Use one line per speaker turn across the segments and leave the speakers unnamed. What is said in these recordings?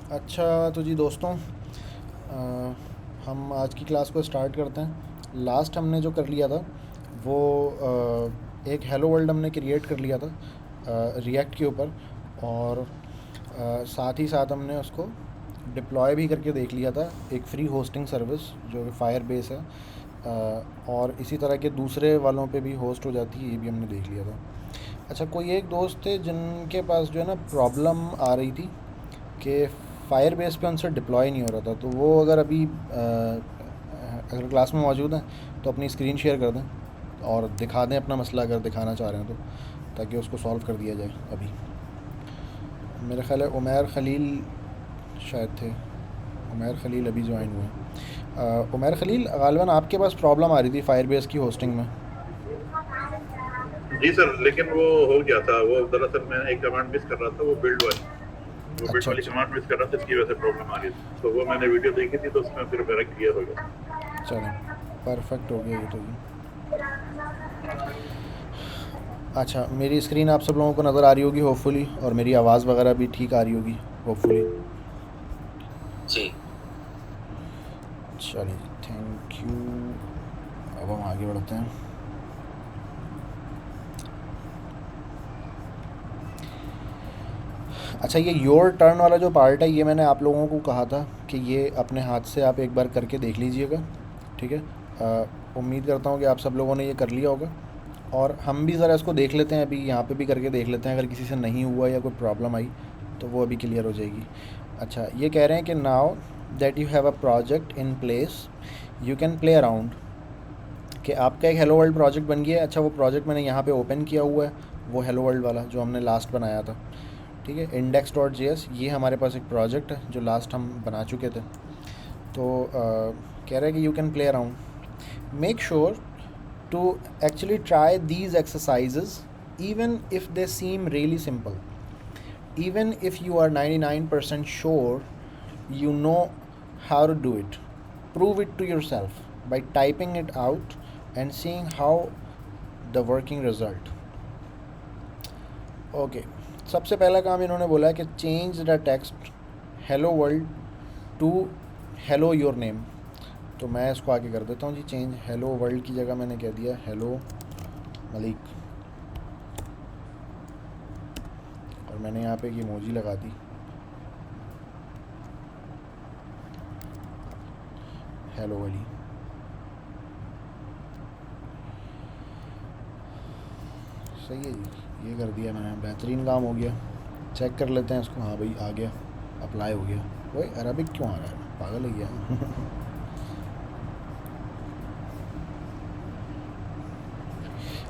अच्छा तो जी दोस्तों, हम आज की क्लास को स्टार्ट करते हैं। लास्ट हमने जो कर लिया था वो एक हेलो वर्ल्ड हमने क्रिएट कर लिया था रिएक्ट के ऊपर। और साथ ही साथ हमने उसको डिप्लॉय भी करके देख लिया था, एक फ्री होस्टिंग सर्विस जो कि फायर बेस है। और इसी तरह के दूसरे वालों पे भी होस्ट हो जाती है, ये भी हमने देख लिया था। अच्छा, कोई एक दोस्त थे जिनके पास जो है ना प्रॉब्लम आ रही थी कि फायर बेस पे उनसे डिप्लॉय नहीं हो रहा था। तो वो अगर अभी अगर क्लास में मौजूद हैं तो अपनी स्क्रीन शेयर कर दें और दिखा दें अपना मसला, अगर दिखाना चाह रहे हैं तो, ताकि उसको सॉल्व कर दिया जाए। अभी मेरा ख्याल है उमैर खलील शायद थे। उमैर खलील अभी ज्वाइन हुए हैं। उमैर खलील, गालिबा आपके पास प्रॉब्लम आ रही थी फायर बेस की होस्टिंग में।
जी सर, लेकिन वो हो गया था। वो दरअसल मैं एक कमांड मिस कर रहा था, वो बिल्ड
अच्छा
वाली
अच्छा,
कमांड मिस कर रहा था, इसकी वजह से प्रॉब्लम आ रही थी। तो वो मैंने वीडियो देखी थी, तो उसमें फिर मेरा क्लियर हो गया।
चलें, परफेक्ट हो गया ये तो जी। अच्छा, मेरी स्क्रीन आप सब लोगों को नज़र आ रही होगी होपफुली, और मेरी आवाज़ वगैरह भी ठीक आ रही होगी होपफुली।
जी।
चलिए, थैंक यू। अब हम आगे बढ़ते हैं। अच्छा, ये योर टर्न वाला जो पार्ट है, ये मैंने आप लोगों को कहा था कि ये अपने हाथ से आप एक बार करके देख लीजिएगा। ठीक है, उम्मीद करता हूँ कि आप सब लोगों ने ये कर लिया होगा। और हम भी ज़रा इसको देख लेते हैं, अभी यहाँ पे भी करके देख लेते हैं, अगर किसी से नहीं हुआ या कोई प्रॉब्लम आई तो वो अभी क्लियर हो जाएगी। अच्छा, ये कह रहे हैं कि now that you have a project in place you can play around. कि आपका एक हेलो वर्ल्ड प्रोजेक्ट बन गया है। अच्छा, वो प्रोजेक्ट मैंने यहाँ पे ओपन किया हुआ है, वो हेलो वर्ल्ड वाला जो हमने लास्ट बनाया था। ठीक है, इंडेक्स डॉट जे एस, ये हमारे पास एक प्रोजेक्ट है जो लास्ट हम बना चुके थे। तो कह रहे हैं कि you can play around, make sure to actually try these exercises even if they seem really simple, even if you are 99% sure you know how to do it, prove it to yourself by typing it out and seeing how the working result. Okay, सबसे पहला काम इन्होंने बोला है कि change the text hello world to hello your name. तो मैं इसको आगे कर देता हूँ जी, चेंज हेलो वर्ल्ड की जगह मैंने कह दिया हेलो मलिक। और मैंने यहाँ पे एक इमोजी लगा दी, हेलो वाली। सही है जी, ये कर दिया मैंने, बेहतरीन काम हो गया। चेक कर लेते हैं इसको। हाँ भाई, आ गया, अप्लाई हो गया। वही अरबिक क्यों आ रहा है, पागल है गया।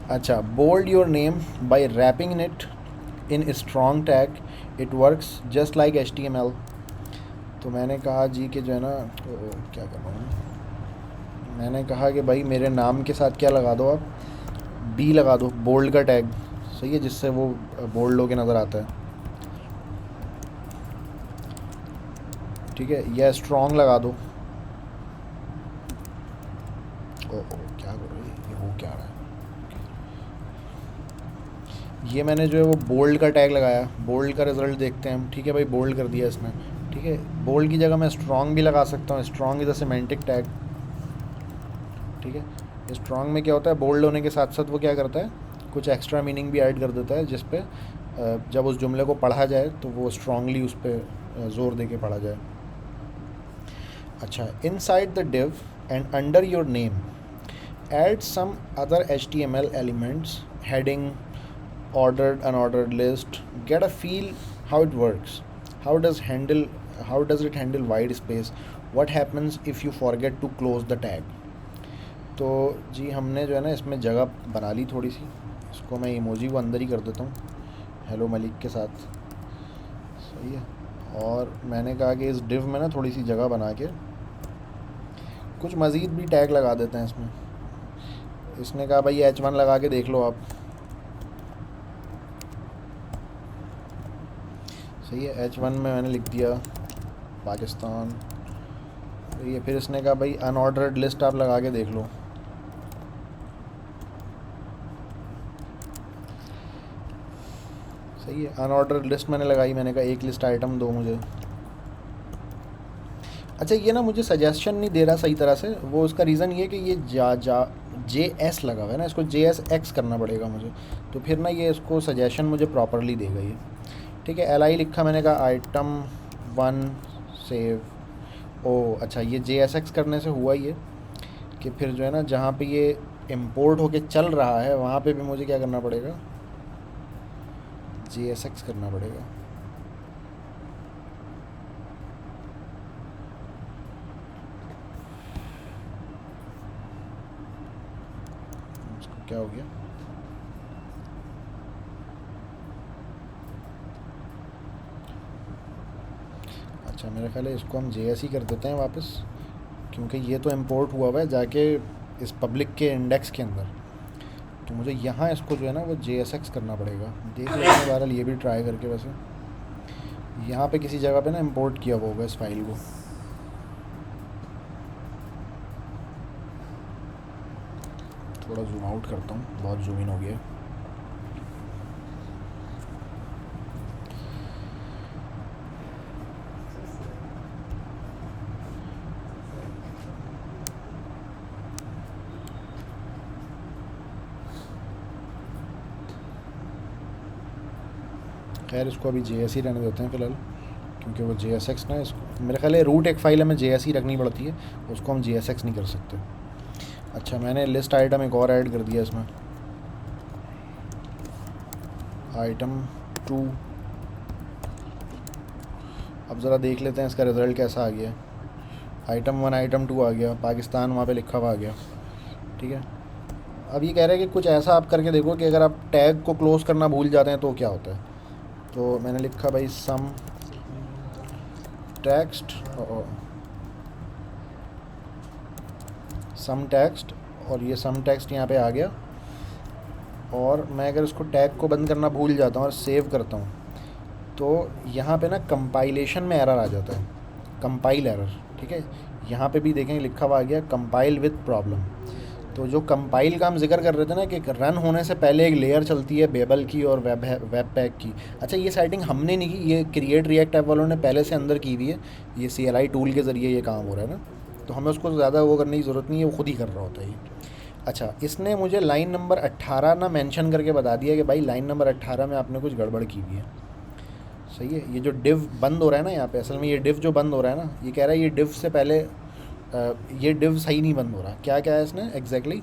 अच्छा, bold your name by wrapping it in strong tag, it works just like HTML। तो मैंने कहा जी कि जो है ना, क्या कर रहा हूँ, मैंने कहा कि भाई मेरे नाम के साथ क्या लगा दो आप, बी लगा दो, बोल्ड का टैग। सही है, जिससे वो बोल्ड होके नज़र आता है। ठीक है, या स्ट्रॉन्ग लगा दो। ओ क्या करो, ये हो क्या रहा है। ये मैंने जो है वो बोल्ड का टैग लगाया, बोल्ड का रिज़ल्ट देखते हैं हम। ठीक है भाई, बोल्ड कर दिया इसने। ठीक है, बोल्ड की जगह मैं स्ट्रॉन्ग भी लगा सकता हूँ, strong is a semantic tag. ठीक है, स्ट्रॉन्ग में क्या होता है, बोल्ड होने के साथ साथ वो क्या करता है, कुछ एक्स्ट्रा मीनिंग भी ऐड कर देता है, जिस पे जब उस जुमले को पढ़ा जाए तो वो स्ट्रांगली उस पर ज़ोर दे के पढ़ा जाए। अच्छा, inside the div and under your name add some other HTML elements, heading, ordered, unordered list. Get a feel how it works. How does handle how does it handle wide space? What happens if you forget to close the tag? तो जी हमने जो है ना इसमें जगह बना ली थोड़ी सी। इसको मैं इमोजी को अंदर ही कर देता हूँ हेलो मलिक के साथ। सही है, और मैंने कहा कि इस डिव में ना थोड़ी सी जगह बना के कुछ मज़ीद भी टैग लगा देते हैं इसमें। इसने कहा भाई H1 लगा के देख लो आप। सही है, H1 में मैंने लिख दिया पाकिस्तान। ये फिर इसने कहा भाई अनऑर्डर्ड लिस्ट आप लगा के देख लो। सही है, अनऑर्डर्ड लिस्ट मैंने लगाई, मैंने कहा एक लिस्ट आइटम दो मुझे। अच्छा ये ना मुझे सजेशन नहीं दे रहा सही तरह से, वो उसका रीज़न ये कि ये जे एस लगा हुआ है ना, इसको जे एस एक्स करना पड़ेगा मुझे, तो फिर ना ये इसको सजेशन मुझे प्रॉपरली देगा ये। ठीक है, एल आई लिखा मैंने, कहा आइटम 1 सेव। ओ अच्छा, ये जे एस एक्स करने से हुआ ये कि फिर जो है ना जहाँ पे ये इम्पोर्ट होके चल रहा है वहाँ पे भी मुझे क्या करना पड़ेगा, जे एस एक्स करना पड़ेगा। इसको क्या हो गया, अच्छा मेरा ख्याल है इसको हम जे एस ही कर देते हैं वापस, क्योंकि ये तो इम्पोर्ट हुआ हुआ है जाके इस पब्लिक के इंडेक्स के अंदर, तो मुझे यहाँ इसको जो है ना वो जे एस एक्स करना पड़ेगा। देख लेते हैं बहरहाल ये भी ट्राई करके। वैसे यहाँ पे किसी जगह पे ना इंपोर्ट किया हुआ होगा इस फाइल को। थोड़ा जूम आउट करता हूँ, बहुत जूम इन हो गया। खैर इसको अभी जे एस ही रहने देते हैं फ़िलहाल, क्योंकि वो जे एस एक्स ना, इसको मेरे ख्याल है रूट एक फ़ाइल हमें जे एस ही रखनी पड़ती है, उसको हम जे एस एक्स नहीं कर सकते। अच्छा मैंने लिस्ट आइटम एक और ऐड कर दिया इसमें, आइटम 2। अब ज़रा देख लेते हैं इसका रिज़ल्ट कैसा आ गया। आइटम 1 आइटम 2 आ गया, पाकिस्तान वहाँ पे लिखा हुआ आ गया। ठीक है, अब ये कह रहे हैं कि कुछ ऐसा आप करके देखो कि अगर आप टैग को क्लोज़ करना भूल जाते हैं तो क्या होता है। तो मैंने लिखा भाई सम टेक्स्ट और ये सम टेक्स्ट यहाँ पे आ गया, और मैं अगर इसको टैग को बंद करना भूल जाता हूँ और सेव करता हूँ तो यहाँ पे ना कंपाइलेशन में एरर आ जाता है, कंपाइल एरर। ठीक है, यहाँ पे भी देखेंगे लिखा हुआ आ गया कंपाइल विद प्रॉब्लम। तो जो कंपाइल का हम जिक्र कर रहे थे ना कि रन होने से पहले एक लेयर चलती है बेबल की और वेब पैक की। अच्छा ये सेटिंग हमने नहीं की, ये क्रिएट रिएक्ट ऐप वालों ने पहले से अंदर की हुई है, ये CLI टूल के ज़रिए ये काम हो रहा है ना, तो हमें उसको ज़्यादा वो करने की ज़रूरत नहीं है, वो खुद ही कर रहा होता है ये। अच्छा इसने मुझे लाइन नंबर 18 ना मेंशन करके बता दिया कि भाई लाइन नंबर 18 में आपने कुछ गड़बड़ की हुई है। सही है, ये जो डिव बंद हो रहा है ना यहाँ पे, असल में ये डिव जो बंद हो रहा है ना, ये कह रहा है ये डिव से पहले ये डिव सही नहीं बंद हो रहा। क्या क्या है इसने exactly,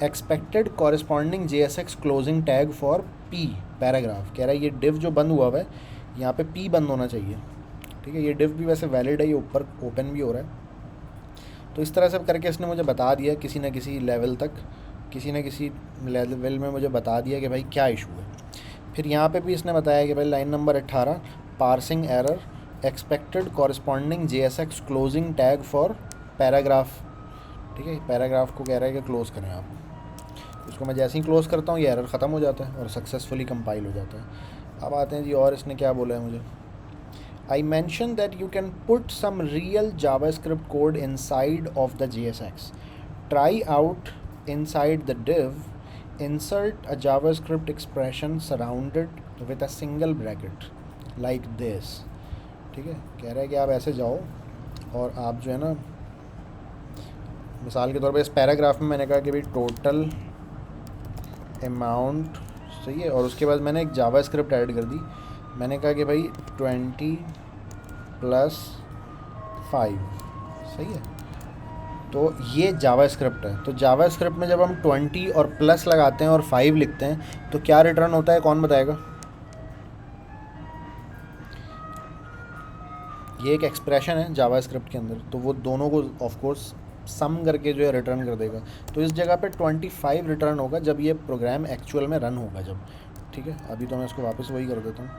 expected corresponding JSX closing tag for P paragraph. कह रहा है ये डिव जो बंद हुआ है यहाँ पे P बंद होना चाहिए। ठीक है, ये डिव भी वैसे वैलिड है, ये ऊपर ओपन भी हो रहा है। तो इस तरह से करके इसने मुझे बता दिया किसी न किसी लेवल तक, किसी न किसी लेवल में मुझे बता दिया कि भाई क्या इशू है। फिर यहाँ पे भी इसने बताया कि भाई line number 18 parsing error, expected corresponding JSX closing tag for paragraph. ठीक है, पैराग्राफ को कह रहा है कि क्लोज़ करें आप। उसको मैं जैसे ही क्लोज़ करता हूँ ये एरर ख़त्म हो जाता है और सक्सेसफुली कंपाइल हो जाता है। अब आते हैं जी, और इसने क्या बोला है मुझे, I mentioned that you can put some real JavaScript code inside of the JSX. Try out inside the div, insert a JavaScript expression surrounded with a single bracket like this. ठीक है, कह रहा है कि आप ऐसे जाओ और आप जो है ना, मिसाल के तौर पे इस पैराग्राफ में मैंने कहा कि भाई टोटल अमाउंट, सही है, और उसके बाद मैंने एक जावास्क्रिप्ट ऐड कर दी। मैंने कहा कि भाई 20 + 5, सही है, तो ये जावास्क्रिप्ट है। तो जावास्क्रिप्ट में जब हम 20 और प्लस लगाते हैं और 5 लिखते हैं तो क्या रिटर्न होता है, कौन बताएगा? ये एक एक्सप्रेशन है जावास्क्रिप्ट के अंदर, तो वो दोनों को ऑफ कोर्स सम करके जो है रिटर्न कर देगा। तो इस जगह पे 25 रिटर्न होगा जब ये प्रोग्राम एक्चुअल में रन होगा जब। ठीक है, अभी तो मैं इसको वापस वही कर देता हूँ,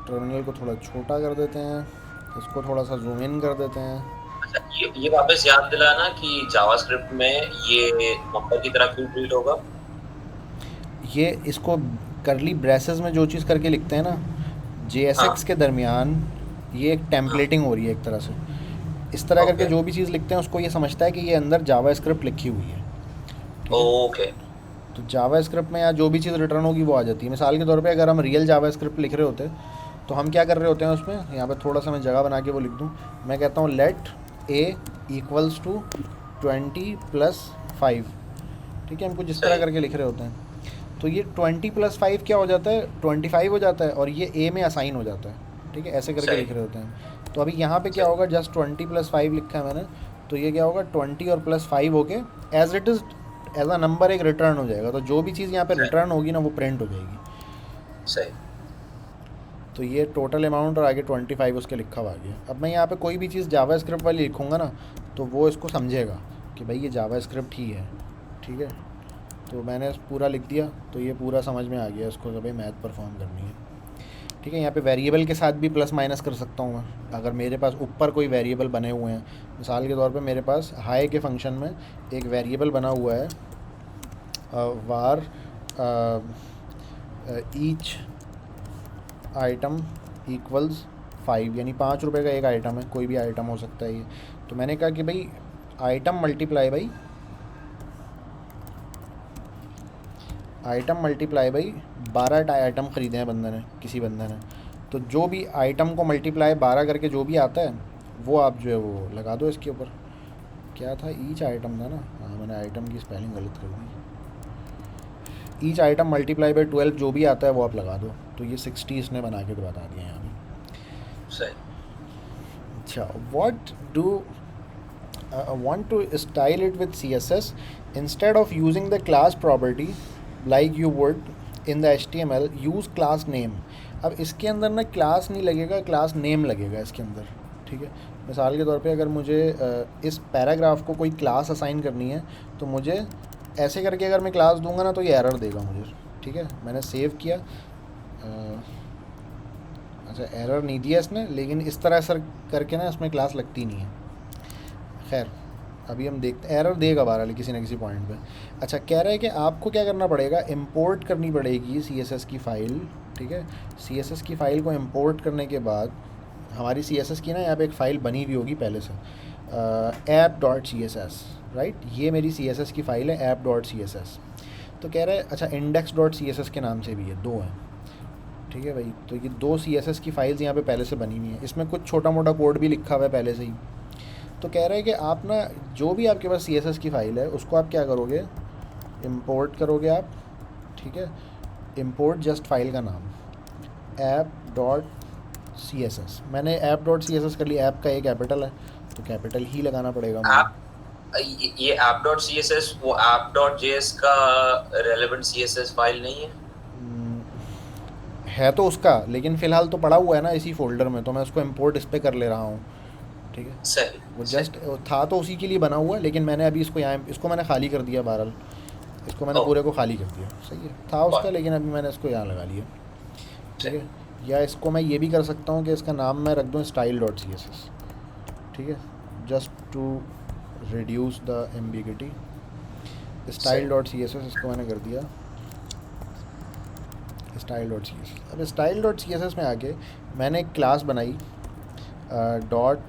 टर्मिनल को थोड़ा छोटा कर देते हैं, इसको थोड़ा सा जूम इन कर देते हैं।
अच्छा, ये वापस याद दिलाना कि जावास्क्रिप्ट में ये नंबर की तरह क्यों ट्रीट होगा।
ये इसको करली ब्रेसेस में जो चीज़ करके लिखते हैं ना JSX के दरमियान, ये एक टेम्पलेटिंग हो रही है एक तरह से। इस तरह करके जो भी चीज़ लिखते हैं उसको ये समझता है कि ये अंदर जावास्क्रिप्ट लिखी हुई है।
ओके,
तो जावास्क्रिप्ट में या जो भी चीज़ रिटर्न होगी वो आ जाती है। मिसाल के तौर पे अगर हम रियल जावास्क्रिप्ट लिख रहे होते तो हम क्या कर रहे होते हैं उसमें, यहाँ पे थोड़ा सा मैं जगह बना के वो लिख दूँ, मैं कहता हूँ लेट ए इक्वल्स टू 20+5, ठीक है, हम कुछ इस तरह
सही।
करके लिख रहे होते हैं। तो ये 20+5 क्या हो जाता है, 25 हो जाता है, और ये ए में असाइन हो जाता है, ठीक है, ऐसे करके
सही।
लिख रहे होते हैं। तो अभी यहाँ पे क्या
सही।
होगा, जस्ट 20+5 लिखा है मैंने, तो ये क्या होगा 20 और +5 होके as it is as a number एक रिटर्न हो जाएगा। तो जो भी चीज़ यहाँ पे
सही।
रिटर्न होगी ना वो प्रिंट हो जाएगी।
सही।
तो ये टोटल अमाउंट और आगे 25 उसके लिखा हुआ आ गया। अब मैं यहाँ पे कोई भी चीज़ जावा स्क्रिप्ट वाली लिखूँगा ना तो वो इसको समझेगा कि भाई ये जावा स्क्रिप्ट ही है, ठीक है। तो मैंने पूरा लिख दिया तो ये पूरा समझ में आ गया इसको कि भाई मैथ परफॉर्म करनी है, ठीक है। यहाँ पे वेरिएबल के साथ भी प्लस माइनस कर सकता हूँ मैं। अगर मेरे पास ऊपर कोई वेरिएबल बने हुए हैं, मिसाल के तौर पे मेरे पास हाई के फंक्शन में एक वेरिएबल बना हुआ है वार ईच आइटम इक्वल्स 5, यानी 5 रुपये का एक आइटम है, कोई भी आइटम हो सकता है ये। तो मैंने कहा कि भाई आइटम मल्टीप्लाई बाई 12 आइटम ख़रीदे हैं बंदे ने, किसी बंदे ने। तो जो भी आइटम को मल्टीप्लाई 12 करके जो भी आता है वो आप जो है वो लगा दो इसके ऊपर। क्या था, ईच आइटम था ना, हाँ मैंने आइटम की स्पेलिंग गलत कर दी। ईच आइटम मल्टीप्लाई बाई 12 जो भी आता है वो आप लगा दो। तो ये 60 इसने बना के तो बता दिया यहाँ पे।
सही।
अच्छा, what do want to style it with CSS instead of using the class property like you would in the HTML, use class name। अब इसके अंदर ना क्लास नहीं लगेगा, क्लास नेम लगेगा इसके अंदर, ठीक है। मिसाल के तौर पे अगर मुझे इस पैराग्राफ को कोई क्लास असाइन करनी है तो मुझे ऐसे करके अगर मैं क्लास दूंगा ना तो ये एरर देगा मुझे, ठीक है। मैंने सेव किया, अच्छा एरर नहीं दिया इसने, लेकिन इस तरह सर करके ना इसमें क्लास लगती नहीं है। खैर अभी हम देखते हैं, एरर देगा बहरहाल किसी न किसी पॉइंट पे। अच्छा, कह रहा है कि आपको क्या करना पड़ेगा, इंपोर्ट करनी पड़ेगी CSS की फ़ाइल, ठीक है। CSS की फ़ाइल को इंपोर्ट करने के बाद हमारी CSS की ना यहाँ पे एक फ़ाइल बनी हुई होगी पहले से, app.css, राइट। ये मेरी CSS की फ़ाइल है app.css। तो कह रहा है अच्छा index.css के नाम से भी है, 2 हैं, ठीक है भाई। तो ये 2 CSS की फ़ाइल्स यहाँ पे पहले से बनी हुई हैं, इसमें कुछ छोटा मोटा कोड भी लिखा हुआ है पहले से ही। तो कह रहा है कि आप ना जो भी आपके पास CSS की फ़ाइल है उसको आप क्या करोगे, इंपोर्ट करोगे आप, ठीक है। इंपोर्ट जस्ट फाइल का नाम app.css। मैंने app.css कर लिया, ऐप का एक कैपिटल है तो कैपिटल ही लगाना पड़ेगा मुझे।
ये app.css वो app.js का रेलेवेंट CSS फाइल नहीं है?
है तो उसका, लेकिन फ़िलहाल तो पड़ा हुआ है ना इसी फोल्डर में, तो मैं उसको इंपोर्ट इस पर कर ले रहा हूँ, ठीक है।
सही।
वो जस्ट था तो उसी के लिए बना हुआ, लेकिन मैंने अभी इसको यहाँ, इसको मैंने खाली कर दिया बहरहाल, इसको मैंने पूरे को खाली कर दिया, सही है। था उसका लेकिन अभी मैंने इसको यहाँ लगा लिया, ठीक है। या इसको मैं ये भी कर सकता हूँ कि इसका नाम मैं रख दूँ style.css, ठीक है, just to reduce the ambiguity. style.css इसको मैंने कर दिया style.css। अब style.css में आके मैंने एक क्लास बनाई डॉट,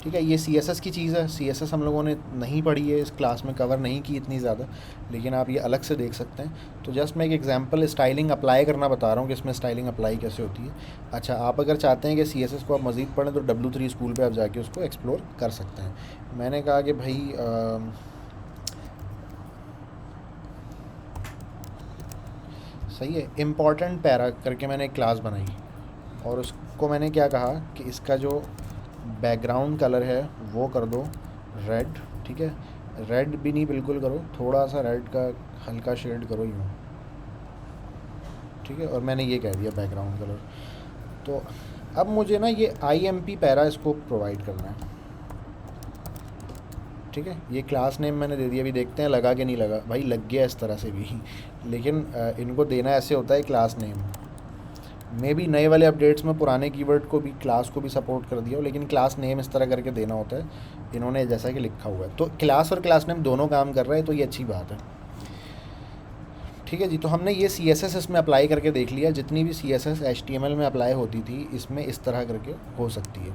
ठीक है। ये CSS की चीज़ है, CSS हम लोगों ने नहीं पढ़ी है, इस क्लास में कवर नहीं की इतनी ज़्यादा, लेकिन आप ये अलग से देख सकते हैं। तो जस्ट मैं एक एग्जांपल स्टाइलिंग अप्लाई करना बता रहा हूँ कि इसमें स्टाइलिंग अप्लाई कैसे होती है। अच्छा, आप अगर चाहते हैं कि CSS को आप मज़ीद पढ़ें तो W3 स्कूल पे आप जाके उसको एक्सप्लोर कर सकते हैं। मैंने कहा कि भाई सही है, इम्पॉर्टेंट पैरा करके मैंने एक क्लास बनाई और उसको मैंने क्या कहा कि इसका जो बैकग्राउंड कलर है वो कर दो रेड, ठीक है। रेड भी नहीं बिल्कुल करो, थोड़ा सा रेड का हल्का शेड करो यूँ, ठीक है। और मैंने ये कह दिया बैकग्राउंड कलर। तो अब मुझे ना ये IMP पैरा इसको प्रोवाइड करना है, ठीक है। ये क्लास नेम मैंने दे दिया, अभी देखते हैं लगा कि नहीं लगा। भाई लग गया इस तरह से भी, लेकिन इनको देना ऐसे होता है क्लास नेम। मे भी नए वाले अपडेट्स में पुराने कीवर्ड को भी, क्लास को भी सपोर्ट कर दिया हो, लेकिन क्लास नेम इस तरह करके देना होता है इन्होंने, जैसा कि लिखा हुआ है। तो क्लास और क्लास नेम दोनों काम कर रहे हैं, तो ये अच्छी बात है, ठीक है जी। तो हमने ये CSS इसमें अप्लाई करके देख लिया, जितनी भी CSS HTML में अप्लाई होती थी इसमें इस तरह करके हो सकती है।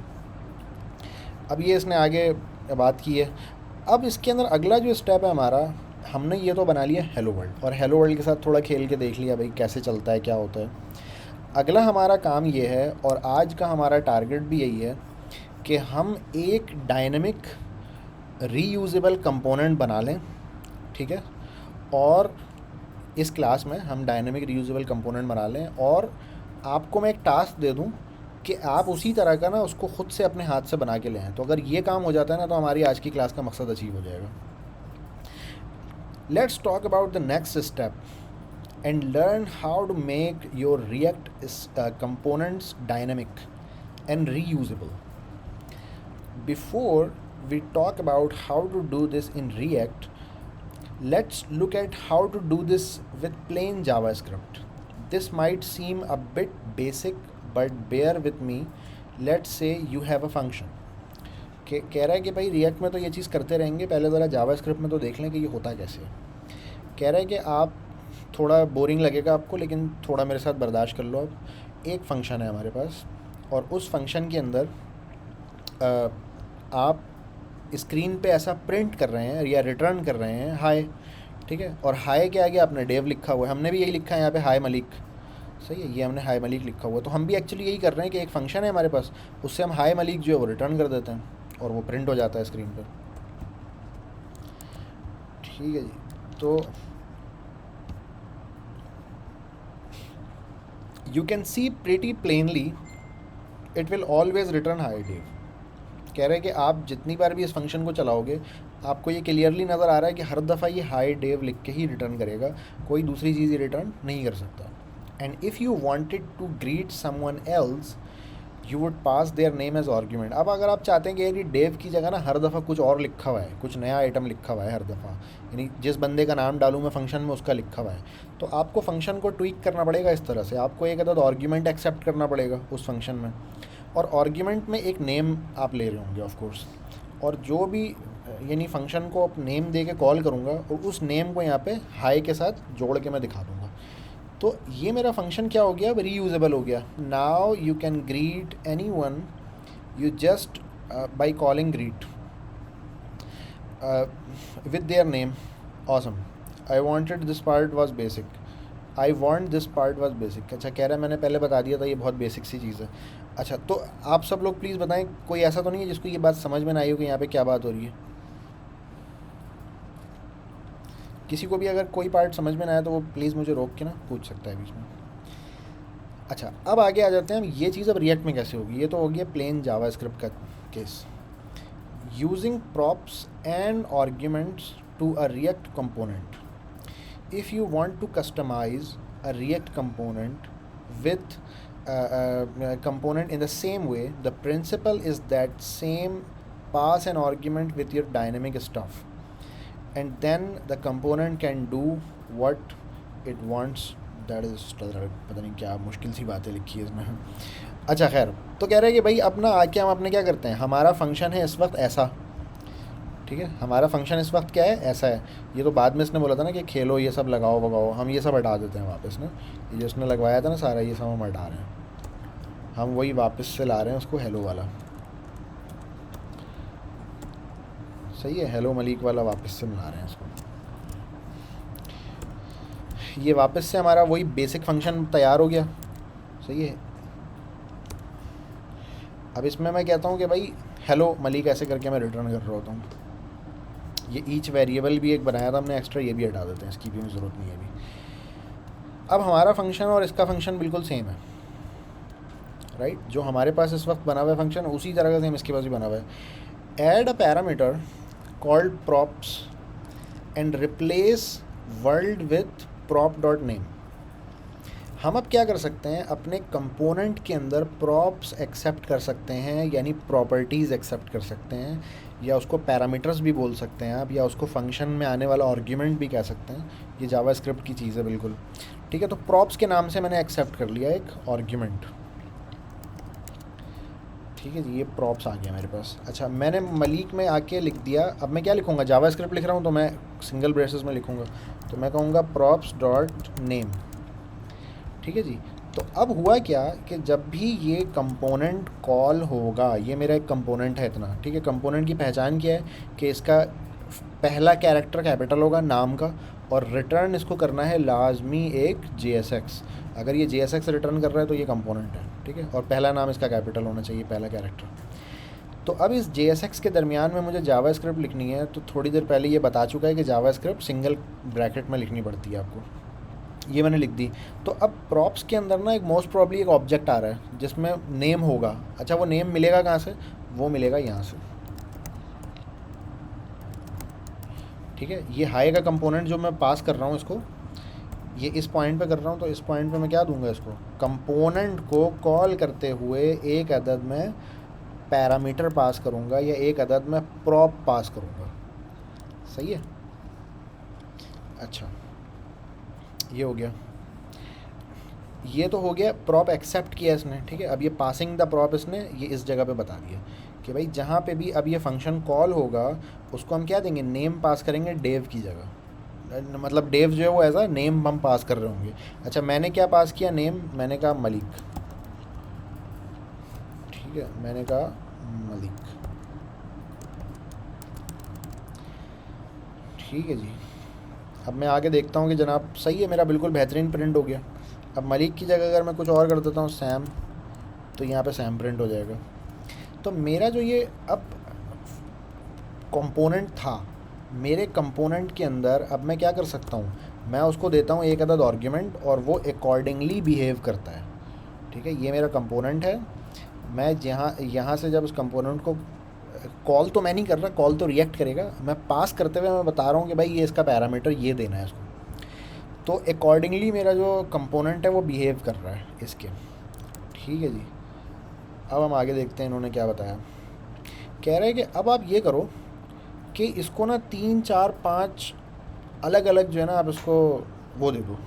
अब ये इसने आगे बात की है। अब इसके अंदर अगला जो स्टेप है हमारा, हमने ये तो बना लिया हेलो वर्ल्ड, और हेलो वर्ल्ड के साथ थोड़ा खेल के देख लिया भाई कैसे चलता है, क्या होता है। अगला हमारा काम ये है, और आज का हमारा टारगेट भी यही है, कि हम एक डायनेमिक रीयूजेबल कंपोनेंट बना लें, ठीक है। और इस क्लास में हम डायनेमिक रीयूजेबल कंपोनेंट बना लें, और आपको मैं एक टास्क दे दूं कि आप उसी तरह का ना उसको ख़ुद से अपने हाथ से बना के ले आएँ। तो अगर ये काम हो जाता है ना, तो हमारी आज की क्लास का मकसद अचीव हो जाएगा। Let's talk about the next step and learn how to make your React components dynamic and reusable. Before we talk about how to do this in React, let's look at how to do this with plain JavaScript. This might seem a bit basic, but bear with me. Let's say you have a function. कह रहा है कि भाई React में तो ये चीज़ करते रहेंगे, पहले ज़रा JavaScript में तो देख लें कि ये होता कैसे है। कह रहा है कि आप थोड़ा बोरिंग लगेगा आपको, लेकिन थोड़ा मेरे साथ बर्दाश्त कर लो। अब एक फ़ंक्शन है हमारे पास, और उस फंक्शन के अंदर आप स्क्रीन पे ऐसा प्रिंट कर रहे हैं या रिटर्न कर रहे हैं हाय, ठीक है। और हाय के आगे आपने डेव लिखा हुआ है, हमने भी यही लिखा है यहाँ पे हाय मलिक, सही है, ये हमने हाय मलिक लिखा हुआ है। तो हम भी एक्चुअली यही कर रहे हैं कि एक फ़ंक्शन है हमारे पास, उससे हम हाय मलिक जो है वो रिटर्न कर देते हैं, और वो प्रिंट हो जाता है स्क्रीन पर, ठीक है जी। तो you can see pretty plainly it will always return hi Dave। कह रहे हैं कि आप जितनी बार भी इस फंक्शन को चलाओगे, आपको ये क्लियरली नज़र आ रहा है कि हर दफ़ा ये हाई डेव लिख के ही रिटर्न करेगा, कोई दूसरी चीज़ रिटर्न नहीं कर सकता। And if you wanted to greet someone else you would pass their name as argument. अब अगर आप चाहते हैं कि यानी डेव की जगह ना हर दफ़ा कुछ और लिखा हुआ है, कुछ नया आइटम लिखा हुआ है हर दफ़ा, यानी जिस बंदे का नाम डालूँ मैं फंक्शन में उसका लिखा हुआ है, तो आपको फंक्शन को ट्वीक करना पड़ेगा इस तरह से। आपको एक अदद आर्ग्यूमेंट एक्सेप्ट करना पड़ेगा उस फंक्शन में, और आर्ग्यूमेंट में एक नेम आप ले रहे होंगे ऑफ कोर्स, और जो भी यानी फंक्शन को नेम दे के कॉल करूँगा, और उस नेम को यहाँ पे हाई के साथ जोड़ के मैं दिखा दूँगा। तो ये मेरा फंक्शन क्या हो गया, रीयूजेबल हो गया। Now you can greet any one you just by calling greet with their name. Awesome, I wanted this part was basic, I want this part was basic. अच्छा, कह रहा है मैंने पहले बता दिया था, ये बहुत बेसिक सी चीज़ है। अच्छा, तो आप सब लोग प्लीज़ बताएं, कोई ऐसा तो नहीं है जिसको ये बात समझ में ना आई हो कि यहाँ पे क्या बात हो रही है? किसी को भी अगर कोई पार्ट समझ में ना आया तो वो प्लीज़ मुझे रोक के ना पूछ सकता है बीच में। अच्छा, अब आगे आ जाते हैं हम, ये चीज़ अब रिएक्ट में कैसे होगी। ये तो हो गया प्लेन जावास्क्रिप्ट का case. Using props and arguments to a React component. If you want to customize a React component with component in the same way, the principle is that same pass an argument with your dynamic stuff, and then the component can do what it wants. That is पता नहीं क्या मुश्किल सी बातें लिखी है इसमें। अच्छा खैर, तो कह रहे हैं कि भाई अपना आके हम अपने क्या करते हैं, हमारा फंक्शन है इस वक्त ऐसा, ठीक है, हमारा फंक्शन इस वक्त क्या है, ऐसा है। ये तो बाद में इसने बोला था ना कि खेलो ये सब लगाओ भगाओ, हम ये सब हटा देते हैं वापस ना, ये जो इसने लगवाया था ना सारा, ये सब हम हटा रहे हैं, हम वही वापस से ला रहे हैं उसको हेलो वाला, सही है, हेलो मलिक वाला वापस से ला रहे हैं इसको। ये वापस से हमारा वही बेसिक फंक्शन तैयार हो गया, सही है। अब इसमें मैं कहता हूँ कि भाई हेलो मलिक ऐसे करके मैं रिटर्न कर रहा होता हूँ। ये ईच वेरिएबल भी एक बनाया था हमने एक्स्ट्रा, ये भी हटा देते हैं, इसकी भी ज़रूरत नहीं है अभी। अब हमारा फंक्शन और इसका फंक्शन बिल्कुल सेम है, राइट। जो हमारे पास इस वक्त बना हुआ है फंक्शन, उसी तरह का सेम इसके पास भी बना हुआ है। Add a parameter called props and replace world with prop dot name. हम अब क्या कर सकते हैं, अपने कंपोनेंट के अंदर प्रॉप्स एक्सेप्ट कर सकते हैं, यानी प्रॉपर्टीज़ एक्सेप्ट कर सकते हैं, या उसको पैरामीटर्स भी बोल सकते हैं आप, या उसको फंक्शन में आने वाला आर्ग्यूमेंट भी कह सकते हैं। ये जावास्क्रिप्ट की चीज़ है बिल्कुल, ठीक है। तो प्रॉप्स के नाम से मैंने एक्सेप्ट कर लिया एक आर्ग्यूमेंट, ठीक है जी, ये प्रॉप्स आ गया मेरे पास। अच्छा, मैंने मलिक में आके लिख दिया, अब मैं क्या लिखूँगा, जावास्क्रिप्ट लिख रहा हूँ तो मैं सिंगल ब्रेसेस में लिखूँगा, तो मैं कहूँगा प्रॉप्स डॉट नेम, ठीक है जी। तो अब हुआ क्या कि जब भी ये कंपोनेंट कॉल होगा, ये मेरा एक कंपोनेंट है इतना, ठीक है। कंपोनेंट की पहचान क्या है कि इसका पहला कैरेक्टर कैपिटल होगा नाम का, और रिटर्न इसको करना है लाजमी एक JSX। अगर ये JSX रिटर्न कर रहा है तो ये कंपोनेंट है, ठीक है। और पहला नाम इसका कैपिटल होना चाहिए, पहला कैरेक्टर। तो अब इस JSX के दरमियान में मुझे जावास्क्रिप्ट लिखनी है, तो थोड़ी देर पहले ये बता चुका है कि जावास्क्रिप्ट सिंगल ब्रैकेट में लिखनी पड़ती है आपको, ये मैंने लिख दी। तो अब प्रॉप्स के अंदर ना एक मोस्ट प्रॉब्ली एक ऑब्जेक्ट आ रहा है जिसमें नेम होगा। अच्छा, वो नेम मिलेगा कहाँ से? वो मिलेगा यहाँ से, ठीक है। ये हाई का कंपोनेंट जो मैं पास कर रहा हूँ इसको, ये इस पॉइंट पे कर रहा हूँ, तो इस पॉइंट पे मैं क्या दूंगा इसको, कंपोनेंट को कॉल करते हुए एक अदद में पैरामीटर पास करूँगा या एक अदद में प्रॉप पास करूँगा, सही है। अच्छा, ये हो गया, ये तो हो गया, प्रॉप एक्सेप्ट किया इसने, ठीक है। अब ये पासिंग द प्रॉप इसने ये इस जगह पे बता दिया कि भाई जहाँ पे भी अब ये फंक्शन कॉल होगा उसको हम क्या देंगे, नेम पास करेंगे डेव की जगह, मतलब डेव जो है वो ऐसा नेम हम पास कर रहे होंगे। अच्छा, मैंने क्या पास किया, नेम, मैंने कहा मलिक, ठीक है, मैंने कहा मलिक, ठीक है जी। अब मैं आगे देखता हूँ कि जनाब सही है, मेरा बिल्कुल बेहतरीन प्रिंट हो गया। अब मलिक की जगह अगर मैं कुछ और कर देता हूँ सैम, तो यहाँ पे सैम प्रिंट हो जाएगा। तो मेरा जो ये अब कंपोनेंट था, मेरे कंपोनेंट के अंदर अब मैं क्या कर सकता हूँ, मैं उसको देता हूँ एक अदद आर्ग्यूमेंट और वो अकॉर्डिंगली बिहेव करता है, ठीक है। ये मेरा कंपोनेंट है, मैं यहाँ से जब उस कंपोनेंट को कॉल तो मैं नहीं कर रहा, कॉल तो रिएक्ट करेगा, मैं पास करते हुए मैं बता रहा हूँ कि भाई ये इसका पैरामीटर ये देना है इसको, तो अकॉर्डिंगली मेरा जो कंपोनेंट है वो बिहेव कर रहा है इसके, ठीक है जी। अब हम आगे देखते हैं इन्होंने क्या बताया। कह रहे हैं कि अब आप ये करो कि इसको ना 3 4 5 अलग अलग जो है ना आप इसको वो दे दो,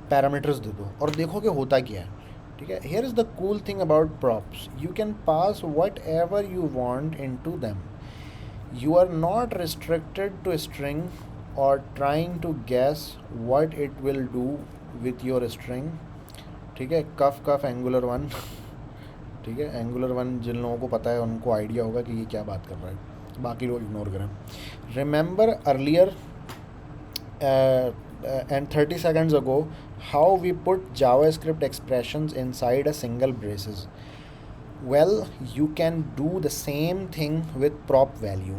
पैरामीटर्स दे दो और देखो कि होता क्या है, ठीक है। Here is the cool thing about props, you can pass whatever you want into them, you are not restricted to string और trying to guess what it will do with your string, ठीक है। कफ angular 1, ठीक है। Angular 1 जिन लोगों को पता है उनको आइडिया होगा कि ये क्या बात कर रहा है, बाकी लोग इग्नोर करें। Remember earlier and 30 seconds ago how we put JavaScript expressions inside a single braces. Well, you can do the same thing with prop value.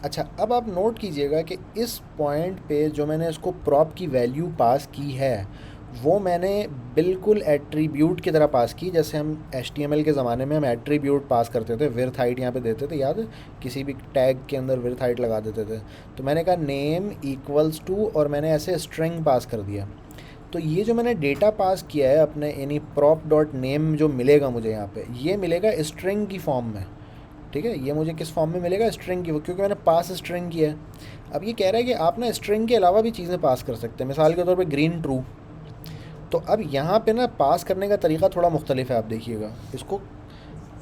अच्छा, अब आप नोट कीजिएगा कि इस पॉइंट पे जो मैंने इसको प्रॉप की वैल्यू पास की है वो मैंने बिल्कुल एट्रीब्यूट की तरह पास की, जैसे हम HTML के ज़माने में हम एट्रीब्यूट पास करते थे, विर्थ हाइट यहाँ पे देते थे, याद है, किसी भी टैग के अंदर विर्थ हाइट लगा देते थे। तो मैंने कहा नेम इक्वल्स टू और मैंने ऐसे स्ट्रिंग पास कर दिया। तो ये जो मैंने डेटा पास किया है अपने यानी प्रॉप डॉट नेम जो मिलेगा मुझे यहाँ पे, ये मिलेगा स्ट्रिंग की फॉर्म में, ठीक है। ये मुझे किस फॉर्म में मिलेगा, स्ट्रिंग की, क्योंकि मैंने पास स्ट्रिंग किया है। अब ये कह रहा है कि आप ना स्ट्रिंग के अलावा भी चीज़ें पास कर सकते हैं, मिसाल के तौर पर ग्रीन ट्रू। तो अब यहाँ पे ना पास करने का तरीका थोड़ा मुख्तलिफ है, आप देखिएगा इसको।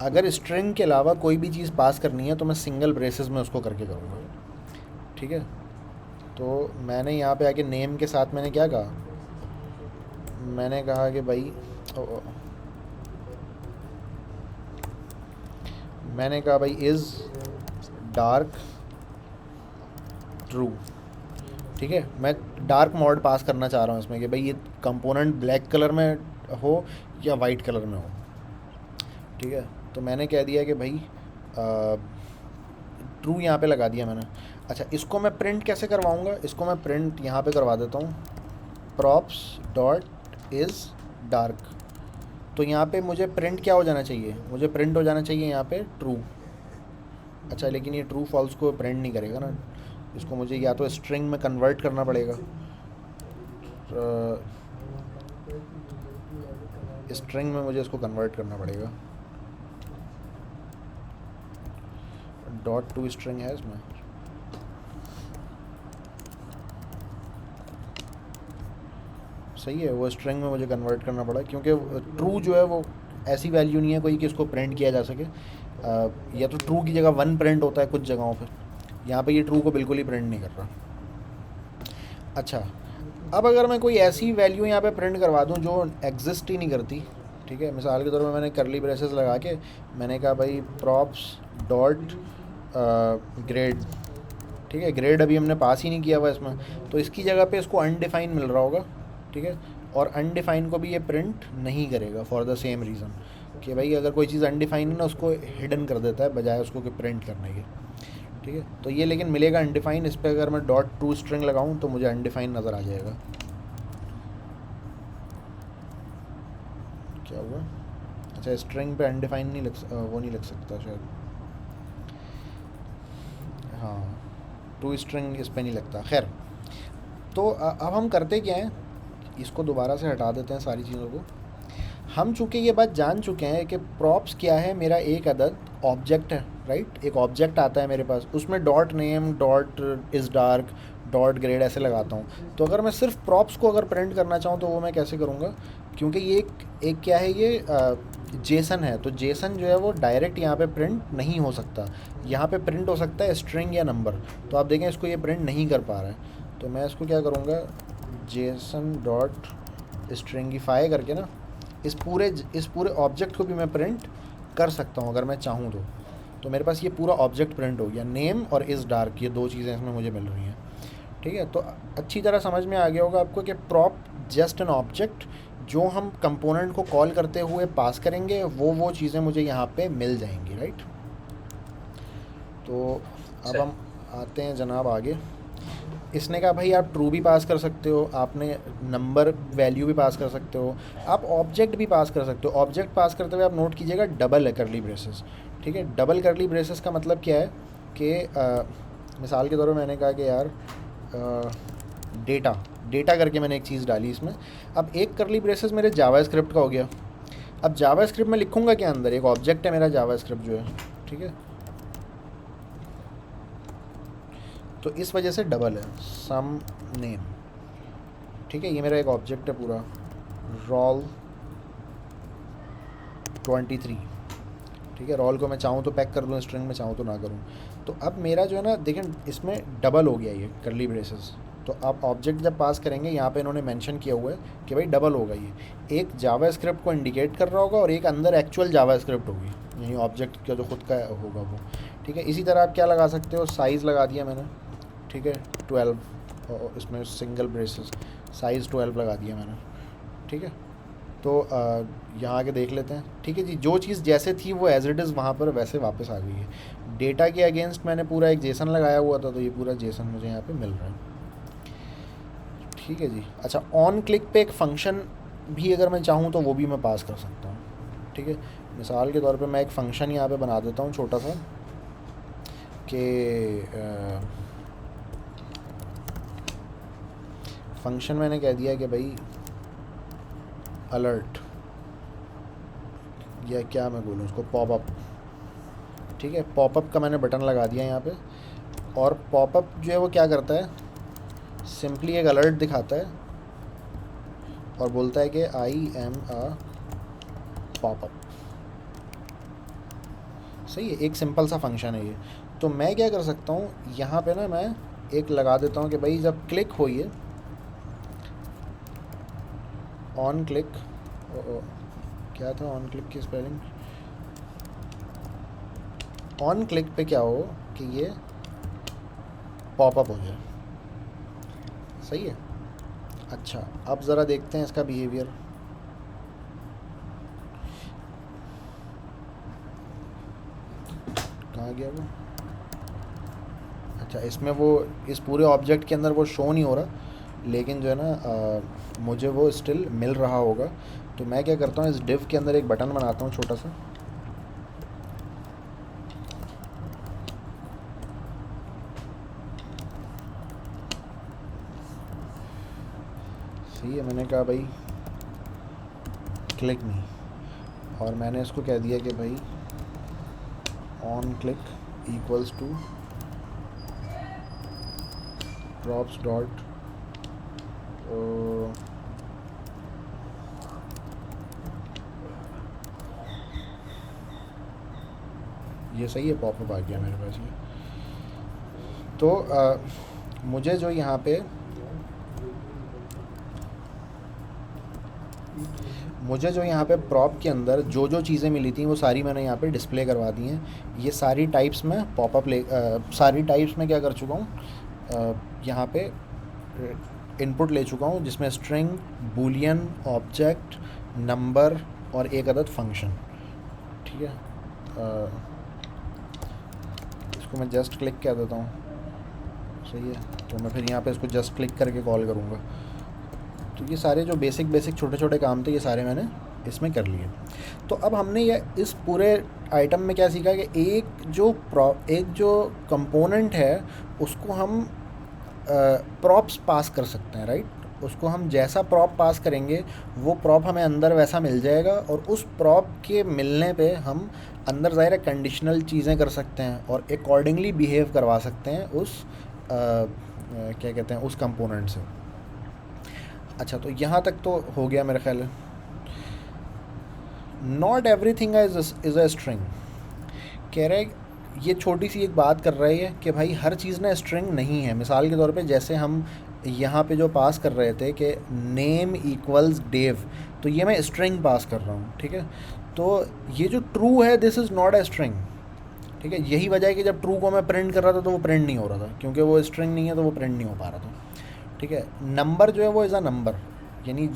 अगर स्ट्रिंग के अलावा कोई भी चीज़ पास करनी है तो मैं सिंगल ब्रेसेस में उसको करके करूँगा, ठीक है। तो मैंने यहाँ पे आके नेम के साथ मैंने क्या कहा, मैंने कहा कि भाई मैंने कहा भाई इज़ डार्क ट्रू, ठीक है। मैं डार्क मोड पास करना चाह रहा हूँ इसमें कि भाई ये कंपोनेंट ब्लैक कलर में हो या वाइट कलर में हो, ठीक है। तो मैंने कह दिया कि भाई ट्रू यहाँ पे लगा दिया मैंने। अच्छा, इसको मैं प्रिंट कैसे करवाऊँगा, इसको मैं प्रिंट यहाँ पे करवा देता हूँ, प्रॉप्स डॉट इज़ डार्क। तो यहाँ पे मुझे प्रिंट क्या हो जाना चाहिए, मुझे प्रिंट हो जाना चाहिए यहाँ पे ट्रू। अच्छा, लेकिन ये ट्रू फॉल्स को प्रिंट नहीं करेगा ना, इसको मुझे या तो स्ट्रिंग में कन्वर्ट करना पड़ेगा, स्ट्रिंग में मुझे इसको कन्वर्ट करना पड़ेगा। डॉट टू स्ट्रिंग है इसमें, सही है, वो स्ट्रिंग में मुझे कन्वर्ट करना पड़ा क्योंकि ट्रू जो है वो ऐसी वैल्यू नहीं है कोई कि इसको प्रिंट किया जा सके। या तो ट्रू की जगह 1 प्रिंट होता है कुछ जगहों पर, यहाँ पे ये ट्रू को बिल्कुल ही प्रिंट नहीं कर रहा। अच्छा, अब अगर मैं कोई ऐसी वैल्यू यहाँ पे प्रिंट करवा दूँ जो एग्जिस्ट ही नहीं करती, ठीक है। मिसाल के तौर पर मैंने करली ब्रेसेस लगा के मैंने कहा भाई प्रॉप्स डॉट ग्रेड, ठीक है, ग्रेड अभी हमने पास ही नहीं किया हुआ इसमें, तो इसकी जगह पे इसको अनडिफाइन मिल रहा होगा, ठीक है। और अनडिफाइन को भी ये प्रिंट नहीं करेगा फॉर द सेम रीज़न कि भाई अगर कोई चीज़ अनडिफाइन है ना उसको हिडन कर देता है बजाय उसको कि प्रिंट करने के, ठीक है। तो ये लेकिन मिलेगा अनडिफाइन, इस पर अगर मैं डॉट टू स्ट्रिंग लगाऊँ तो मुझे अनडिफाइन नज़र आ जाएगा। क्या हुआ? अच्छा, स्ट्रिंग पे अनडिफाइन नहीं वो नहीं लग सकता शायद, हाँ, टू स्ट्रिंग इस पे नहीं लगता। खैर, तो अब हम करते क्या हैं, इसको दोबारा से हटा देते हैं सारी चीज़ों को। हम चूँकि ये बात जान चुके हैं कि प्रॉप्स क्या है, मेरा एक अदद ऑब्जेक्ट है, राइट। एक ऑब्जेक्ट आता है मेरे पास, उसमें dot name, dot is dark, dot grade ऐसे लगाता हूँ। तो अगर मैं सिर्फ प्रॉप्स को अगर प्रिंट करना चाहूँ तो वो मैं कैसे करूँगा, क्योंकि ये एक क्या है, ये जेसन है, तो जेसन जो है वो डायरेक्ट यहाँ पे प्रिंट नहीं हो सकता, यहाँ पे प्रिंट हो सकता है स्ट्रिंग या नंबर। तो आप देखें इसको ये प्रिंट नहीं कर पा रहा है, तो मैं इसको क्या करूँगा, जेसन डॉट स्ट्रिंगिफाई करके ना इस पूरे ऑब्जेक्ट को भी मैं प्रिंट कर सकता हूँ अगर मैं चाहूँ तो मेरे पास ये पूरा ऑब्जेक्ट प्रिंट हो गया। नेम और इज़ डार्क, ये दो चीज़ें इसमें मुझे मिल रही हैं, ठीक है। तो अच्छी तरह समझ में आ गया होगा आपको कि प्रॉप जस्ट एन ऑब्जेक्ट, जो हम कंपोनेंट को कॉल करते हुए पास करेंगे वो चीज़ें मुझे यहाँ पे मिल जाएंगी, राइट। तो अब हम आते हैं जनाब आगे। इसने कहा भाई आप ट्रू भी पास कर सकते हो, आपने नंबर वैल्यू भी पास कर सकते हो, आप ऑब्जेक्ट भी पास कर सकते हो। ऑब्जेक्ट पास करते हुए आप नोट कीजिएगा डबल है करली ब्रेसेस, ठीक है। डबल करली ब्रेसेस का मतलब क्या है कि मिसाल के तौर पर मैंने कहा कि यार डेटा करके मैंने एक चीज़ डाली इसमें। अब एक करली ब्रेसेस मेरे जावास्क्रिप्ट का हो गया। अब जावास्क्रिप्ट में लिखूँगा क्या, अंदर एक ऑब्जेक्ट है मेरा जावास्क्रिप्ट जो है, ठीक है। तो इस वजह से डबल है सम नेम, ठीक है। ये मेरा एक ऑब्जेक्ट है पूरा, रोल 23, ठीक है। रोल को मैं चाहूँ तो पैक कर दूँ स्ट्रिंग में, चाहूँ तो ना करूँ। तो अब मेरा जो है ना, देखें इसमें डबल हो गया ये करली ब्रेसेस। तो आप ऑब्जेक्ट जब पास करेंगे, यहाँ पे इन्होंने मेंशन किया हुआ है कि भाई डबल होगा, ये एक जावास्क्रिप्ट को इंडिकेट कर रहा होगा और एक अंदर एक्चुअल जावास्क्रिप्ट होगी, यानी ऑब्जेक्ट का जो खुद का होगा वो, ठीक है। इसी तरह आप क्या लगा सकते हो, साइज़ लगा दिया मैंने, ठीक है, 12, इसमें सिंगल ब्रेसेस साइज़ 12 लगा दिया मैंने, ठीक है। तो यहाँ आके देख लेते हैं, ठीक है जी। जो चीज़ जैसे थी वो एज इट इज़ वहाँ पर वैसे वापस आ गई है। डेटा के अगेंस्ट मैंने पूरा एक जेसन लगाया हुआ था, तो ये पूरा जेसन मुझे यहाँ पे मिल रहा है, ठीक है जी। अच्छा, ऑन क्लिक पे एक फंक्शन भी अगर मैं चाहूँ तो वो भी मैं पास कर सकता हूँ, ठीक है। मिसाल के तौर पे मैं एक फ़ंक्शन यहाँ पे बना देता हूँ छोटा सा कि फंक्शन मैंने कह दिया कि भाई अलर्ट, या क्या मैं बोलूँ उसको, पॉपअप, ठीक है। पॉपअप का मैंने बटन लगा दिया यहाँ पे, और पॉपअप जो है वो क्या करता है, सिंपली एक अलर्ट दिखाता है और बोलता है कि आई एम अ पॉपअप, सही है। एक सिंपल सा फंक्शन है ये। तो मैं क्या कर सकता हूँ, यहाँ पे ना मैं एक लगा देता हूँ कि भाई जब क्लिक होइए, ऑन क्लिक, क्या था ऑन क्लिक की स्पेलिंग, ऑन क्लिक पे क्या हो कि ये पॉपअप हो जाए, सही है। अच्छा, अब ज़रा देखते हैं इसका बिहेवियर। कहाँ गया वो, अच्छा, इसमें वो इस पूरे ऑब्जेक्ट के अंदर वो शो नहीं हो रहा, लेकिन जो है ना मुझे वो स्टिल मिल रहा होगा। तो मैं क्या करता हूँ, इस डिव के अंदर एक बटन बनाता हूँ छोटा सा, सही है। मैंने कहा भाई क्लिक मी, और मैंने इसको कह दिया कि भाई on click equals to props dot ये सही है, पॉपअप आ गया मेरे पास ये। तो मुझे जो यहाँ पे मुझे जो यहाँ पे प्रॉप के अंदर जो जो चीज़ें मिली थी वो सारी मैंने यहाँ पे डिस्प्ले करवा दी हैं। ये सारी टाइप्स में पॉपअप सारी टाइप्स में क्या कर चुका हूँ, यहाँ पे इनपुट ले चुका हूँ, जिसमें स्ट्रिंग, बूलियन, ऑब्जेक्ट, नंबर और एक अदद फंक्शन। ठीक है, इसको मैं जस्ट क्लिक कर देता हूँ, सही है। तो मैं फिर यहाँ पे इसको जस्ट क्लिक करके कॉल करूँगा। तो ये सारे जो बेसिक छोटे छोटे काम थे ये सारे मैंने इसमें कर लिए। तो अब हमने ये इस पूरे आइटम में क्या सीखा कि एक जो कंपोनेंट है उसको हम प्रॉप्स पास कर सकते हैं, राइट। उसको हम जैसा प्रॉप पास करेंगे वो प्रॉप हमें अंदर वैसा मिल जाएगा, और उस प्रॉप के मिलने पे हम अंदर ज़ाहिर कंडीशनल चीज़ें कर सकते हैं और अकॉर्डिंगली बिहेव करवा सकते हैं उस क्या कहते हैं उस कंपोनेंट से। अच्छा, तो यहाँ तक तो हो गया मेरा ख्याल है। Not everything is a string. कह रहे ये छोटी सी एक बात कर रही है कि भाई हर चीज़ ना स्ट्रिंग नहीं है। मिसाल के तौर पे जैसे हम यहाँ पे जो पास कर रहे थे कि नेम इक्वल्स डेव, तो ये मैं स्ट्रिंग पास कर रहा हूँ, ठीक है। तो ये जो ट्रू है this is not a string, ठीक है। यही वजह है कि जब ट्रू को मैं प्रिंट कर रहा था तो वो प्रिंट नहीं हो रहा था, क्योंकि वो स्ट्रिंग नहीं है तो वो प्रिंट नहीं हो पा रहा था, ठीक है। नंबर जो है वो इज़ अ नंबर, यानी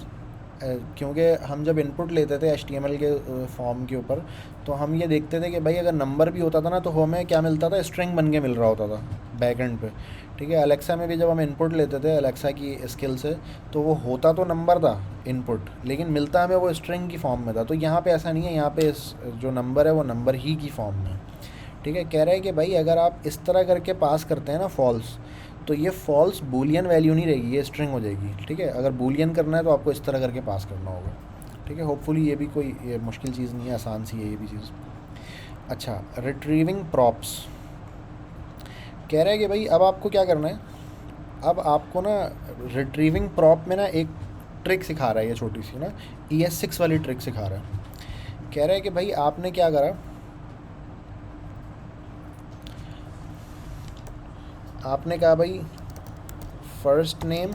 क्योंकि हम जब इनपुट लेते थे HTML के फॉर्म के ऊपर, तो हम ये देखते थे कि भाई अगर नंबर भी होता था ना तो हमें क्या मिलता था, स्ट्रिंग बन के मिल रहा होता था बैक एंड पे, ठीक है। अलेक्सा में भी जब हम इनपुट लेते थे अलेक्सा की स्किल से, तो वो होता तो नंबर था इनपुट, लेकिन मिलता हमें वो स्ट्रिंग की फॉर्म में था। तो यहाँ पे ऐसा नहीं है, यहाँ पे जो नंबर है वो नंबर ही की फॉर्म में, ठीक है। कह रहे हैं कि भाई अगर आप इस तरह करके पास करते हैं ना फॉल्स, तो ये फॉल्स बूलियन वैल्यू नहीं रहेगी, ये स्ट्रिंग हो जाएगी, ठीक है। अगर बूलियन करना है तो आपको इस तरह करके पास करना होगा, ठीक है। होपफुली ये भी कोई मुश्किल चीज़ नहीं है, आसान सी है ये भी चीज़। अच्छा, रिट्रीविंग प्रॉप्स। कह रहा है कि भाई अब आपको क्या करना है, अब आपको ना रिट्रीविंग प्रॉप में ना एक ट्रिक सिखा रहा है, ये छोटी सी ना ES6 वाली ट्रिक सिखा रहा है। कह रहा है कि भाई आपने क्या करा, आपने कहा भाई फर्स्ट नेम,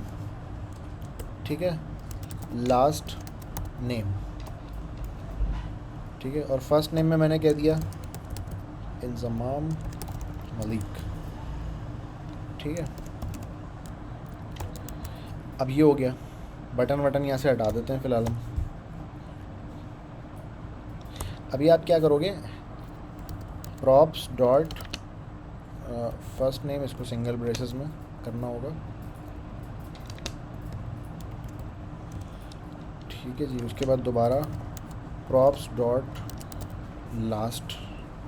ठीक है, लास्ट नेम, ठीक है। और फर्स्ट नेम में मैंने कह दिया इंजमाम मलिक, ठीक है। अब ये हो गया, बटन यहाँ से हटा देते हैं फ़िलहाल हम। अभी आप क्या करोगे, प्रॉप्स डॉट फर्स्ट नेम, इसको सिंगल ब्रेसेस में करना होगा, ठीक है जी। उसके बाद दोबारा प्रॉप्स डॉट लास्ट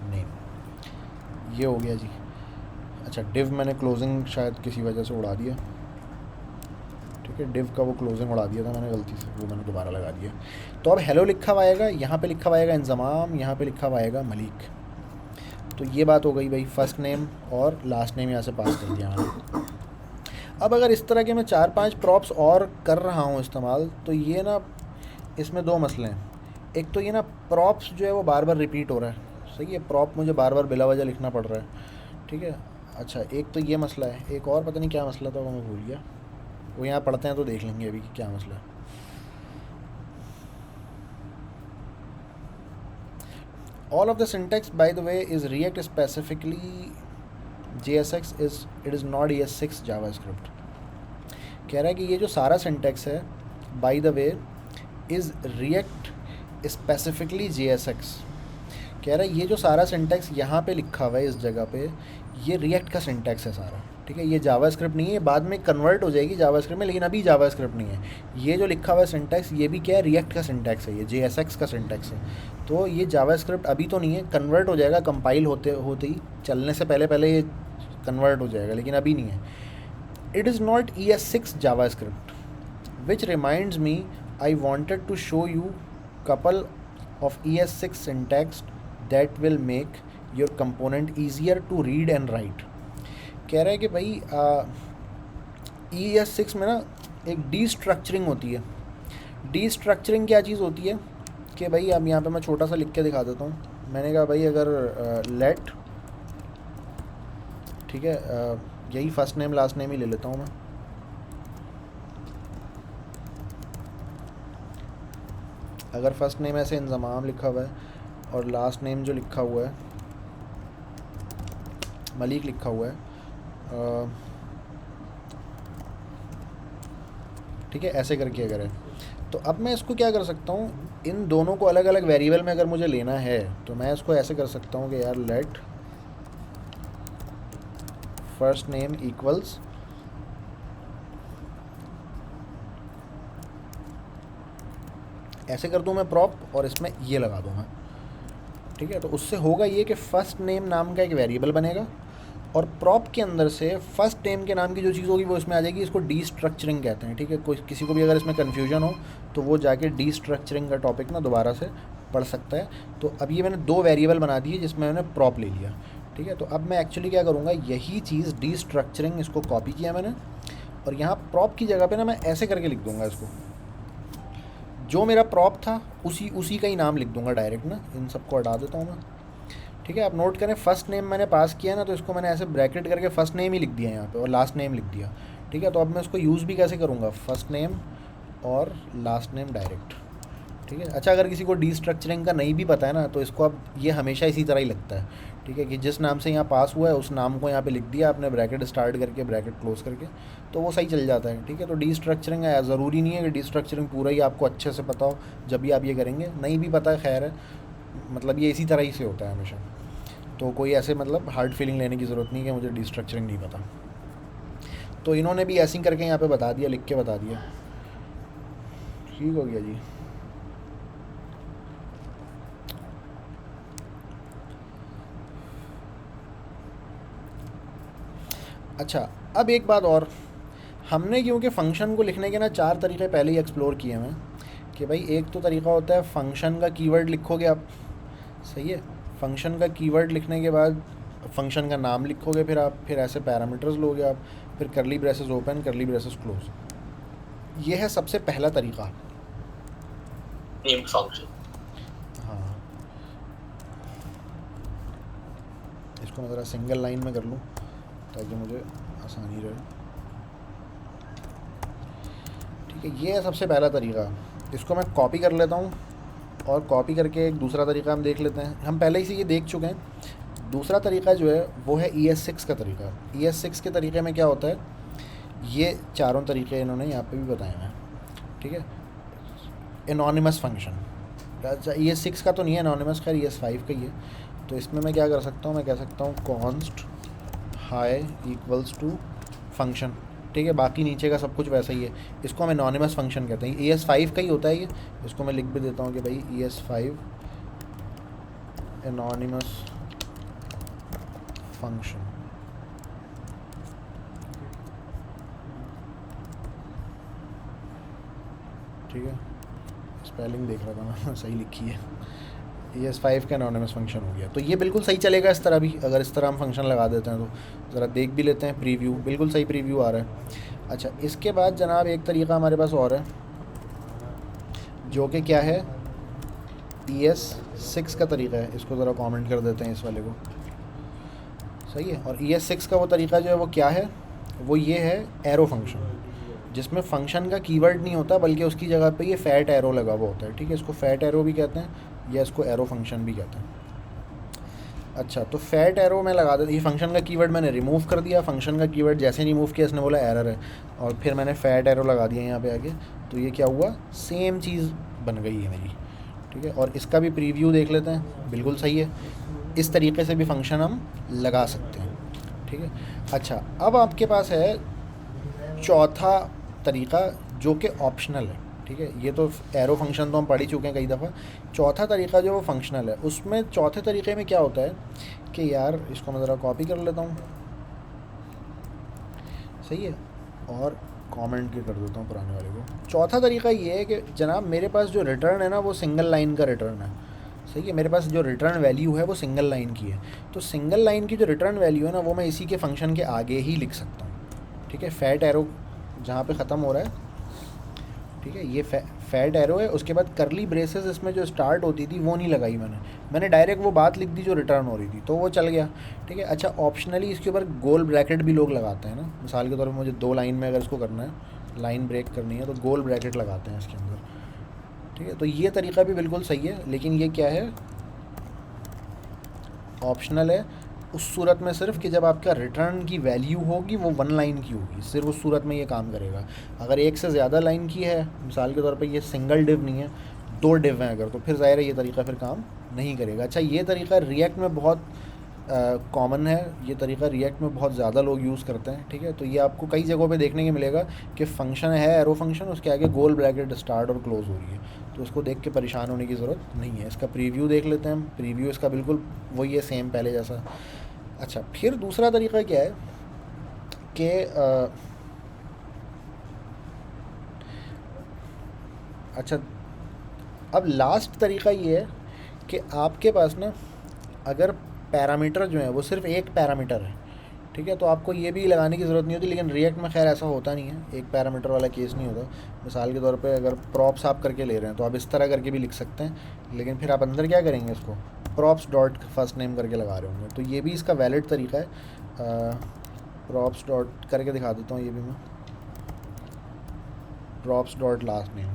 नेम, ये हो गया जी। अच्छा, डिव मैंने क्लोजिंग शायद किसी वजह से उड़ा दिया, ठीक है। डिव का वो क्लोजिंग उड़ा दिया था मैंने गलती से, वो मैंने दोबारा लगा दिया। तो अब हेलो लिखा हुआ आएगा, यहाँ पे लिखा हुआ आएगा इंजमाम, यहाँ पे लिखा हुआ आएगा मलिक। तो ये बात हो गई भाई, फर्स्ट नेम और लास्ट नेम यहाँ से पास कर दिया मैंने। अब अगर इस तरह के मैं 4-5 प्रॉप्स और कर रहा हूँ इस्तेमाल, तो ये ना इसमें दो मसले हैं। एक तो ये ना प्रॉप्स जो है वो बार बार रिपीट हो रहा है, सही है। प्रॉप मुझे बार बार बिला वजह लिखना पड़ रहा है, ठीक है। अच्छा, एक तो ये मसला है, एक और पता नहीं क्या मसला था वो मैं भूल गया, वो यहाँ पढ़ते हैं तो देख लेंगे अभी कि क्या मसला है। All of the syntax, by the way, is React specifically. JSX is not ES6 JavaScript. कह रहा है कि ये जो सारा सिंटेक्स है by the way is React specifically JSX. कह रहा है ये जो सारा सिंटेक्स यहाँ पे लिखा हुआ है इस जगह पे, ये React का सिंटेक्स है सारा, ठीक है। ये जावास्क्रिप्ट नहीं है, बाद में कन्वर्ट हो जाएगी जावास्क्रिप्ट में, लेकिन अभी जावास्क्रिप्ट नहीं है। ये जो लिखा हुआ है सिंटेक्स, ये भी क्या है, रिएक्ट का सिंटेक्स है, ये JSX का सिंटेक्स है। तो ये जावास्क्रिप्ट अभी तो नहीं है, कन्वर्ट हो जाएगा कंपाइल होते होते ही, चलने से पहले ये कन्वर्ट हो जाएगा, लेकिन अभी नहीं है। It is not ES6 JavaScript, which reminds me I wanted to show you couple of ES6 syntax that will make your component easier to read and write. कह रहा है कि भाई ES6 में ना एक डीस्ट्रक्चरिंग होती है। डीस्ट्रक्चरिंग क्या चीज़ होती है कि भाई अब यहाँ पे मैं छोटा सा लिख के दिखा देता हूँ। मैंने कहा भाई अगर लेट, ठीक है, यही फर्स्ट नेम लास्ट नेम ही ले लेता हूँ मैं, अगर फर्स्ट नेम ऐसे इंज़माम लिखा हुआ है और लास्ट नेम जो लिखा हुआ है मलिक लिखा हुआ है, ठीक है, ऐसे करके अगर है, तो अब मैं इसको क्या कर सकता हूँ, इन दोनों को अलग अलग वेरिएबल में अगर मुझे लेना है तो मैं इसको ऐसे कर सकता हूँ कि यार लेट फर्स्ट नेम इक्वल्स ऐसे कर दूँ मैं प्रॉप और इसमें ये लगा दूँ मैं, ठीक है। तो उससे होगा ये कि फ़र्स्ट नेम नाम का एक वेरिएबल बनेगा और प्रॉप के अंदर से फर्स्ट नेम के नाम की जो चीज़ होगी वो इसमें आ जाएगी। इसको डी स्ट्रक्चरिंग कहते हैं, ठीक है। कोई किसी को भी अगर इसमें कन्फ्यूजन हो तो वो जाके डी स्ट्रक्चरिंग का टॉपिक ना दोबारा से पढ़ सकता है। तो अब ये मैंने 2 वेरिएबल बना दिए जिसमें मैंने प्रॉप ले लिया, ठीक है। तो अब मैं एक्चुअली क्या करूँगा, यही चीज़ डी स्ट्रक्चरिंग इसको कॉपी किया मैंने और यहाँ प्रॉप की जगह पे ना मैं ऐसे करके लिख दूँगा इसको, जो मेरा प्रॉप था उसी का ही नाम लिख दूँगा डायरेक्ट ना। इन सबको हटा देता हूँ मैं, ठीक है। आप नोट करें फ़र्स्ट नेम मैंने पास किया ना, तो इसको मैंने ऐसे ब्रैकेट करके फ़र्स्ट नेम ही लिख दिया यहाँ पे और लास्ट नेम लिख दिया, ठीक है। तो अब मैं इसको यूज़ भी कैसे करूँगा, फ़र्स्ट नेम और लास्ट नेम डायरेक्ट, ठीक है। अच्छा, अगर किसी को डी स्ट्रक्चरिंग का नहीं भी पता है ना तो इसको अब ये हमेशा इसी तरह ही लगता है, ठीक है, कि जिस नाम से यहाँ पास हुआ है उस नाम को यहाँ पे लिख दिया आपने, ब्रैकेट स्टार्ट करके ब्रैकेट क्लोज करके, तो वो सही चल जाता है, ठीक है। तो डी स्ट्रक्चरिंग है, ज़रूरी नहीं है कि डी स्ट्रक्चरिंग पूरा ही आपको अच्छे से पता हो जब भी आप ये करेंगे, नहीं भी पता है खैर है, मतलब ये इसी तरह ही से होता है हमेशा। तो कोई ऐसे मतलब हार्ड फीलिंग लेने की ज़रूरत नहीं कि मुझे डी स्ट्रक्चरिंग नहीं पता। तो इन्होंने भी ऐसे ही करके यहाँ पे बता दिया, लिख के बता दिया, ठीक हो गया जी। अच्छा, अब एक बात और, हमने क्योंकि फ़ंक्शन को लिखने के ना 4 तरीक़े पहले ही एक्सप्लोर किए हैं कि भाई एक तो तरीक़ा होता है फ़ंक्शन का कीवर्ड लिखोगे आप, सही है। फ़ंक्शन का कीवर्ड लिखने के बाद फ़ंक्शन का नाम लिखोगे, फिर आप फिर ऐसे पैरामीटर्स लोगे आप, फिर करली ब्रेसेस ओपन करली ब्रेसेस क्लोज। ये है सबसे पहला तरीक़ा
नेम्ड फंक्शन।
हाँ, इसको मैं ज़रा सिंगल लाइन में कर लूँ ताकि मुझे आसानी रहे, ठीक है। ये है सबसे पहला तरीका, इसको मैं कॉपी कर लेता हूँ और कॉपी करके एक दूसरा तरीका हम देख लेते हैं। हम पहले ही से ये देख चुके हैं। दूसरा तरीका जो है वो है ES6 का तरीका। ES6 के तरीके में क्या होता है, ये चारों तरीके इन्होंने यहाँ पे भी बताए हैं, ठीक है। एनोनिमस फंक्शन, अच्छा ES6 का तो नहीं है एनोनिमस, खैर ES5 का ही है। तो इसमें मैं क्या कर सकता हूँ, मैं कह सकता हूँ const hi equals to function, ठीक है। बाकी नीचे का सब कुछ वैसा ही है, इसको हम एनोनिमस फंक्शन कहते हैं। ES5 का ही होता है ये, इसको मैं लिख भी देता हूँ कि भाई ES5 एनोनिमस फंक्शन, ठीक है। स्पेलिंग देख रहा था मैं, सही लिखी है। ES5 का एनोनिमस फंक्शन हो गया, तो ये बिल्कुल सही चलेगा इस तरह भी। अगर इस तरह हम फंक्शन लगा देते हैं तो ज़रा देख भी लेते हैं प्रीव्यू, बिल्कुल सही प्रीव्यू आ रहा है। अच्छा, इसके बाद जनाब एक तरीका हमारे पास और है जो कि क्या है, ES6 का तरीका है। इसको ज़रा कमेंट कर देते हैं इस वाले को, सही है। और ES6 का वो तरीका जो है वो क्या है, वो ये है एरो फंक्शन, जिसमें फ़ंक्शन का कीवर्ड नहीं होता बल्कि उसकी जगह पे ये फैट एरो लगा हुआ होता है, ठीक है। इसको फैट एरो भी कहते हैं या इसको एरो फंक्शन भी कहते हैं। अच्छा, तो फैट एरो में लगा देते, ये फंक्शन का कीवर्ड मैंने रिमूव कर दिया। फंक्शन का कीवर्ड जैसे रिमूव किया इसने बोला एरर है, और फिर मैंने फैट एरो लगा दिया यहाँ पे आगे, तो ये क्या हुआ, सेम चीज़ बन गई है मेरी, ठीक है। और इसका भी प्रीव्यू देख लेते हैं, बिल्कुल सही है। इस तरीके से भी फंक्शन हम लगा सकते हैं, ठीक है। अच्छा, अब आपके पास है चौथा तरीका जो कि ऑप्शनल है, ठीक है। ये तो एरो फंक्शन तो हम पढ़ ही चुके हैं कई दफ़ा। चौथा तरीका जो वो फंक्शनल है, उसमें चौथे तरीके में क्या होता है कि यार इसको मैं ज़रा कॉपी कर लेता हूँ, सही है, और कमेंट के कर देता हूँ पुराने वाले को। चौथा तरीका ये है कि जनाब मेरे पास जो रिटर्न है ना वो सिंगल लाइन का रिटर्न है, सही है। मेरे पास जो रिटर्न वैल्यू है वो सिंगल लाइन की है, तो सिंगल लाइन की जो रिटर्न वैल्यू है ना वो मैं इसी के फंक्शन के आगे ही लिख सकता हूँ, ठीक है। फैट एरो जहाँ पे ख़त्म हो रहा है, ठीक है, ये फैट एरो है। उसके बाद करली ब्रेसेस इसमें जो स्टार्ट होती थी वो नहीं लगाई मैंने डायरेक्ट वो बात लिख दी जो रिटर्न हो रही थी, तो वो चल गया, ठीक है। अच्छा, ऑप्शनली इसके ऊपर गोल ब्रैकेट भी लोग लगाते हैं ना, मिसाल के तौर पर मुझे 2 लाइन में अगर इसको करना है, लाइन ब्रेक करनी है तो गोल ब्रैकेट लगाते हैं इसके अंदर, ठीक है, तो ये तरीका भी बिल्कुल सही है, लेकिन ये क्या है, ऑप्शनल है। उस सूरत में सिर्फ कि जब आपका रिटर्न की वैल्यू होगी वो 1 लाइन की होगी, सिर्फ उस सूरत में ये काम करेगा। अगर एक से ज़्यादा लाइन की है, मिसाल के तौर पे ये सिंगल डिव नहीं है, 2 डिव हैं अगर, तो फिर ज़ाहिर है ये तरीका फिर काम नहीं करेगा। अच्छा, ये तरीका रिएक्ट में बहुत कॉमन है, ये तरीका रिएक्ट में बहुत ज़्यादा लोग यूज़ करते हैं। ठीक है, तो ये आपको कई जगहों पे देखने को मिलेगा कि फंक्शन है एरो फंक्शन, उसके आगे गोल ब्रैकेट स्टार्ट और क्लोज़ हो रही है, तो उसको देख के परेशान होने की ज़रूरत नहीं है। इसका प्रीव्यू देख लेते हैं हम। प्रीव्यू इसका बिल्कुल वही है, सेम पहले जैसा। अच्छा, फिर दूसरा तरीका क्या है कि अच्छा, अब लास्ट तरीका ये है कि आपके पास ना अगर पैरामीटर जो है वो सिर्फ एक पैरामीटर है, ठीक है, तो आपको ये भी लगाने की ज़रूरत नहीं होती, लेकिन रिएक्ट में खैर ऐसा होता नहीं है, एक पैरामीटर वाला केस नहीं होता। मिसाल के तौर पे अगर प्रॉप्स आप करके ले रहे हैं तो आप इस तरह करके भी लिख सकते हैं, लेकिन फिर आप अंदर क्या करेंगे, इसको प्रॉप्स डॉट फर्स्ट नेम करके लगा रहे होंगे, तो ये भी इसका वैलिड तरीका है। प्रॉप्स डॉट करके दिखा देता हूँ, ये भी मैं प्रॉप्स डॉट लास्ट नेम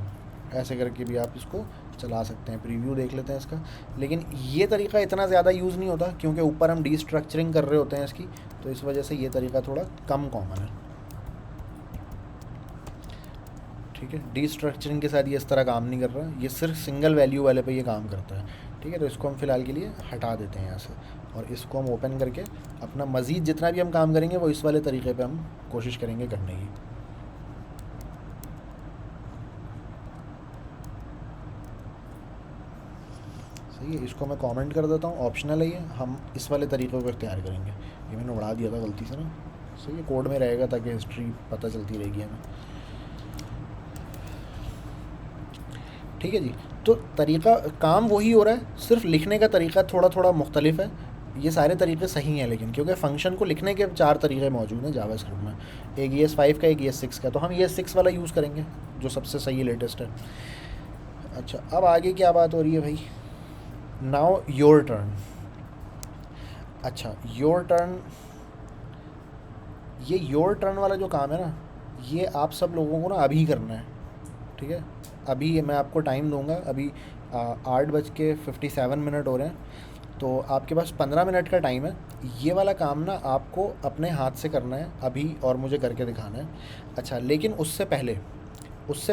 ऐसे करके भी आप इसको चला सकते हैं। प्रीव्यू देख लेते हैं इसका, लेकिन ये तरीका इतना ज़्यादा यूज़ नहीं होता क्योंकि ऊपर हम डीस्ट्रक्चरिंग कर रहे होते हैं इसकी, तो इस वजह से ये तरीका थोड़ा कम कॉमन है। ठीक है, डीस्ट्रक्चरिंग के साथ ये इस तरह काम नहीं कर रहा, ये सिर्फ सिंगल वैल्यू वाले पे ये काम करता है। ठीक है, तो इसको हम फ़िलहाल के लिए हटा देते हैं यहाँ से, और इसको हम ओपन करके अपना मज़ीद जितना भी हम काम करेंगे वो इस वाले तरीके पे हम कोशिश करेंगे करने की। सही है, इसको मैं कमेंट कर देता हूँ, ऑप्शनल है ये, हम इस वाले तरीक़ों को इख्तियार करेंगे। ये मैंने उड़ा दिया था गलती से ना, सही है, कोड में रहेगा ताकि हिस्ट्री पता चलती रहेगी हमें। ठीक है जी, तो तरीका काम वही हो रहा है, सिर्फ लिखने का तरीका थोड़ा थोड़ा मुख्तलिफ है। ये सारे तरीके सही हैं, लेकिन क्योंकि फ़ंक्शन को लिखने के 4 तरीके मौजूद हैं जावास्क्रिप्ट में, एक ES5 का, एक ES6 का, तो हम ES6 वाला यूज़ करेंगे जो सबसे सही लेटेस्ट है। अच्छा, अब आगे क्या बात हो रही है भाई, नाउ योर टर्न। अच्छा, योर टर्न, ये योर टर्न वाला जो काम है ना, ये आप सब लोगों को ना अभी करना है। ठीक है, अभी मैं आपको टाइम दूंगा, अभी 8:57 हो रहे हैं, तो आपके पास 15 मिनट का टाइम है। ये वाला काम ना आपको अपने हाथ से करना है अभी, और मुझे करके दिखाना है। अच्छा, लेकिन उससे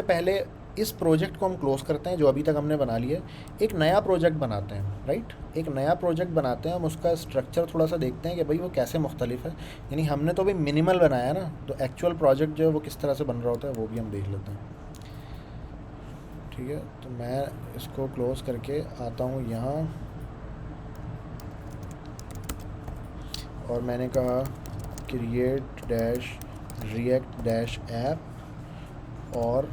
पहले इस प्रोजेक्ट को हम क्लोज़ करते हैं जो अभी तक हमने बना लिया है, एक नया प्रोजेक्ट बनाते हैं। राइट, एक नया प्रोजेक्ट बनाते हैं, हम उसका स्ट्रक्चर थोड़ा सा देखते हैं कि भाई वो कैसे मुख्तलिफ है। यानी हमने तो अभी मिनिमल बनाया ना, तो एक्चुअल प्रोजेक्ट जो है वो किस तरह से बन रहा होता है वो भी हम देख लेते हैं। ठीक है, तो मैं इसको क्लोज़ करके आता हूँ यहाँ, और मैंने कहा create dash react dash app, और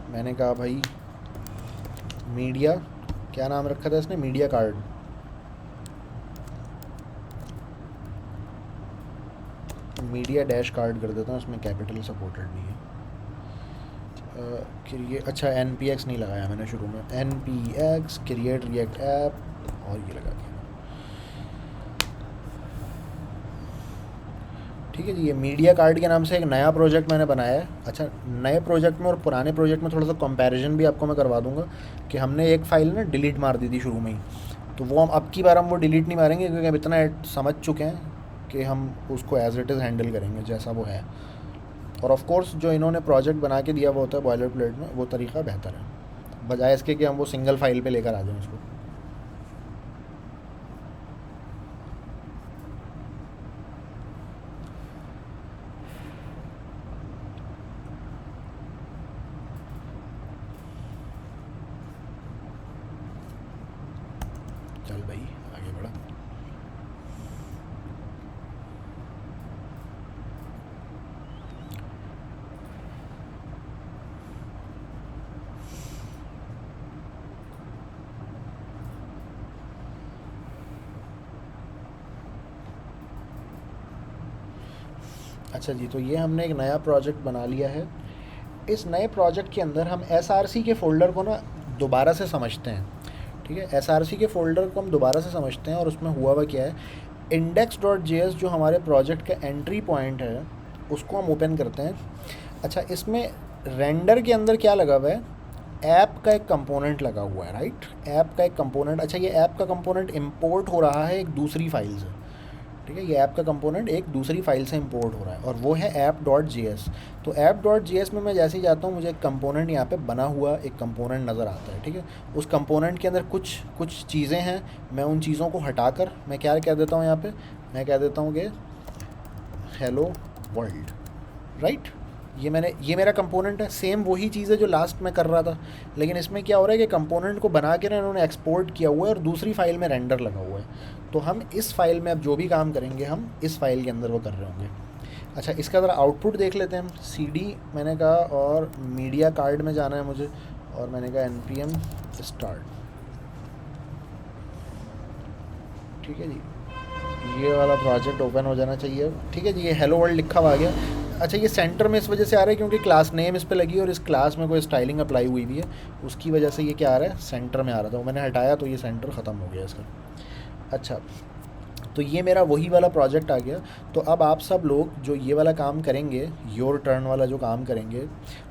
मैंने कहा भाई मीडिया, क्या नाम रखा था इसने, media card. Media dash card कर देता हूँ, इसमें कैपिटल सपोर्टेड नहीं है। क्रिएट, अच्छा NPX नहीं लगाया मैंने शुरू में, NPX क्रिएट रिएक्ट ऐप, और ये लगा दिया। ठीक है जी, ये मीडिया कार्ड के नाम से एक नया प्रोजेक्ट मैंने बनाया है। अच्छा, नए प्रोजेक्ट में और पुराने प्रोजेक्ट में थोड़ा सा कंपैरिजन भी आपको मैं करवा दूंगा कि हमने एक फ़ाइल ना डिलीट मार दी थी शुरू में ही, तो वो हम अब की बार हम वो डिलीट नहीं मारेंगे, क्योंकि अब इतना समझ चुके हैं कि हम उसको एज इट इज़ हैंडल करेंगे जैसा वो है। और ऑफ कोर्स जो इन्होंने प्रोजेक्ट बना के दिया हुआ होता है बॉयलर प्लेट में, वो तरीका बेहतर है, बजाय इसके कि हम वो सिंगल फाइल पे लेकर आ जाएं उसको। चल भाई आगे बढ़ा। अच्छा जी, तो ये हमने एक नया प्रोजेक्ट बना लिया है। इस नए प्रोजेक्ट के अंदर हम SRC के फ़ोल्डर को ना दोबारा से समझते हैं। ठीक है, SRC के फ़ोल्डर को हम दोबारा से समझते हैं, और उसमें हुआ हुआ क्या है, index.js जो हमारे प्रोजेक्ट का एंट्री पॉइंट है उसको हम ओपन करते हैं। अच्छा, इसमें रेंडर के अंदर क्या लगा हुआ है, ऐप का एक कंपोनेंट लगा हुआ है, राइट। ऐप का एक कंपोनेंट, अच्छा ये ऐप का कंपोनेंट इंपोर्ट हो रहा है एक दूसरी फाइल से, ठीक है। ये ऐप का कंपोनेंट एक दूसरी फाइल से इंपोर्ट हो रहा है और वो है app.js। तो app.js में मैं जैसे ही जाता हूँ मुझे एक कंपोनेंट यहाँ पे बना हुआ एक कंपोनेंट नज़र आता है, ठीक है। उस कंपोनेंट के अंदर कुछ कुछ चीज़ें हैं, मैं उन चीज़ों को हटाकर मैं क्या कह देता हूँ यहाँ पे, मैं कह देता हूँ कि हेलो वर्ल्ड, राइट। ये मेरा कंपोनेंट है, सेम वही चीज़ है जो लास्ट में कर रहा था, लेकिन इसमें क्या हो रहा है कि कंपोनेंट को बना के ना इन्होंने एक्सपोर्ट किया हुआ है और दूसरी फाइल में रेंडर लगा हुआ है। तो हम इस फाइल में अब जो भी काम करेंगे हम इस फाइल के अंदर वो कर रहे होंगे। अच्छा, इसका ज़रा आउटपुट देख लेते हैं हम। CD मैंने कहा और मीडिया कार्ड में जाना है मुझे, और मैंने कहा npm स्टार्ट, ठीक है जी। ये वाला प्रोजेक्ट ओपन हो जाना चाहिए, ठीक है जी। ये हेलो वर्ल्ड लिखा हुआ आ गया। अच्छा, ये सेंटर में इस वजह से आ रहा है क्योंकि क्लास नेम इस पे लगी है और इस क्लास में कोई स्टाइलिंग अप्लाई हुई भी है, उसकी वजह से ये क्या आ रहा है, सेंटर में आ रहा था। वो मैंने हटाया तो ये सेंटर ख़त्म हो गया इसका। अच्छा, तो ये मेरा वही वाला प्रोजेक्ट आ गया। तो अब आप सब लोग जो ये वाला काम करेंगे, योर टर्न वाला जो काम करेंगे,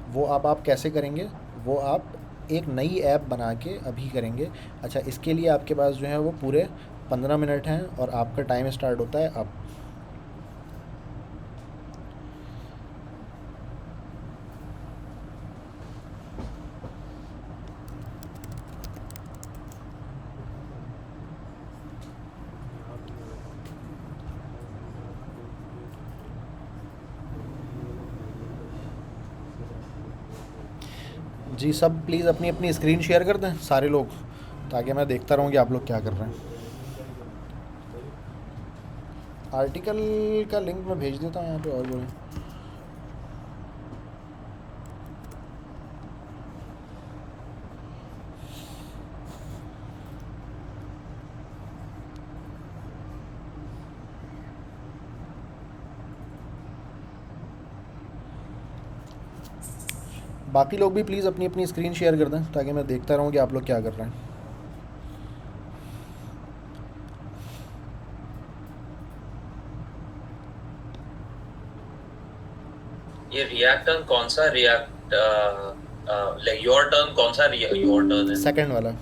वो अब आप कैसे करेंगे, वो आप एक नई ऐप बना के अभी करेंगे। अच्छा, इसके लिए आपके पास जो है वो पूरे 15 मिनट हैं और आपका टाइम स्टार्ट होता है अब। जी, सब प्लीज़ अपनी अपनी स्क्रीन शेयर कर दें सारे लोग, ताकि मैं देखता रहूँ कि आप लोग क्या कर रहे हैं। आर्टिकल का लिंक मैं भेज देता हूँ यहाँ पे, और बोलें। बाकी लोग भी प्लीज़ अपनी अपनी स्क्रीन शेयर कर दें ताकि मैं देखता रहूँ कि आप लोग क्या कर रहे हैं।
ये रिएक्ट टर्न कौन सा रिएक्ट लाइक योर टर्न कौन सा योर टर्न है?
सेकंड वाला।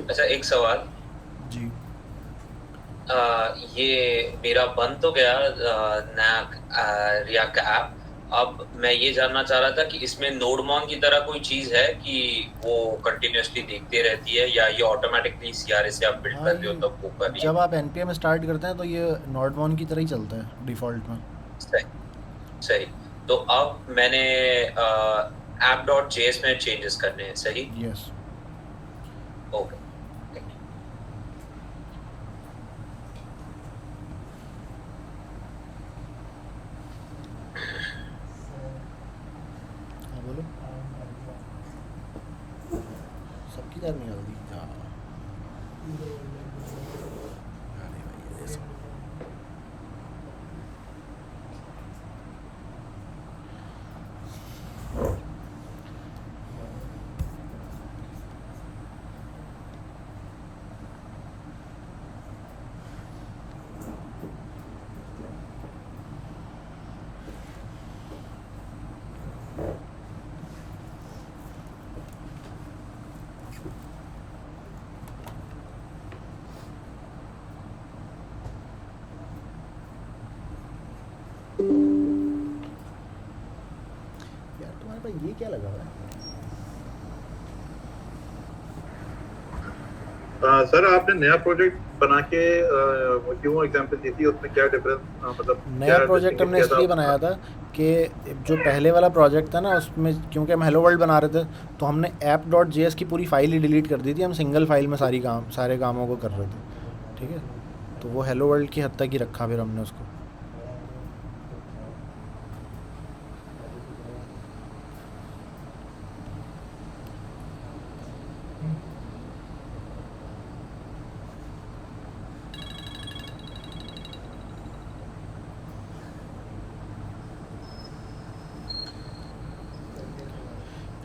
अच्छा, एक सवाल
जी।
ये मेरा बंद तो गया नया रिएक्ट का ऐप। अब मैं ये जानना चाह रहा था कि इसमें नोडमॉन की तरह कोई चीज है कि वो कंटिन्यूअसली देखते रहती है, या ये ऑटोमेटिकली सीआरए से आप बिल्ड
हाँ,
करते हो
ये
तब वो कर रही है?
जब आप npm स्टार्ट करते हैं तो ये नोडमॉन की तरह ही चलता है डिफ़ॉल्ट में।
सही सही। तो अब मैंने app.js में चेंजेस करने हैं, सही?
यस।
Okay, thank you.
हाँ बोलो, सबकी जान निकाल दी। हाँ अरे भाई ये सब यार तुम्हारे पास ये क्या लगा हुआ है?
सर आपने नया प्रोजेक्ट बना के क्यों एग्जाम्पल दी थी, उसमें क्या डिफरेंस मतलब
नया
क्या
प्रोजेक्ट
डिस्टिंग्विश
हमने
किया था
इसलिए
आपने?
बनाया था कि जो पहले वाला प्रोजेक्ट था ना उसमें, क्योंकि हम हेलो वर्ल्ड बना रहे थे, तो हमने app.js की पूरी फाइल ही डिलीट कर दी थी। हम सिंगल फाइल में सारे कामों को कर रहे थे, ठीक है। तो वो हेलो वर्ल्ड की हद तक ही रखा फिर हमने उसको।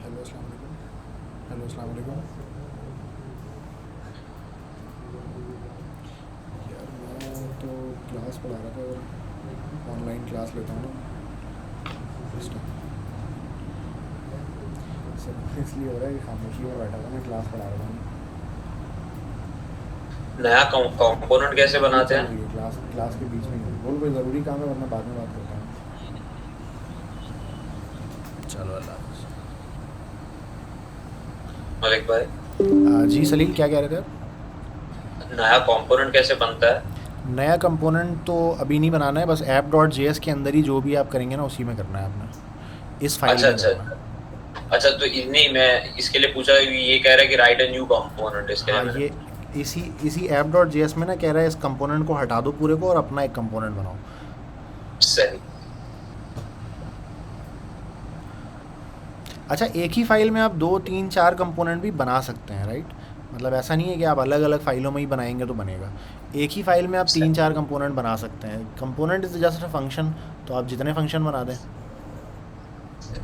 हेलो अस्सलाम वालेकुम। हेलो अस्सलाम वालेकुम। यार मैं तो क्लास पढ़ा रहा था, और ऑनलाइन क्लास लेता हूँ ना इस टाइम। सब इसलिए हो रहा है कि खामोशी में बैठा था, मैं क्लास पढ़ा रहा था।
नया कंपोनेंट कैसे
हाँ ये
बनाते
चल
हैं?
रही है क्लास, क्लास के बीच में ही बोल, कोई ज़रूरी काम है वरना बाद में बात करता हूँ। चलो अल्लाह हाफ़िज़।
मलिक भाई,
जी सलील, क्या कह रहे थे आप?
नया कंपोनेंट कैसे बनता है?
नया कंपोनेंट तो अभी नहीं बनाना है, बस app.js के अंदर ही जो भी आप करेंगे ना उसी में करना है आपने, इस फाइल
अच्छा
में
अच्छा
करना है।
अच्छा। तो नहीं, मैं इसके लिए पूछा, ये कह रहा है कि राइट अ न्यू कंपोनेंट, इसके लिए
हाँ
मैंने
ये
पूछा।
इसी इसी app.js में ना कह रहा है इस कंपोनेंट को हटा दो पूरे को और अपना एक कंपोनेंट बनाओ।
सही।
अच्छा, एक ही फाइल में आप 2 3 4 कंपोनेंट भी बना सकते हैं, राइट? मतलब ऐसा नहीं है कि आप अलग अलग फाइलों में ही बनाएंगे तो बनेगा। एक ही फाइल में आप तीन
सही।
चार कंपोनेंट बना सकते हैं। Component is just a function, तो आप जितने फंक्शन बना दें।
सही।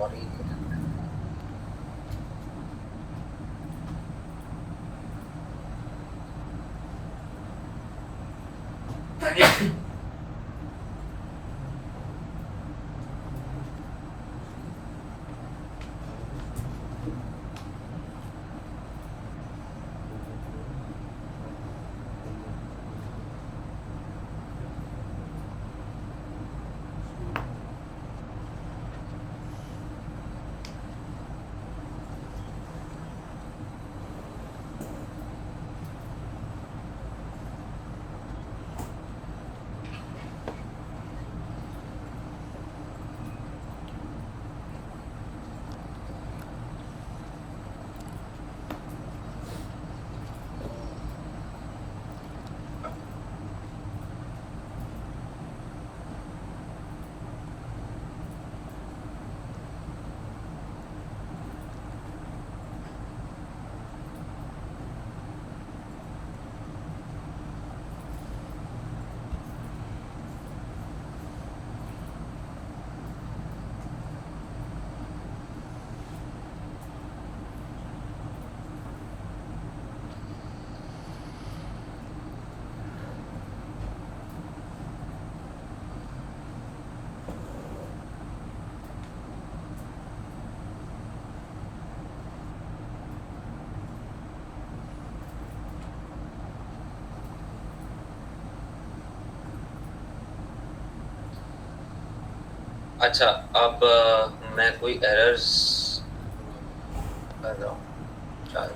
सॉरी। अच्छा, अब मैं कोई एरर्स कर रहा हूँ शायद।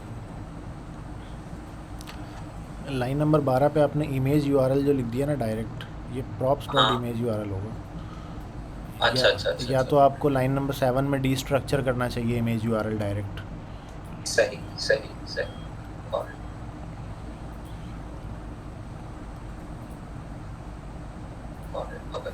लाइन नंबर 12 पे आपने इमेज यूआरएल जो लिख दिया ना डायरेक्ट, ये प्रॉप्स डॉट
हाँ।
इमेज यूआरएल होगा।
अच्छा अच्छा अच्छा
या
अच्छा।
तो आपको लाइन नंबर 7 में डीस्ट्रक्चर करना चाहिए इमेज यूआरएल डायरेक्ट।
सही सही सही। और okay.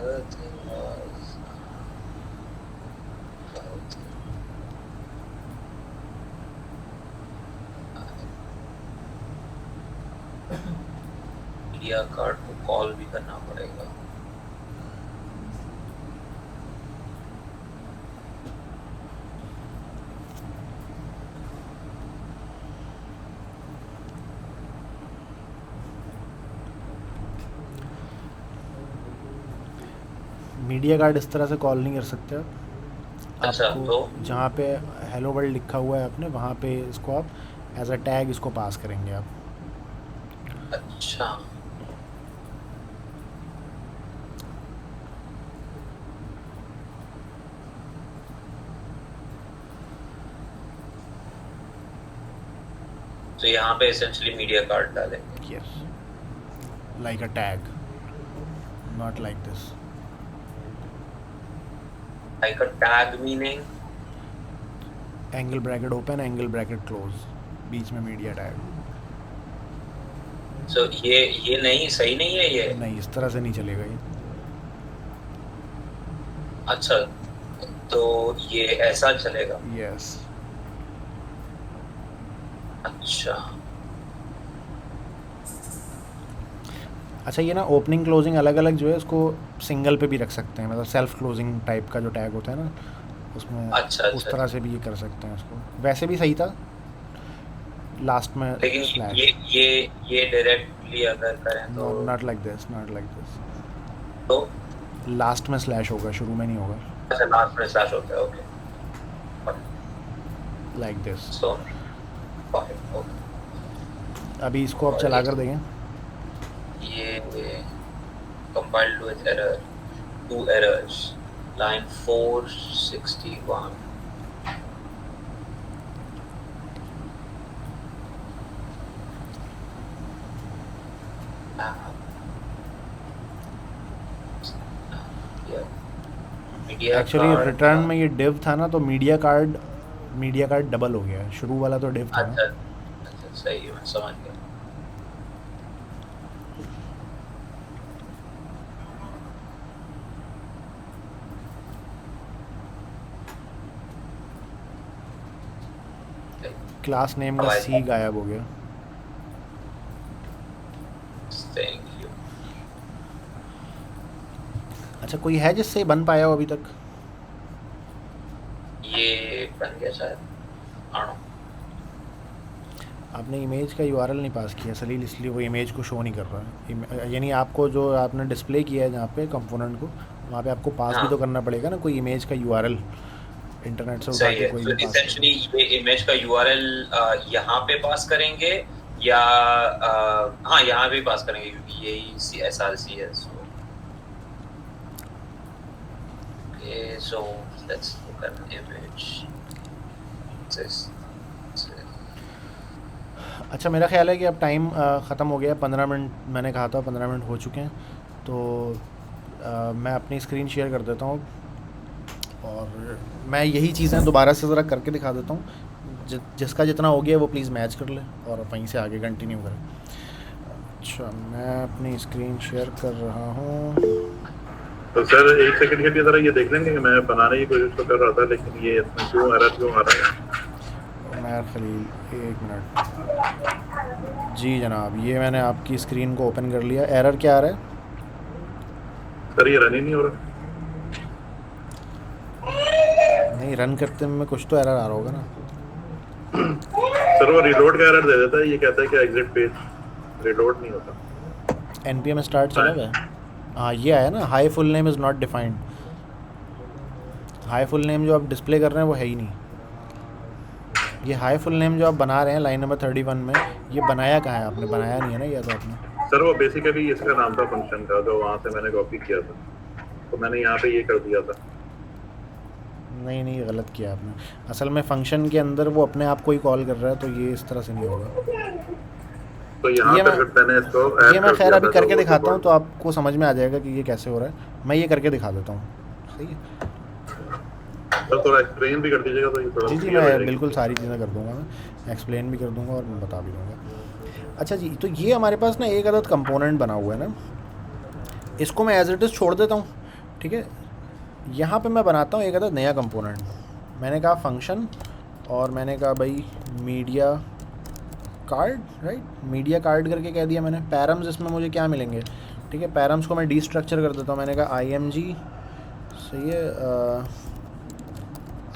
Other thing was media card को कॉल भी करना पड़ेगा।
मीडिया कार्ड इस तरह से कॉल नहीं कर सकते आप।
अच्छा,
आपको
तो
जहाँ पे हेलो वर्ल्ड लिखा हुआ है आपने, वहाँ पे इसको आप एज अ टैग इसको पास करेंगे आप।
अच्छा तो यहाँ पे एसेंशियली मीडिया कार्ड डालेंगे।
Yes, like a tag, not like this.
Like a tag meaning
angle bracket open, angle bracket close, बीच में मीडिया टैग।
सो ये नहीं सही नहीं है ये।
नहीं, इस तरह से नहीं चलेगा ये।
अच्छा, तो ये ऐसा चलेगा।
यस।
अच्छा
अच्छा, ये ना ओपनिंग क्लोजिंग अलग अलग जो है इसको सिंगल पे भी रख सकते हैं, मतलब सेल्फ क्लोजिंग टाइप का जो टैग होता है ना उसमें,
अच्छा
उस
अच्छा
तरह से भी ये कर सकते हैं इसको। वैसे भी सही था लास्ट में
लेकिन
स्लैश।
ये डायरेक्टली अगर करें तो
not like this, not like this.
तो
लास्ट में स्लैश होगा, शुरू में नहीं होगा।
अच्छा लास्ट में स्लैश होता है। Okay
like this.
So okay.
अभी इसको आप चला कर देंगे।
ये compiled with error, 2 errors, line 461.
Actually return में ये डिव था ना, तो मीडिया कार्ड डबल हो गया है। शुरू वाला तो डिव था
अच्छा
ना।
अच्छा सही है, मैं समझ गया।
क्लास नेम का
हवाई
सी गायब हो गया।
Thank you.
अच्छा, कोई है जिससे बन पाया हो अभी तक?
ये बन गया शायद, आनो।
आपने इमेज का यूआरएल नहीं पास किया सलील, इसलिए वो इमेज को शो नहीं कर रहा है। यानी आपको जो आपने डिस्प्ले किया है जहाँ पे कंपोनेंट को, वहाँ पे आपको पास भी
हाँ
तो करना पड़ेगा ना कोई इमेज का यूआरएल, इंटरनेट से उठा
सही
के
है।
कोई
तो
भी पास
इसेंशली
करो।
ये इमेज का यूआरएल यहाँ पे पास करेंगे या हाँ यहाँ पे पास करेंगे क्योंकि यही SRC है। So let's look at an image.
अच्छा, मेरा ख्याल है कि अब टाइम ख़त्म हो गया, 15 मिनट मैंने कहा था, 15 मिनट हो चुके हैं। तो मैं अपनी स्क्रीन शेयर कर देता हूँ और मैं यही चीज़ें दोबारा से ज़रा करके दिखा देता हूँ। जिसका जितना हो गया वो प्लीज़ मैच कर ले और वहीं से आगे कंटिन्यू करें। अच्छा, मैं अपनी स्क्रीन शेयर कर रहा हूँ।
तो सर एक सेकंड के लिए ज़रा ये देख लेंगे कि मैं बनाने की कोशिश तो कर रहा था, लेकिन ये इसमें क्यों आ रहा है?
उमर खलील, एक मिनट। जी जनाब, ये मैंने आपकी स्क्रीन को ओपन कर लिया। एरर क्या आ रहा है?
सर ये रन ही नहीं हो रहा।
नहीं, रन करते में कुछ तो एरर आ रहा होगा ना।
सर वो रिलोड का एरर दे देता है, ये कहता है कि एग्जिट पेज रिलोड नहीं होता।
npm स्टार्ट चला हुआ है? हाँ, ये आया ना, high full name is not defined. High full name जो आप डिस्प्ले कर रहे हैं वो है ही नहीं। ये हाई फुल नेम जो आप बना रहे हैं लाइन नंबर 31 में, ये बनाया कहाँ है आपने? बनाया नहीं है ना ये तो आपने।
सर वो बेसिकली इसका नाम था फंक्शन का, जो वहाँ से मैंने कॉपी किया था, तो मैंने यहाँ पे ये कर दिया था।
नहीं नहीं, गलत किया आपने। असल में फंक्शन के अंदर वो अपने आप को ही कॉल कर रहा है, तो ये इस तरह से नहीं होगा।
तो यहाँ
ये
पर
मैं
मैंने इसको ऐड
ये मैं
कर
खैर
दिया
अभी
था,
करके
तो वो
दिखाता
तो
हूँ तो आपको समझ में आ जाएगा कि ये कैसे हो रहा है। मैं ये करके दिखा देता हूँ, सही है?
सर थोड़ा एक्सप्लेन भी कर दीजिएगा तो ये थोड़ा
जी जी,
clear हो
मैं
जाएगी।
बिल्कुल सारी चीज़ें कर दूँगा, मैं एक्सप्लेन भी कर दूँगा और मैं बता भी दूँगा। अच्छा जी, तो ये हमारे पास ना एक अदद कंपोनेंट बना हुआ है ना, इसको मैं एज इट इज़ छोड़ देता हूँ, ठीक है? यहाँ पे मैं बनाता हूँ एक अदद नया कंपोनेंट। मैंने कहा फंक्शन, और मैंने कहा भाई media card, right? Media card करके कह दिया मैंने। पैरम्स इसमें मुझे क्या मिलेंगे? ठीक है, पैरम्स को मैं डीस्ट्रक्चर कर देता हूँ। मैंने कहा IMG, सही है,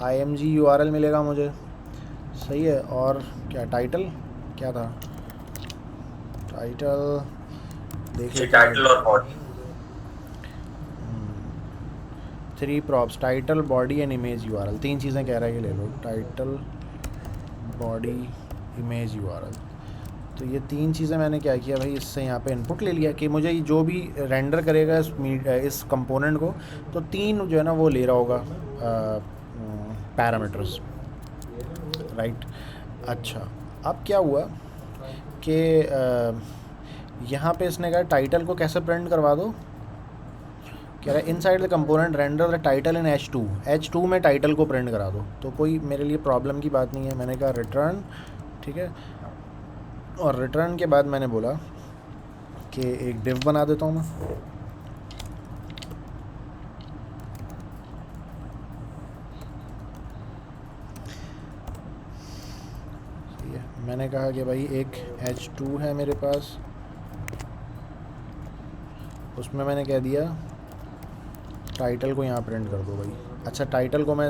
IMG URL मिलेगा मुझे, सही है। और क्या टाइटल, क्या था टाइटल? देख लेते हैं।
टाइटल और body.
3 props, title, body and image URL, 3 चीज़ें कह रहा है कि ले लो, टाइटल, बॉडी, इमेज URL। तो ये 3 चीज़ें मैंने क्या किया भाई, इससे यहाँ पे इनपुट ले लिया कि मुझे जो भी रेंडर करेगा इस कंपोनेंट को, तो 3 जो है ना वो ले रहा होगा पैरामीटर्स, राइट? अच्छा, अब क्या हुआ कि यहाँ पे इसने कहा टाइटल को कैसे प्रिंट करवा दो। कह रहा है inside the component render the title in H2 में टाइटल को प्रिंट करा दो। तो कोई मेरे लिए प्रॉब्लम की बात नहीं है। मैंने कहा रिटर्न, ठीक है, और रिटर्न के बाद मैंने बोला कि एक डिव बना देता हूँ मैं। सही है, मैंने कहा कि भाई एक H2 है मेरे पास, उसमें मैंने कह दिया टाइटल को यहाँ प्रिंट कर दो भाई। अच्छा, टाइटल को मैं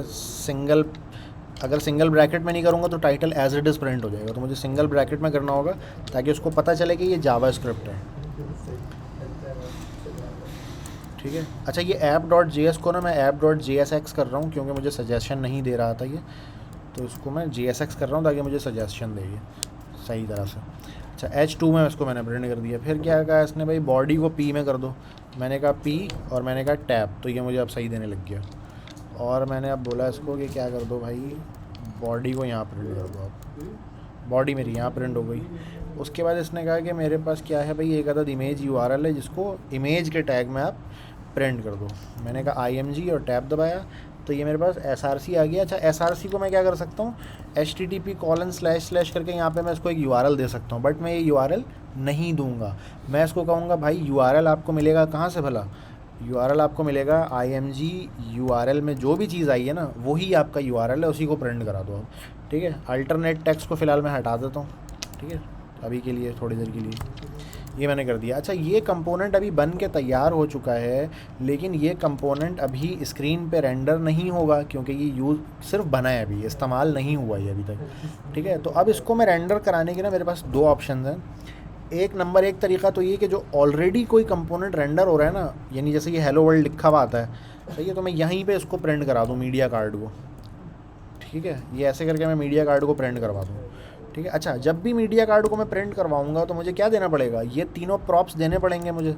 अगर सिंगल ब्रैकेट में नहीं करूँगा तो title as it is print हो जाएगा, तो मुझे सिंगल ब्रैकेट में करना होगा ताकि उसको पता चले कि ये जावास्क्रिप्ट है, ठीक है? अच्छा, ये app.js को ना मैं app.jsx कर रहा हूँ क्योंकि मुझे सजेशन नहीं दे रहा था ये, तो इसको मैं JSX कर रहा हूँ ताकि मुझे सजेशन दे ये सही तरह से। अच्छा, H2 में इसको मैंने प्रिंट कर दिया। फिर क्या कहा इसने भाई, बॉडी को P में कर दो। मैंने कहा P और मैंने कहा टैब, तो ये मुझे अब सही देने लग गया। और मैंने अब बोला इसको कि क्या कर दो भाई, बॉडी को यहाँ प्रिंट कर दो। अब बॉडी मेरी यहाँ प्रिंट हो गई। उसके बाद इसने कहा कि मेरे पास क्या है भाई, एक अदद इमेज URL है जिसको इमेज के टैग में आप प्रिंट कर दो। मैंने कहा IMG और टैब दबाया, तो ये मेरे पास SRC आ गया। अच्छा, SRC को मैं क्या कर सकता हूँ, http:// करके यहाँ पे मैं इसको एक URL दे सकता हूँ, बट मैं ये URL नहीं दूंगा। मैं इसको कहूँगा भाई URL आपको मिलेगा कहाँ से भला, URL आपको मिलेगा IMG URL में जो भी चीज़ आई है ना वही आपका URL है, उसी को प्रिंट करा दो आप, ठीक है। अल्टरनेट टेक्स्ट को फ़िलहाल मैं हटा देता हूँ, ठीक है, अभी के लिए, थोड़ी देर के लिए ये मैंने कर दिया। अच्छा, ये कंपोनेंट अभी बन के तैयार हो चुका है, लेकिन ये कंपोनेंट अभी स्क्रीन पे रेंडर नहीं होगा क्योंकि ये यूज़ सिर्फ बना है, अभी इस्तेमाल नहीं हुआ ये अभी तक, ठीक है। तो अब इसको मैं रेंडर कराने के ना मेरे पास दो ऑप्शन हैं। एक तरीका तो ये कि जो ऑलरेडी कोई कंपोनेंट रेंडर हो रहा है ना, यानी जैसे ये हेलो वर्ल्ड लिखा हुआ आता है, सही है, तो मैं यहीं पे इसको प्रिंट करा दूँ मीडिया कार्ड को, ठीक है। ये ऐसे करके मैं मीडिया कार्ड को प्रिंट करवा दूँ, ठीक है। अच्छा, जब भी मीडिया कार्ड को मैं प्रिंट करवाऊँगा तो मुझे क्या देना पड़ेगा, ये तीनों प्रॉप्स देने पड़ेंगे मुझे,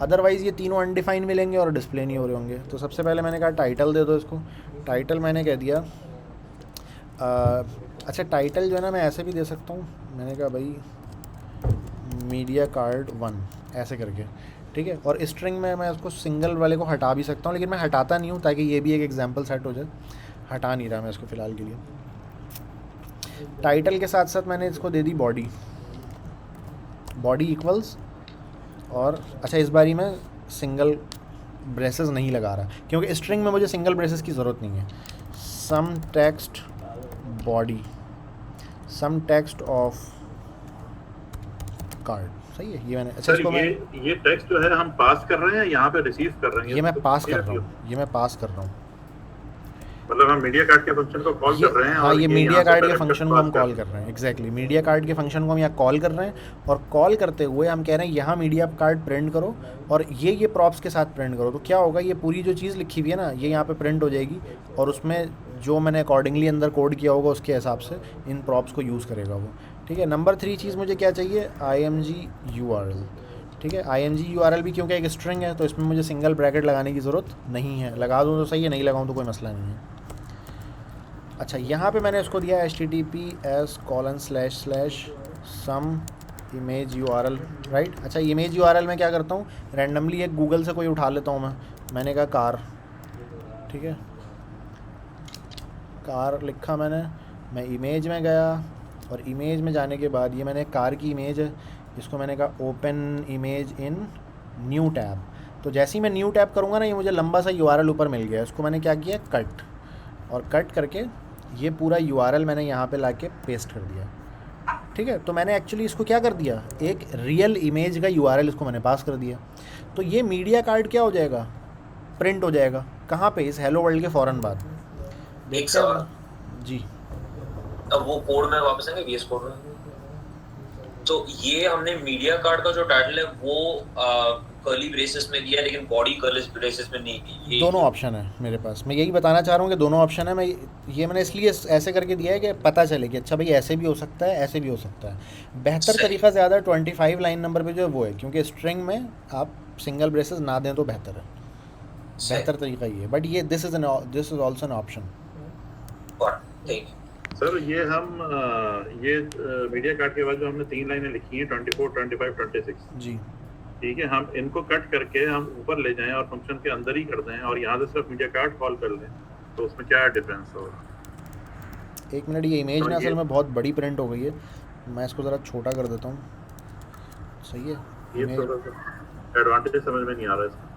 अदरवाइज़ ये तीनों अनडिफाइन मिलेंगे और डिस्प्ले नहीं हो रहे होंगे। तो सबसे पहले मैंने कहा टाइटल दे दो इसको, टाइटल मैंने कह दिया अच्छा, टाइटल जो है ना मैं ऐसे भी दे सकता हूँ, मैंने कहा भाई मीडिया कार्ड 1 ऐसे करके, ठीक है। और स्ट्रिंग में मैं उसको सिंगल वाले को हटा भी सकता हूँ, लेकिन मैं हटाता नहीं हूँ ताकि ये भी एक एग्जांपल सेट हो जाए, हटा नहीं रहा मैं इसको फ़िलहाल के लिए। टाइटल के साथ साथ मैंने इसको दे दी बॉडी इक्वल्स, और अच्छा इस बारी मैं सिंगल ब्रेसेस नहीं लगा रहा क्योंकि स्ट्रिंग में मुझे सिंगल ब्रेसेस की ज़रूरत नहीं है। Some text body, some text of card, सही है। ये मैंने, अच्छा इसको मैं
ये टेक्स्ट जो है हम पास कर रहे हैं, यहाँ पे रिसीव कर रहे हैं,
ये मैं पास कर रहा हूँ, ये मैं पास कर रहा हूँ,
मतलब हम मीडिया कार्ड के फंक्शन को कॉल कर रहे हैं।
हाँ, ये मीडिया कार्ड के फंक्शन को हम कॉल कर रहे हैं, एग्जैक्टली मीडिया कार्ड के फंक्शन को हम यहाँ कॉल कर रहे हैं, और कॉल करते हुए हम कह रहे हैं यहाँ मीडिया कार्ड प्रिंट करो और ये प्रॉप्स के साथ प्रिंट करो। तो क्या होगा, ये पूरी जो चीज़ लिखी हुई है ना ये यहाँ पे प्रिंट हो जाएगी, और उसमें जो मैंने अकॉर्डिंगली अंदर कोड किया होगा उसके हिसाब से इन प्रॉप्स को यूज़ करेगा वो, ठीक है। नंबर 3 चीज़ मुझे क्या चाहिए, IMG URL, ठीक है। IMG URL भी क्योंकि एक स्ट्रिंग है तो इसमें मुझे सिंगल ब्रैकेट लगाने की ज़रूरत नहीं है, लगा दूँ तो सही है, नहीं लगाऊँ तो कोई मसला नहीं है। अच्छा, यहाँ पे मैंने इसको दिया https:// इमेज URL, राइट। अच्छा, इमेज URL में क्या करता हूँ, रैंडमली एक गूगल से कोई उठा लेता हूँ मैंने कहा कार, ठीक है, कार लिखा मैंने, मैं इमेज में गया, और इमेज में जाने के बाद ये मैंने कार की इमेज है, इसको मैंने कहा open image in new tab. तो जैसे ही मैं न्यू टैब करूँगा ना, ये मुझे लंबा सा URL ऊपर मिल गया, इसको मैंने क्या किया, कट, और कट करके ये पूरा URL मैंने यहाँ पे लाके पेस्ट कर दिया, ठीक है। तो मैंने एक्चुअली इसको क्या कर दिया, एक रियल इमेज का URL इसको मैंने पास कर दिया। तो ये मीडिया कार्ड क्या हो जाएगा, प्रिंट हो जाएगा, कहाँ पे, इस हेलो वर्ल्ड के फ़ौरन बाद।
एक सवाल
जी,
अब वो कोड में वापस आएंगे VS कोड में, तो ये हमने मीडिया कार्ड का जो टाइटल है वो कर्ली ब्रेसेस में दिया, लेकिन बॉडी कर्ली ब्रेसेस में नहीं दी।
दोनों ऑप्शन है मेरे पास, मैं यही बताना चाह रहा हूँ कि दोनों ऑप्शन है। मैंने इसलिए ऐसे करके दिया है कि पता चले कि अच्छा भाई ऐसे भी हो सकता है, ऐसे भी हो सकता है। बेहतर तरीका ज़्यादा 25 लाइन नंबर पे जो है वो है, क्योंकि स्ट्रिंग में आप सिंगल ब्रेसेस ना दें तो बेहतर है, बेहतर तरीका ये है। बट ये this is also an option.
Sir ये हम ये मीडिया कार्ड के बाद जो हमने 3 लाइनें लिखी हैं 24, 25, 26 जी, ठीक है, हम इनको कट करके हम ऊपर ले जाएं और फंक्शन के अंदर ही कर दें और यहाँ से सिर्फ मीडिया कार्ड कॉल कर लें, तो उसमें क्या डिफरेंस होगा?
एक मिनट, ये इमेज ना असल में बहुत बड़ी प्रिंट हो गई है, मैं इसको ज़रा छोटा कर देता हूँ, सही है।
ये थोड़ा सा एडवांटेज समझ में नहीं आ रहा है इसका।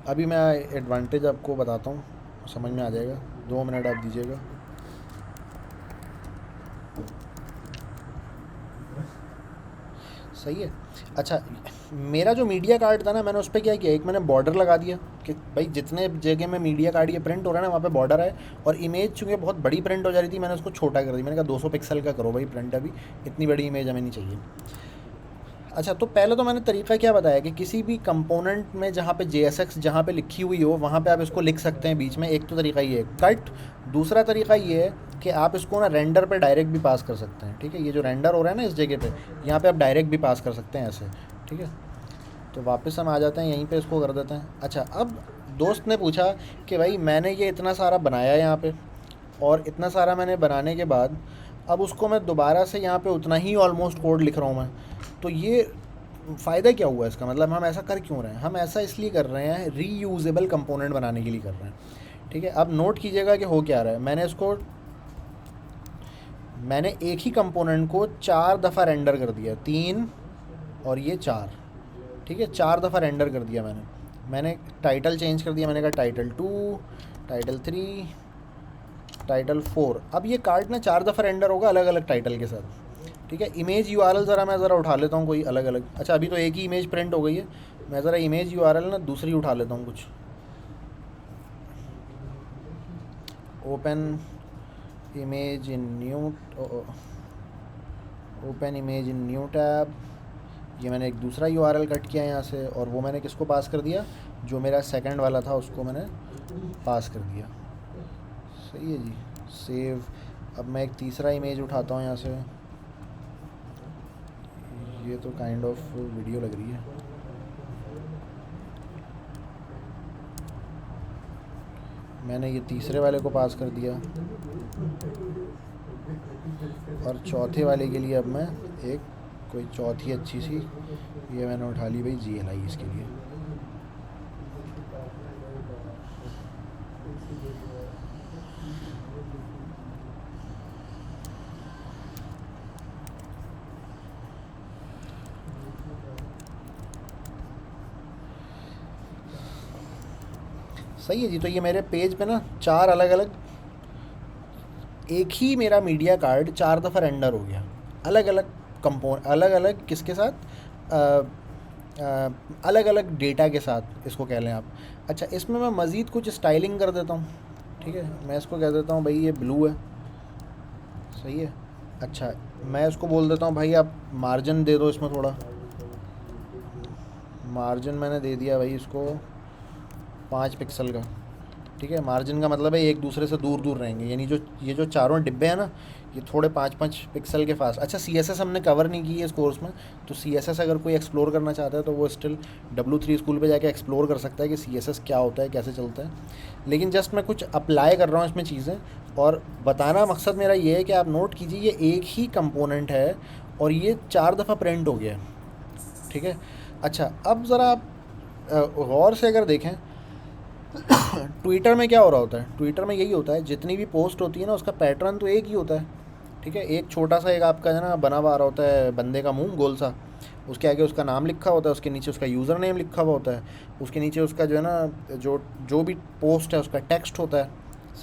अभी मैं एडवांटेज आपको बताता हूँ, समझ में आ जाएगा, 2 मिनट आप दीजिएगा। सही है। अच्छा, मेरा जो मीडिया कार्ड था ना, मैंने उस पर क्या किया, एक मैंने बॉर्डर लगा दिया कि भाई जितने जगह में मीडिया कार्ड ये प्रिंट हो रहा है ना वहाँ पे बॉर्डर है, और इमेज चूँकि बहुत बड़ी प्रिंट हो जा रही थी मैंने उसको छोटा कर दी, मैंने कहा 200 पिक्सल का करो भाई प्रिंट, अभी इतनी बड़ी इमेज हमें नहीं चाहिए। अच्छा, तो पहले तो मैंने तरीका क्या बताया कि किसी भी कंपोनेंट में जहाँ पे JSX जहाँ पे लिखी हुई हो वहाँ पे आप इसको लिख सकते हैं बीच में। एक तो तरीका ये है कट, दूसरा तरीका ये है कि आप इसको ना रेंडर पे डायरेक्ट भी पास कर सकते हैं, ठीक है। ये जो रेंडर हो रहा है ना इस जगह पे, यहाँ पे आप डायरेक्ट भी पास कर सकते हैं ऐसे, ठीक है। तो वापस हम आ जाते हैं यहीं पे, इसको कर देते हैं। अच्छा, अब दोस्त ने पूछा कि भाई मैंने ये इतना सारा बनाया यहाँ पे, और इतना सारा मैंने बनाने के बाद अब उसको मैं दोबारा से यहाँ पे उतना ही ऑलमोस्ट कोड लिख रहा हूँ मैं, तो ये फ़ायदा क्या हुआ इसका, मतलब हम ऐसा कर क्यों रहे हैं? हम ऐसा इसलिए कर रहे हैं, रीयूजेबल कंपोनेंट बनाने के लिए कर रहे हैं, ठीक है। अब नोट कीजिएगा कि हो क्या रहा है। मैंने इसको मैंने एक ही कंपोनेंट को 4 दफ़ा रेंडर कर दिया, 3 और ये 4, ठीक है, 4 दफ़ा रेंडर कर दिया मैंने टाइटल चेंज कर दिया, मैंने कहा टाइटल 2, टाइटल 3, टाइटल 4। अब ये कार्ड ना 4 दफ़ा रेंडर होगा अलग अलग टाइटल के साथ, ठीक है। इमेज यूआरएल मैं ज़रा उठा लेता हूँ कोई अलग अलग। अच्छा अभी तो एक ही इमेज प्रिंट हो गई है, मैं ज़रा इमेज यूआरएल ना दूसरी उठा लेता हूँ कुछ। Open image in new tab. ये मैंने एक दूसरा यूआरएल कट किया यहाँ से, और वो मैंने किसको पास कर दिया, जो मेरा सेकंड वाला था उसको मैंने पास कर दिया। सही है जी, सेव। अब मैं एक तीसरा इमेज उठाता हूँ यहाँ से, ये तो काइंड ऑफ वीडियो लग रही है। मैंने ये तीसरे वाले को पास कर दिया, और चौथे वाले के लिए अब मैं एक कोई चौथी अच्छी सी ये मैंने उठा ली भाई, GLI इसके लिए। सही है जी। तो ये मेरे पेज पे ना 4 अलग अलग, एक ही मेरा मीडिया कार्ड 4 दफ़ा रेंडर हो गया, अलग अलग अलग अलग किसके साथ, अलग अलग डेटा के साथ, इसको कह लें आप। अच्छा इसमें मैं मज़ीद कुछ स्टाइलिंग कर देता हूँ, ठीक है। मैं इसको कह देता हूँ भाई ये ब्लू है, सही है। अच्छा मैं इसको बोल देता हूँ भाई आप मार्जिन दे दो इसमें थोड़ा, मार्जिन मैंने दे दिया भाई इसको 5 पिक्सल का, ठीक है। मार्जिन का मतलब है एक दूसरे से दूर दूर रहेंगे, यानी जो ये जो चारों डिब्बे हैं ना ये थोड़े 5-5 पिक्सल के पास। अच्छा CSS हमने कवर नहीं की है इस कोर्स में, तो CSS अगर कोई एक्सप्लोर करना चाहता है तो वो स्टिल W3 स्कूल पे जाके एक्सप्लोर कर सकता है कि CSS क्या होता है, कैसे चलता है। लेकिन जस्ट मैं कुछ अप्लाई कर रहा हूँ इसमें चीज़ें, और बताना मकसद मेरा ये है कि आप नोट कीजिए ये एक ही कंपोनेंट है और ये 4 दफ़ा प्रिंट हो गया है, ठीक है। अच्छा अब ज़रा आप गौर से अगर देखें ट्विटर में क्या हो रहा होता है, ट्विटर में यही होता है, जितनी भी पोस्ट होती है ना उसका पैटर्न तो एक ही होता है, ठीक है। एक छोटा सा एक आपका है ना बना हुआ आ रहा होता है बंदे का मुंह गोल सा, उसके आगे उसका नाम लिखा होता है, उसके नीचे उसका यूज़र नेम लिखा हुआ होता है, उसके नीचे उसका जो है ना जो भी पोस्ट है उसका टेक्स्ट होता है,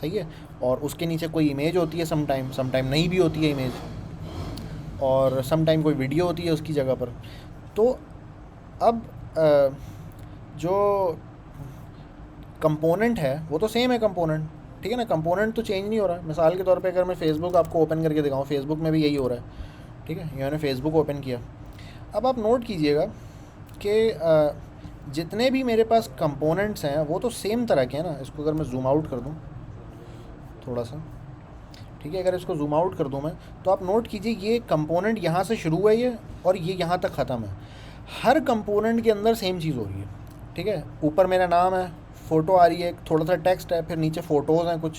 सही है। और उसके नीचे कोई इमेज होती है, समटाइम नहीं भी होती है इमेज, और समटाइम कोई वीडियो होती है उसकी जगह पर। तो अब जो कंपोनेंट है वो तो सेम है कंपोनेंट, ठीक है ना, कंपोनेंट तो चेंज नहीं हो रहा। मिसाल के तौर पे अगर मैं फ़ेसबुक आपको ओपन करके दिखाऊँ, फ़ेसबुक में भी यही हो रहा है, ठीक है। ये मैंने फ़ेसबुक ओपन किया। अब आप नोट कीजिएगा कि जितने भी मेरे पास कंपोनेंट्स हैं वो तो सेम तरह के हैं ना। इसको अगर मैं जूम आउट कर दूँ थोड़ा सा, ठीक है, अगर इसको जूम आउट कर दूँ मैं, तो आप नोट कीजिए ये कंपोनेंट यहाँ से शुरू है ये, और ये यहाँ तक ख़त्म है। हर कंपोनेंट के अंदर सेम चीज़ हो रही है, ठीक है। ऊपर मेरा नाम है, फ़ोटो आ रही है, थोड़ा सा टेक्स्ट है, फिर नीचे फ़ोटोज़ हैं कुछ,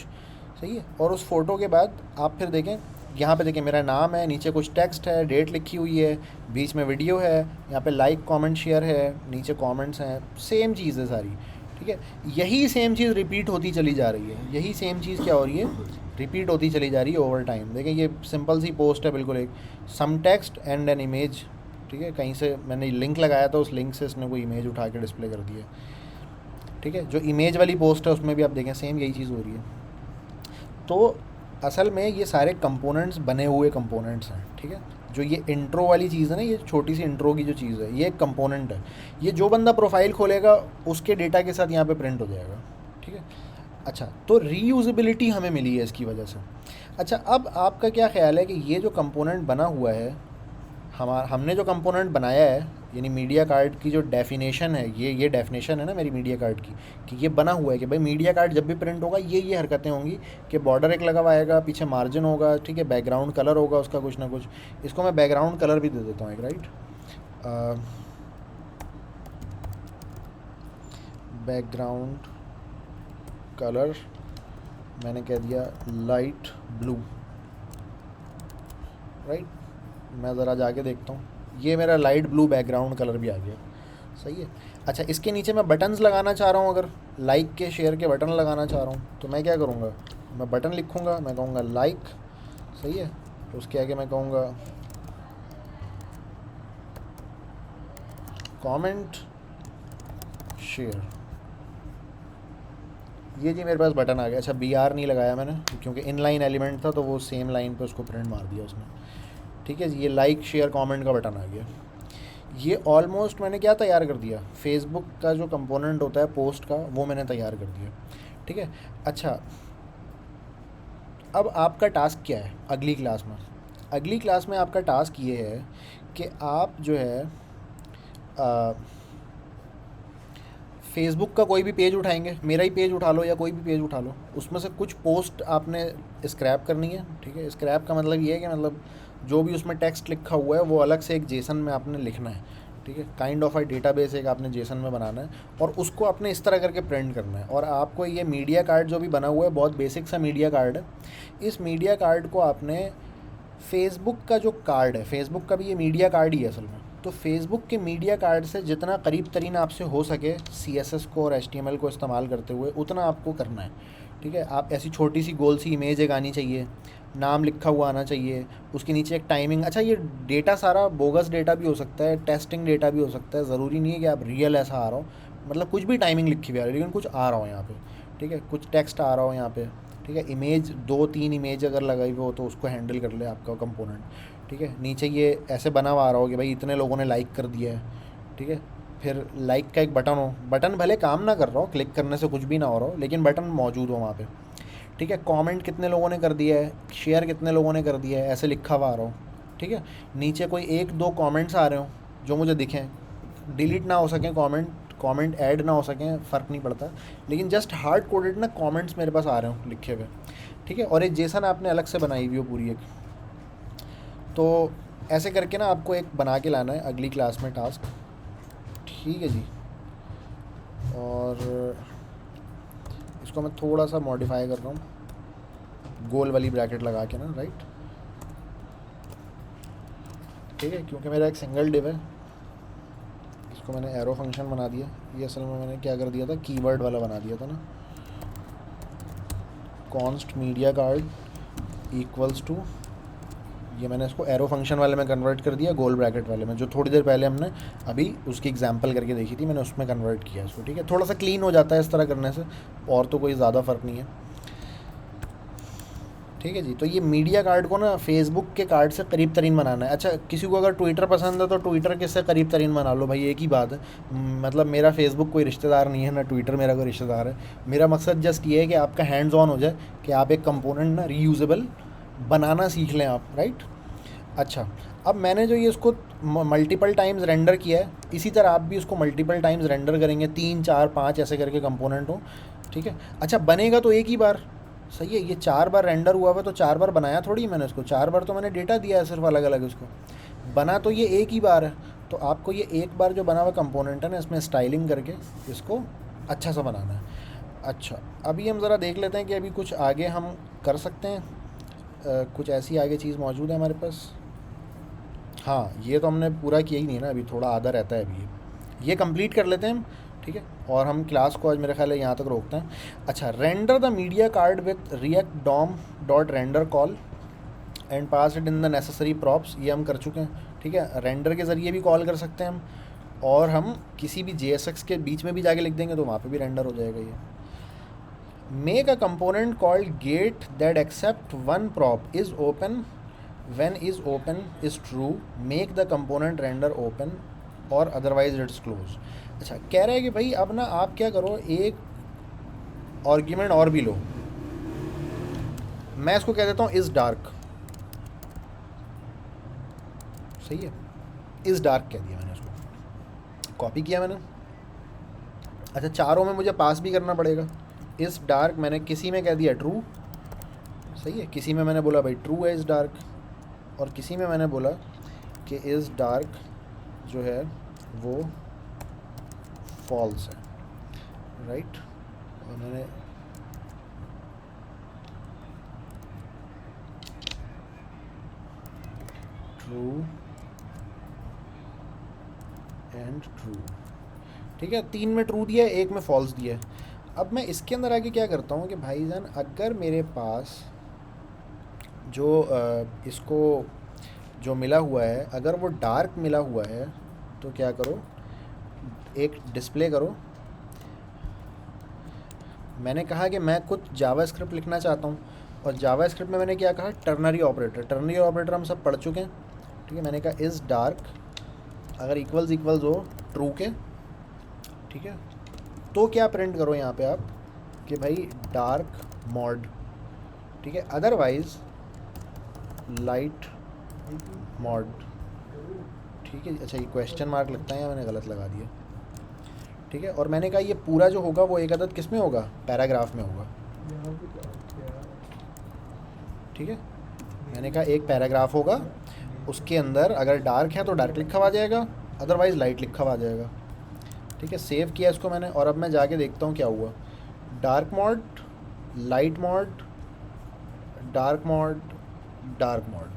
सही है। और उस फ़ोटो के बाद आप फिर देखें यहाँ पे, देखें मेरा नाम है, नीचे कुछ टेक्स्ट है, डेट लिखी हुई है, बीच में वीडियो है, यहाँ पे लाइक कमेंट शेयर है, नीचे कमेंट्स हैं, सेम चीज़ है सारी, ठीक है। यही सेम चीज़ रिपीट होती चली जा रही है, यही सेम चीज़ क्या हो रही है, रिपीट होती चली जा रही है ओवर टाइम। देखें ये सिंपल सी पोस्ट है बिल्कुल, एक some text and an image, ठीक है। कहीं से मैंने लिंक लगाया था, उस लिंक से इसने कोई इमेज उठा के डिस्प्ले कर दी है, ठीक है। जो इमेज वाली पोस्ट है उसमें भी आप देखें सेम यही चीज़ हो रही है। तो असल में ये सारे कंपोनेंट्स बने हुए कंपोनेंट्स हैं, ठीक है। जो ये इंट्रो वाली चीज़ है ना, ये छोटी सी इंट्रो की जो चीज़ है, ये एक कंपोनेंट है। ये जो बंदा प्रोफाइल खोलेगा उसके डेटा के साथ यहाँ पे प्रिंट हो जाएगा, ठीक है। अच्छा तो रीयूज़ेबिलिटी हमें मिली है इसकी वजह से। अच्छा अब आपका क्या ख्याल है कि ये जो कंपोनेंट बना हुआ है, हमने जो कंपोनेंट बनाया है, यानी मीडिया कार्ड की जो डेफिनेशन है, ये डेफिनेशन है ना मेरी मीडिया कार्ड की, कि ये बना हुआ है कि भाई मीडिया कार्ड जब भी प्रिंट होगा ये हरकतें होंगी कि बॉर्डर एक लगा हुआ आएगा, पीछे मार्जिन होगा, ठीक है, बैकग्राउंड कलर होगा उसका कुछ ना कुछ। इसको मैं बैकग्राउंड कलर भी दे देता हूँ एक, राइट। बैकग्राउंड कलर मैंने कह दिया लाइट ब्लू, राइट। मैं ज़रा जाके देखता हूँ, ये मेरा लाइट ब्लू बैकग्राउंड कलर भी आ गया, सही है। अच्छा इसके नीचे मैं बटन्स लगाना चाह रहा हूँ, अगर लाइक के शेयर के बटन लगाना चाह रहा हूँ तो मैं क्या करूँगा, मैं बटन लिखूँगा, मैं कहूँगा लाइक, सही है, उसके आगे मैं कहूँगा कमेंट शेयर। ये जी मेरे पास बटन आ गया। अच्छा BR नहीं लगाया मैंने क्योंकि इनलाइन एलिमेंट था तो वो सेम लाइन पे उसको प्रिंट मार दिया उसने। ठीक है जी, ये लाइक शेयर कमेंट का बटन आ गया। ये ऑलमोस्ट मैंने क्या तैयार कर दिया, फेसबुक का जो कंपोनेंट होता है पोस्ट का वो मैंने तैयार कर दिया। ठीक है। अच्छा अब आपका टास्क क्या है अगली क्लास में? अगली क्लास में आपका टास्क ये है कि आप जो है फेसबुक का कोई भी पेज उठाएंगे, मेरा ही पेज उठा लो या कोई भी पेज उठा लो, उसमें से कुछ पोस्ट आपने स्क्रैप करनी है। ठीक है। स्क्रैप का मतलब ये है कि मतलब जो भी उसमें टेक्स्ट लिखा हुआ है वो अलग से एक जेसन में आपने लिखना है। ठीक है। काइंड ऑफ अ डेटाबेस एक आपने जेसन में बनाना है और उसको आपने इस तरह करके प्रिंट करना है। और आपको ये मीडिया कार्ड जो भी बना हुआ है बहुत बेसिक सा मीडिया कार्ड है। इस मीडिया कार्ड को आपने फेसबुक का जो कार्ड है, फेसबुक का भी ये मीडिया कार्ड ही है असल में, तो फेसबुक के मीडिया कार्ड से जितना करीब तरीन आपसे हो सके CSS को और HTML को इस्तेमाल करते हुए उतना आपको करना है। ठीक है। आप ऐसी छोटी सी गोल सी इमेज एक आनी चाहिए, नाम लिखा हुआ आना चाहिए, उसके नीचे एक टाइमिंग। अच्छा ये डेटा सारा बोगस डेटा भी हो सकता है, टेस्टिंग डेटा भी हो सकता है, ज़रूरी नहीं है कि आप रियल ऐसा आ रहा हो, मतलब कुछ भी टाइमिंग लिखी हुई आ रही है लेकिन कुछ आ रहा हो यहाँ पे। ठीक है। कुछ टेक्स्ट आ रहा हो यहाँ पे। ठीक है। इमेज 2-3 इमेज अगर लगाई हुई हो तो उसको हैंडल कर ले आपका कंपोनेंट। ठीक है। नीचे ये ऐसे बना हुआ आ रहा हो कि भाई इतने लोगों ने लाइक कर दिया है। ठीक है। फिर लाइक का एक बटन हो, बटन भले काम ना कर रहा हो, क्लिक करने से कुछ भी ना हो रहा हो, लेकिन बटन मौजूद हो वहाँ पे। ठीक है। कमेंट कितने लोगों ने कर दिया है, शेयर कितने लोगों ने कर दिया है, ऐसे लिखा हुआ आ रहा हो। ठीक है। नीचे कोई 1-2 कमेंट्स आ रहे हो जो मुझे दिखें, डिलीट ना हो सकें कमेंट ऐड ना हो सकें, फ़र्क नहीं पड़ता, लेकिन जस्ट हार्ड कोडेड ना कमेंट्स मेरे पास आ रहे हो लिखे हुए। ठीक है। और एक जेसन आपने अलग से बनाई हुई हो पूरी एक, तो ऐसे करके ना आपको एक बना के लाना है अगली क्लास में टास्क। ठीक है जी। और इसको मैं थोड़ा सा मॉडिफाई कर रहा हूँ गोल वाली ब्रैकेट लगा के ना, राइट। ठीक है। क्योंकि मेरा एक सिंगल डिव है, इसको मैंने एरो फंक्शन बना दिया। ये असल में मैंने क्या कर दिया था, कीवर्ड वाला बना दिया था ना, const media card equals to, ये मैंने इसको एरो फंक्शन वाले में कन्वर्ट कर दिया गोल ब्रैकेट वाले में, जो थोड़ी देर पहले हमने अभी उसकी एग्जांपल करके देखी थी, मैंने उसमें कन्वर्ट किया इसको। ठीक है। थोड़ा सा क्लीन हो जाता है इस तरह करने से, और तो कोई ज़्यादा फ़र्क नहीं है। ठीक है जी। तो ये मीडिया कार्ड को ना फेसबुक के कार्ड से करीब तरीन बनाना है। अच्छा किसी को अगर ट्विटर पसंद है तो ट्विटर के से करीब तरीन बना लो भाई, एक ही बात है। मतलब मेरा फेसबुक कोई रिश्तेदार नहीं है, ना ट्विटर मेरा कोई रिश्तेदार है। मेरा मकसद जस्ट ये है कि आपका हैंड्स ऑन हो जाए, कि आप एक कंपोनेंट ना रीयूजेबल बनाना सीख लें आप, राइट। अच्छा अब मैंने जो ये इसको मल्टीपल टाइम्स रेंडर किया है, इसी तरह आप भी उसको मल्टीपल टाइम्स रेंडर करेंगे, 3 4 5 ऐसे करके कंपोनेंट हो। ठीक है। अच्छा बनेगा तो एक ही बार, सही है। ये 4 बार रेंडर हुआ हुआ तो 4 बार बनाया थोड़ी मैंने इसको, 4 बार तो मैंने डेटा दिया है सिर्फ अलग अलग इसको, बना तो ये एक ही बार है। तो आपको ये एक बार जो बना हुआ कंपोनेंट है ना, इसमें स्टाइलिंग करके इसको अच्छा सा बनाना है। अच्छा अभी हम ज़रा देख लेते हैं कि अभी कुछ आगे हम कर सकते हैं। कुछ ऐसी आगे चीज़ मौजूद है हमारे पास। हाँ ये तो हमने पूरा किया ही नहीं ना, अभी थोड़ा आधा रहता है अभी, ये कंप्लीट कर लेते हैं हम। ठीक है। और हम क्लास को आज मेरे ख्याल है यहाँ तक रोकते हैं। अच्छा render the media card with React DOM dot render call and pass it in the necessary props, ये हम कर चुके हैं। ठीक है। रेंडर के ज़रिए भी कॉल कर सकते हैं हम, और हम किसी भी JSX के बीच में भी जाके लिख देंगे तो वहाँ पे भी रेंडर हो जाएगा ये। Make a component called get that except one prop is open when is open is true, make the component render open or otherwise it's close। अच्छा कह रहा है कि भाई अब ना आप क्या करो, एक आर्ग्यूमेंट और भी लो, मैं इसको कह देता हूँ इज़ डार्क, सही है। इज़ डार्क कह दिया मैंने, इसको कॉपी किया मैंने। अच्छा चारों में मुझे पास भी करना पड़ेगा। इज़ डार्क मैंने किसी में कह दिया ट्रू, सही है, किसी में मैंने बोला भाई ट्रू है इज़ डार्क, और किसी में मैंने बोला कि इज़ डार्क जो है वो फॉल्स है, राइट। और मैंने ट्रू एंड ट्रू, ठीक है। 3 में ट्रू दिया है, 1 में फॉल्स दिया है। अब मैं इसके अंदर आके क्या करता हूँ कि भाईजान अगर मेरे पास जो इसको जो मिला हुआ है, अगर वो डार्क मिला हुआ है तो क्या करो, एक डिस्प्ले करो। मैंने कहा कि मैं कुछ जावास्क्रिप्ट लिखना चाहता हूँ, और जावास्क्रिप्ट में मैंने क्या कहा, टर्नरी ऑपरेटर। टर्नरी ऑपरेटर हम सब पढ़ चुके हैं, ठीक है। मैंने कहा इज़ डार्क अगर इक्वल्स इक्वल्स हो ट्रू के, ठीक है, तो क्या प्रिंट करो यहाँ पे आप कि भाई डार्क मॉड, ठीक है, अदरवाइज़ लाइट मॉड, ठीक है। अच्छा, ये क्वेश्चन मार्क लगता है या मैंने गलत लगा दिया, ठीक है। और मैंने कहा ये पूरा जो होगा वो एक अदद किस में होगा, पैराग्राफ में होगा, ठीक है। मैंने कहा एक पैराग्राफ होगा, उसके अंदर अगर डार्क है तो डार्क लिखा हुआ आ जाएगा, अदरवाइज़ लाइट लिखा हुआ आ जाएगा, ठीक है। सेव किया इसको मैंने, और अब मैं जाके देखता हूँ क्या हुआ। Dark mod, light mod, dark mod, dark mod,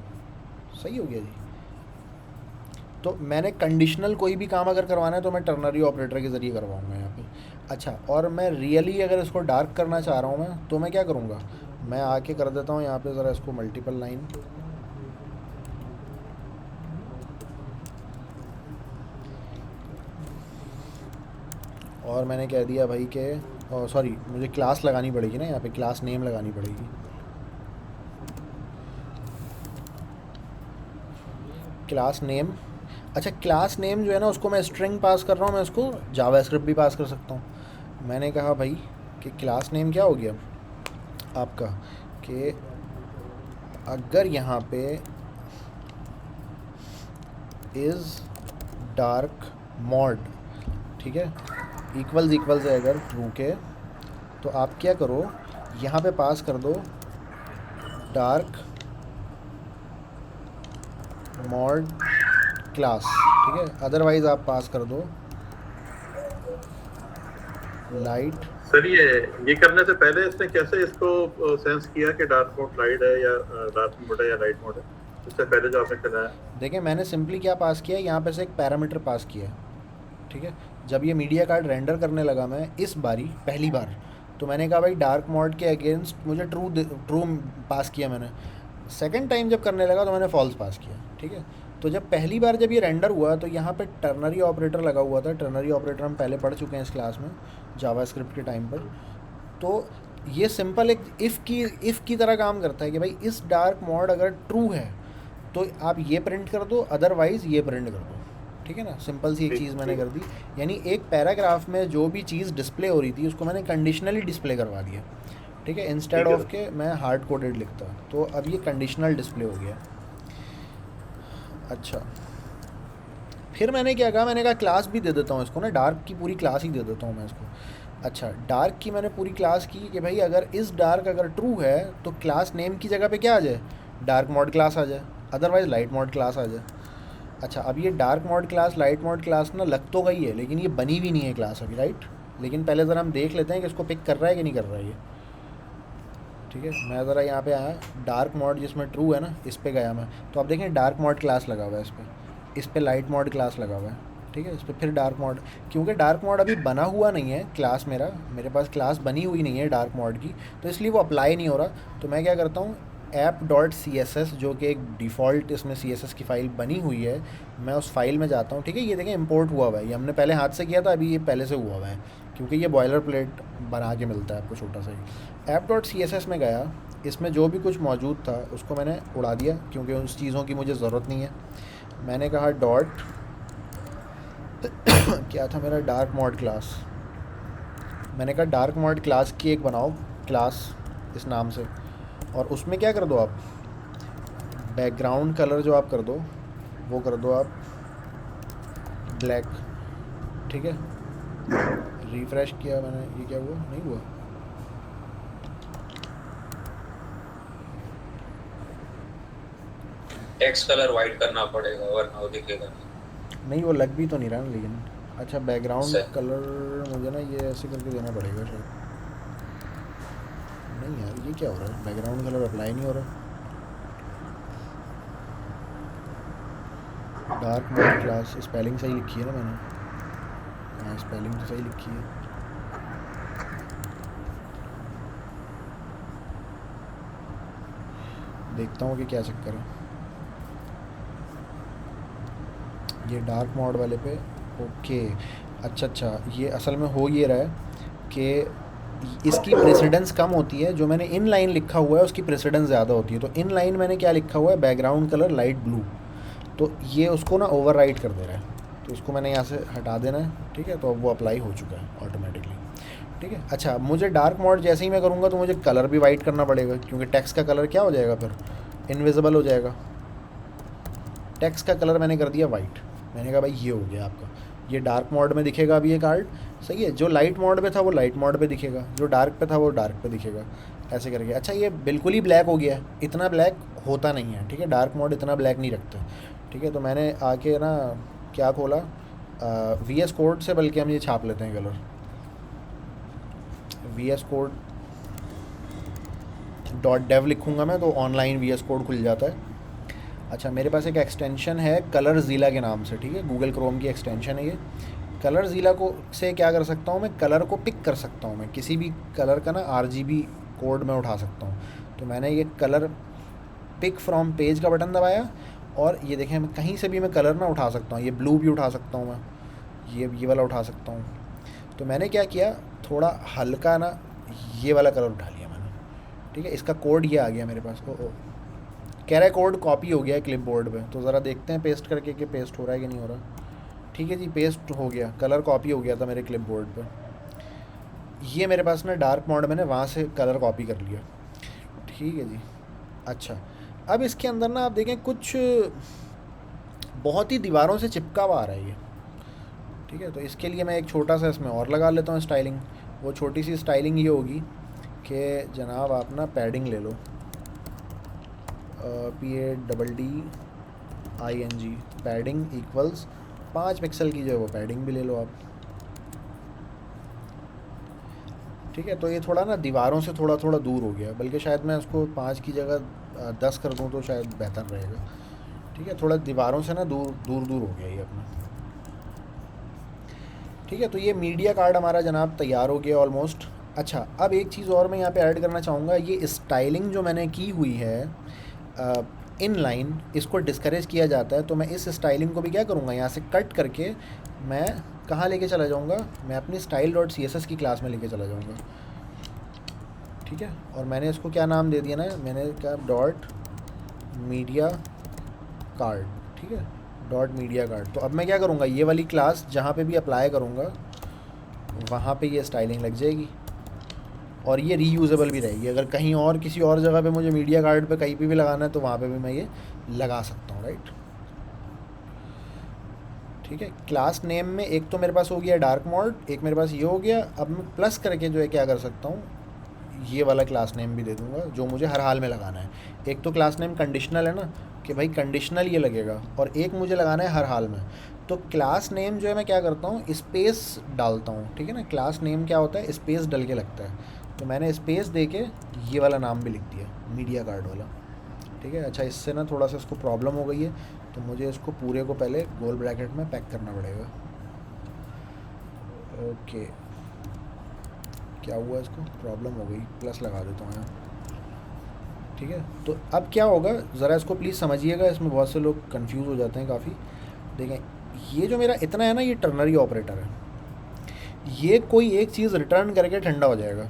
सही हो गया जी। तो मैंने कंडीशनल कोई भी काम अगर करवाना है तो मैं टर्नरी ऑपरेटर के ज़रिए करवाऊँगा यहाँ पे। अच्छा, और मैं रियली अगर इसको डार्क करना चाह रहा हूँ मैं, तो मैं क्या करूँगा, मैं आके कर देता हूँ यहाँ पे ज़रा इसको मल्टीपल लाइन, और मैंने कह दिया भाई कि सॉरी, मुझे क्लास लगानी पड़ेगी ना यहाँ पे, क्लास नेम लगानी पड़ेगी। क्लास नेम, अच्छा क्लास नेम जो है ना उसको मैं स्ट्रिंग पास कर रहा हूँ, मैं उसको जावास्क्रिप्ट भी पास कर सकता हूँ। मैंने कहा भाई कि क्लास नेम क्या हो गया आपका, कि अगर यहाँ पे इज़ डार्क मॉड, ठीक है, इक्वल्स इक्वल्स है अगर ट्रू के, तो आप क्या करो, यहाँ पे पास कर दो डार्क मॉड क्लास, ठीक है, अदरवाइज़ आप पास कर दो लाइट।
सर ये करने से पहले इसने कैसे इसको सेंस किया कि डार्क मोड लाइट है या डार्क मोड है या लाइट मोड है, इससे पहले जो आपने कराया?
देखिए मैंने सिंपली क्या पास किया, यहाँ पे से एक पैरामीटर पास किया, ठीक है। जब ये मीडिया कार्ड रेंडर करने लगा मैं इस बारी पहली बार, तो मैंने कहा भाई डार्क मोड के अगेंस्ट मुझे ट्रू पास किया मैंने। सेकंड टाइम जब करने लगा तो मैंने फॉल्स पास किया, ठीक है। तो जब पहली बार जब ये रेंडर हुआ तो यहाँ पे टर्नरी ऑपरेटर लगा हुआ था। टर्नरी ऑपरेटर हम पहले पढ़ चुके हैं इस क्लास में जावास्क्रिप्ट के टाइम पर। तो ये सिंपल एक इफ़ की तरह काम करता है कि भाई इस डार्क मोड अगर ट्रू है तो आप ये प्रिंट कर दो, अदरवाइज़ ये प्रिंट कर दो, ठीक है ना। सिंपल सी एक चीज़ मैंने कर दी, यानी एक पैराग्राफ में जो भी चीज़ डिस्प्ले हो रही थी उसको मैंने कंडीशनली डिस्प्ले करवा दिया, ठीक है, इंस्टेड ऑफ के मैं हार्ड कोडेड लिखता। तो अब ये कंडीशनल डिस्प्ले हो गया। अच्छा, फिर मैंने क्या कहा, मैंने कहा क्लास भी दे देता हूँ इसको ना, डार्क की पूरी क्लास ही दे देता हूँ मैं इसको। अच्छा, डार्क की मैंने पूरी क्लास की कि भाई अगर इस डार्क अगर ट्रू है तो क्लास नेम की जगह पे क्या आ जाए, डार्क मोड क्लास आ जाए, अदरवाइज़ लाइट मोड क्लास आ जाए। अच्छा, अब ये dark mode class light mode class ना लग तो गई है, लेकिन ये बनी भी नहीं है क्लास अभी, राइट। लेकिन पहले ज़रा हम देख लेते हैं कि इसको पिक कर रहा है कि नहीं कर रहा है ये, ठीक है। मैं ज़रा यहाँ पे आया, डार्क मोड जिसमें ट्रू है ना इस पर गया मैं, तो आप देखें डार्क मोड क्लास लगा हुआ है इस पर लाइट मोड क्लास लगा हुआ है, ठीक है। इस पर फिर डार्क मोड, क्योंकि डार्क मोड अभी बना हुआ नहीं है क्लास, मेरे पास क्लास बनी हुई नहीं है डार्क मोड की, तो इसलिए वो अप्लाई नहीं हो रहा। तो मैं क्या करता हूँ, app.css जो कि एक डिफ़ॉल्ट इसमें CSS की फ़ाइल बनी हुई है, मैं उस फाइल में जाता हूँ, ठीक है। ये देखें इंपोर्ट हुआ हुआ है, ये हमने पहले हाथ से किया था, अभी ये पहले से हुआ हुआ है क्योंकि ये बॉयलर प्लेट बना के मिलता है आपको छोटा सा ही। app.css में गया, इसमें जो भी कुछ मौजूद था उसको मैंने उड़ा दिया क्योंकि उस चीज़ों की मुझे ज़रूरत नहीं है। मैंने कहा डॉट क्या था मेरा, डार्क मोड क्लास। मैंने कहा डार्क मोड क्लास की एक बनाओ क्लास इस नाम से, और उसमें क्या कर दो आप, बैकग्राउंड कलर जो आप कर दो वो कर दो आप ब्लैक, ठीक है। रिफ़्रेश किया मैंने, ये क्या हुआ, नहीं हुआ।
टेक्स्ट कलर वाइट करना पड़ेगा वरना वो दिखेगा
नहीं, वो लग भी तो नहीं रहा ना लेकिन। अच्छा, बैकग्राउंड कलर मुझे ना ये ऐसे करके देना पड़ेगा शायद। नहीं यार, ये क्या हो रहा है, बैकग्राउंड कलर अप्लाई नहीं हो रहा। डार्क मोड क्लास, स्पेलिंग सही लिखी है ना मैंने, हाँ स्पेलिंग तो सही लिखी है। देखता हूँ कि क्या चक्कर है। ये डार्क मोड वाले पे ओके। अच्छा, ये असल में हो ये रहा है कि इसकी प्रेसिडेंस कम होती है। जो मैंने इन लाइन लिखा हुआ है उसकी प्रेसिडेंस ज़्यादा होती है। तो इन लाइन मैंने क्या लिखा हुआ है, बैकग्राउंड कलर लाइट ब्लू, तो ये उसको ना ओवरराइड कर दे रहा है। तो इसको मैंने यहाँ से हटा देना है, ठीक है। तो अब वो अप्लाई हो चुका है ऑटोमेटिकली, ठीक है। अच्छा, मुझे डार्क मोड जैसे ही मैं करूँगा तो मुझे कलर भी वाइट करना पड़ेगा, क्योंकि टेक्स्ट का कलर क्या हो जाएगा फिर, इनविजिबल हो जाएगा। टेक्स्ट का कलर मैंने कर दिया वाइट। मैंने कहा भाई ये हो गया आपका, ये डार्क मोड में दिखेगा अभी ये कार्ड, सही है। जो लाइट मोड पे था वो लाइट मोड पे दिखेगा, जो डार्क पे था वो डार्क पे दिखेगा, ऐसे करके। अच्छा, ये बिल्कुल ही ब्लैक हो गया है, इतना ब्लैक होता नहीं है, ठीक है। डार्क मोड इतना ब्लैक नहीं रखता, ठीक है। तो मैंने आके ना क्या खोला, VS कोड से, बल्कि हम ये छाप लेते हैं कलर, VS कोड .dev लिखूँगा मैं तो ऑनलाइन VS कोड खुल जाता है। अच्छा, मेरे पास एक एक्सटेंशन है कलर ज़ीला के नाम से, ठीक है। गूगल क्रोम की एक्सटेंशन है ये। कलर ज़ीला को से क्या कर सकता हूँ मैं, कलर को पिक कर सकता हूँ मैं, किसी भी कलर का ना RGB कोड में उठा सकता हूँ। तो मैंने ये कलर पिक फ्रॉम पेज का बटन दबाया और ये देखें, मैं कहीं से भी मैं कलर ना उठा सकता हूँ। ये ब्लू भी उठा सकता हूँ मैं, ये वाला उठा सकता हूँ। तो मैंने क्या किया, थोड़ा हल्का ना ये वाला कलर उठा लिया मैंने, ठीक है। इसका कोड ये आ गया मेरे पास। ओ कह रहा है कोड कॉपी हो गया है क्लिप बोर्ड पर, तो ज़रा देखते हैं पेस्ट करके कि पेस्ट हो रहा है कि नहीं हो रहा। ठीक है जी, पेस्ट हो गया, कलर कॉपी हो गया था मेरे क्लिप बोर्ड पर। ये मेरे पास ना डार्क मोड मैंने वहाँ से कलर कॉपी कर लिया, ठीक है जी। अच्छा, अब इसके अंदर ना आप देखें कुछ बहुत ही दीवारों से चिपका हुआ आ रहा है ये, ठीक है। तो इसके लिए मैं एक छोटा सा इसमें और लगा लेता हूँ स्टाइलिंग। वो छोटी सी स्टाइलिंग ये होगी कि जनाब आप ना पैडिंग ले लो, PADDING, पैडिंग इक्वल्स 5 पिक्सल की जो है वो पैडिंग भी ले लो आप, ठीक है। तो ये थोड़ा ना दीवारों से थोड़ा थोड़ा दूर हो गया, बल्कि शायद मैं उसको 5 की जगह 10 कर दूँ तो शायद बेहतर रहेगा, ठीक है। थोड़ा दीवारों से ना दूर दूर हो गया ये अपना, ठीक है। तो ये मीडिया कार्ड हमारा जनाब तैयार हो गया ऑलमोस्ट। अच्छा, अब एक चीज़ और मैं यहाँ पे ऐड करना चाहूँगा, ये स्टाइलिंग जो मैंने की हुई है इन लाइन, इसको डिस्करेज किया जाता है। तो मैं इस स्टाइलिंग को भी क्या करूँगा, यहाँ से कट करके मैं कहाँ लेके चला जाऊँगा, मैं अपनी style.css की क्लास में लेके चला जाऊँगा, ठीक है। और मैंने इसको क्या नाम दे दिया ना, मैंने क्या डॉट मीडिया कार्ड, ठीक है, डॉट मीडिया कार्ड। तो अब मैं क्या करूँगा, ये वाली क्लास जहाँ पे भी अप्लाई करूँगा वहाँ पे ये स्टाइलिंग लग जाएगी और ये रीयूजेबल भी रहेगी। अगर कहीं और किसी और जगह पे मुझे मीडिया कार्ड पे कहीं पे भी लगाना है तो वहाँ पे भी मैं ये लगा सकता हूँ, राइट, ठीक है। क्लास नेम में एक तो मेरे पास हो गया डार्क मोड, एक मेरे पास ये हो गया। अब मैं प्लस करके जो है क्या कर सकता हूँ, ये वाला क्लास नेम भी दे दूँगा जो मुझे हर हाल में लगाना है। एक तो क्लास नेम कंडीशनल है ना कि भाई कंडीशनल ये लगेगा, और एक मुझे लगाना है हर हाल में। तो क्लास नेम जो है मैं क्या करता हूँ, स्पेस डालता हूँ, ठीक है ना। क्लास नेम क्या होता है, स्पेस डल के लगता है। तो मैंने स्पेस दे के ये वाला नाम भी लिख दिया, मीडिया कार्ड वाला, ठीक है। अच्छा, इससे ना थोड़ा सा इसको प्रॉब्लम हो गई है, तो मुझे इसको पूरे को पहले गोल ब्रैकेट में पैक करना पड़ेगा। ओके, क्या हुआ, इसको प्रॉब्लम हो गई, प्लस लगा देता हूँ यहाँ, ठीक है। तो अब क्या होगा, ज़रा इसको प्लीज़ समझिएगा, इसमें बहुत से लोग कंफ्यूज हो जाते हैं काफ़ी। देखें, ये जो मेरा इतना है ना, ये टर्नरी ऑपरेटर है। ये कोई एक चीज़ रिटर्न करके ठंडा हो जाएगा,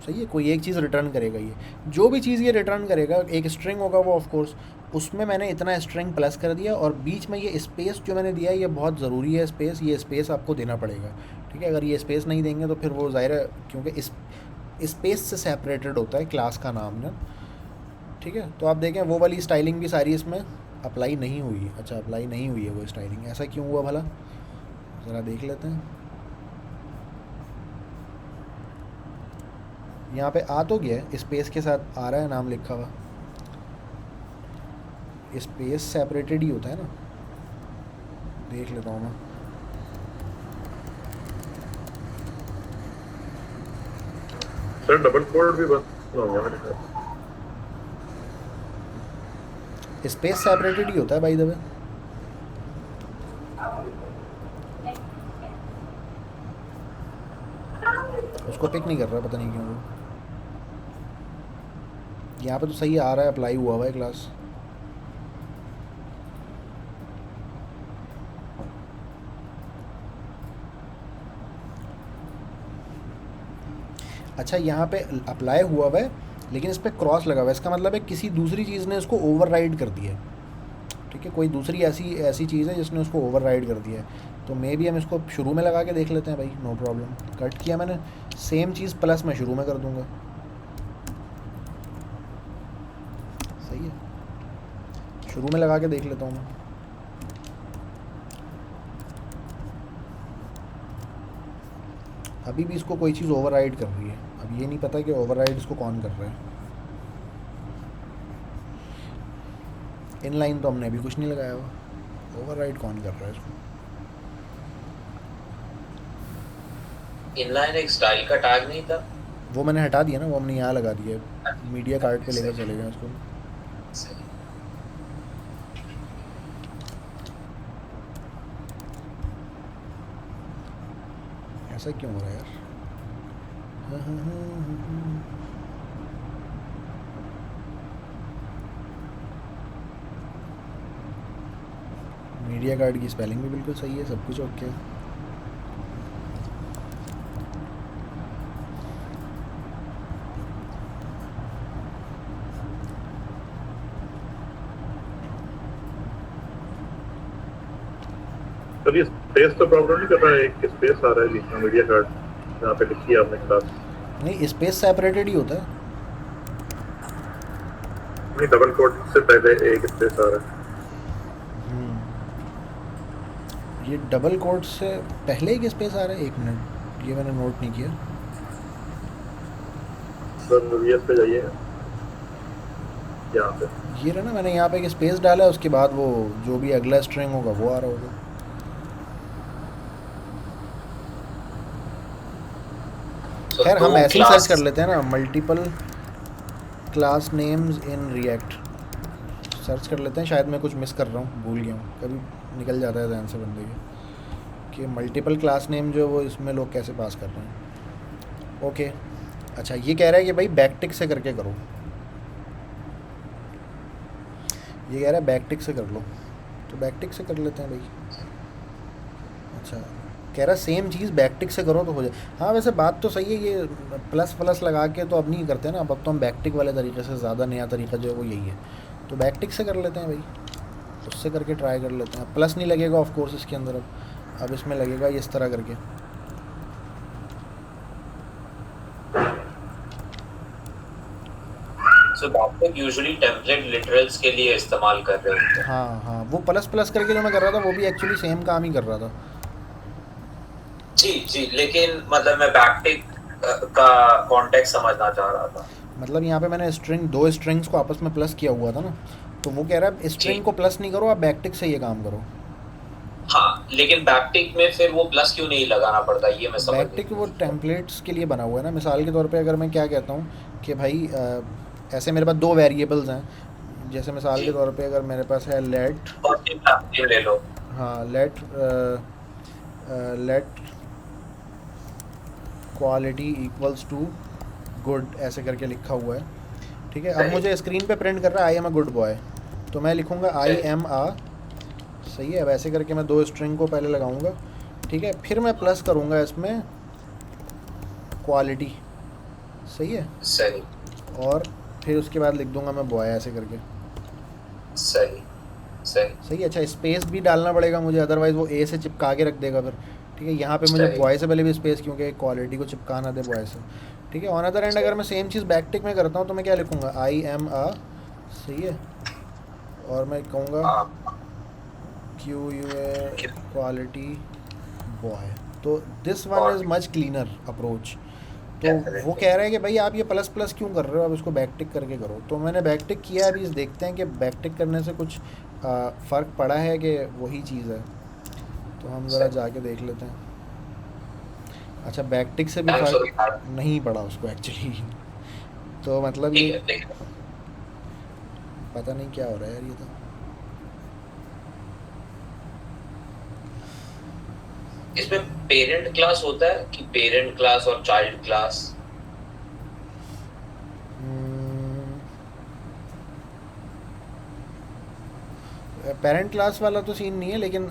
सही है। कोई एक चीज़ रिटर्न करेगा, ये जो भी चीज़ ये रिटर्न करेगा, एक स्ट्रिंग होगा वो ऑफ कोर्स, उसमें मैंने इतना स्ट्रिंग प्लस कर दिया। और बीच में ये स्पेस जो मैंने दिया है ये बहुत ज़रूरी है, स्पेस, ये स्पेस आपको देना पड़ेगा, ठीक है। अगर ये स्पेस नहीं देंगे तो फिर वो ज़ाहिर है, क्योंकि इस स्पेस से सेपरेटेड होता है क्लास का नाम ना, ठीक है। तो आप देखें वो वाली स्टाइलिंग भी सारी इसमें अप्लाई नहीं हुई है। अच्छा, अप्लाई नहीं हुई है वो स्टाइलिंग, ऐसा क्यों हुआ भला, ज़रा देख लेते हैं। यहाँ पे आ तो गया है, स्पेस के साथ आ रहा है नाम लिखा हुआ, स्पेस सेपरेटेड ही होता है ना, देख लेता हूँ मैं।
सर डबल कोड भी बंद हो गया मेरे साथ।
स्पेस सेपरेटेड ही होता है बाय द वे। उसको पिक नहीं कर रहा, पता नहीं क्यों वो। यहाँ पे तो सही आ रहा है, अप्लाई हुआ हुआ है क्लास। अच्छा यहाँ पे अप्लाई हुआ हुआ है लेकिन इस पर क्रॉस लगा हुआ है, इसका मतलब है किसी दूसरी चीज़ ने इसको ओवरराइड कर दिया है। ठीक है, कोई दूसरी ऐसी ऐसी चीज़ है जिसने उसको ओवरराइड कर दिया है। तो मे भी हम इसको शुरू में लगा के देख लेते हैं भाई, नो प्रॉब्लम। कट किया मैंने, सेम चीज़ प्लस मैं शुरू में कर दूंगा। सही है, शुरू में लगा के देख लेता हूँ मैं। अभी भी इसको कोई चीज़ ओवरराइड कर रही है, अब ये नहीं पता कि ओवरराइड इसको कौन कर रहा है। इनलाइन तो हमने अभी कुछ नहीं लगाया हुआ, ओवरराइड कौन कर रहा है इसको।
इनलाइन एक स्टाइल का टैग नहीं था?
वो मैंने हटा दिया ना, वो हमने यहाँ लगा दिया है, मीडिया कार्ड पे लेकर चले गए उसको।
सही।
ऐसा क्यों हो रहा है यार? मीडिया कार्ड की स्पेलिंग भी बिल्कुल सही है, सब कुछ ओके है।
चलिए, स्पेस तो प्रॉब्लम नहीं कर रहा है, एक स्पेस आ रहा है बीच में मीडिया कार्ड जहाँ पे लिखी है आपने क्लास।
नहीं, स्पेस सेपरेटेड ही होता है।
नहीं, डबल कोट से पहले एक स्पेस आ रहा है।
ये डबल कोट से पहले एक स्पेस आ रहा है, एक मिनट, ये मैंने नोट नहीं किया।
सर वीएस पे जाइए, यहाँ पे
ये रहा ना, मैंने यहाँ पे एक स्पेस डाला है, उसके बाद वो जो भी अगला स्ट्रिंग होगा वो आ रहा होगा। खैर हम ऐसे ही सर्च कर लेते हैं ना, multiple class names in React search कर लेते हैं। शायद मैं कुछ मिस कर रहा हूँ, भूल गया हूँ, कभी निकल जाता है ध्यान से बंदे के कि मल्टीपल क्लास नेम जो वो इसमें लोग कैसे पास कर रहे हैं। ओके, अच्छा ये कह रहा है कि भाई बैकटिक से करके करो, ये कह रहा है बैकटिक से कर लो, तो बैकटिक से कर लेते हैं भाई। अच्छा कह रहा सेम चीज़ बैकटिक से करो तो हो जाए। हाँ वैसे बात तो सही है, ये प्लस प्लस लगा के तो अब नहीं करते ना, अब तो हम बैकटिक वाले तरीके से, ज़्यादा नया तरीका जो है वो यही है, तो बैकटिक से कर लेते हैं भाई, उससे करके ट्राई कर लेते हैं। प्लस नहीं लगेगा ऑफ कोर्स इसके अंदर, अब इसमें लगेगा ये इस तरह करके।
सो बैकटिक यूजुअली टेम्पलेट लिटरल्स के लिए इस्तेमाल कर रहे होते हैं।
हाँ हाँ, वो प्लस प्लस करके जो मैं कर रहा था वो भी एक्चुअली सेम काम ही कर रहा था।
जी जी, लेकिन मतलब मैं बैकटिक का कॉन्टेक्स्ट समझना चाह रहा था।
मतलब यहाँ पे मैंने स्ट्रिंग, दो स्ट्रिंग्स को आपस में प्लस किया हुआ था ना, तो वो कह रहा है स्ट्रिंग को प्लस नहीं करो, आप बैकटिक से ये काम करो।
हाँ, लेकिन बैकटिक में फिर वो प्लस क्यों नहीं लगाना पड़ता, ये मैं समझ नहीं।
बैकटिक वो टेम्पलेट्स के लिए बना हुआ है ना। मिसाल के तौर पे अगर मैं क्या कहता हूँ कि भाई ऐसे मेरे पास दो वेरिएबल्स हैं, जैसे मिसाल के तौर पे अगर मेरे पास है लेट,
ले लो।
हाँ let quality equals to good, ऐसे करके लिखा हुआ है। ठीक है, अब मुझे स्क्रीन पे प्रिंट कर रहा है I am a good boy, तो मैं लिखूँगा आई एम आ, सही है। वैसे करके मैं दो स्ट्रिंग को पहले लगाऊंगा, ठीक है, फिर मैं प्लस करूँगा इसमें क्वालिटी, सही है,
सही,
और फिर उसके बाद लिख दूंगा मैं बॉय, ऐसे करके।
सही सही
सही। अच्छा स्पेस भी डालना पड़ेगा मुझे, अदरवाइज़ वो ए से चिपका के रख देगा फिर। ठीक है, यहाँ पे मुझे बॉय से पहले भी स्पेस, क्योंकि क्वालिटी को चिपका ना दे बॉय से। ठीक है, ऑन अदर एंड अगर मैं सेम चीज़ बैकटिक में करता हूँ तो मैं क्या लिखूँगा, आई एम आ, सही है, और मैं कहूँगा Q U A quality boy, तो this one is much cleaner approach. तो वो कह रहा है कि भाई आप ये प्लस प्लस क्यों कर रहे हो, आप इसको बैकटिक करके करो। तो मैंने बैकटिक किया, अभी देखते हैं कि बैकटिक करने से कुछ फ़र्क पड़ा है कि वही चीज़ है, तो हम ज़रा जाके देख लेते हैं। अच्छा बैकटिक से भी फ़र्क नहीं पड़ा उसको एक्चुअली, तो मतलब ये पता नहीं क्या हो रहा है यार। ये तो
इसमें पेरेंट क्लास होता है कि पेरेंट क्लास और चाइल्ड क्लास?
पेरेंट क्लास वाला तो सीन नहीं है, लेकिन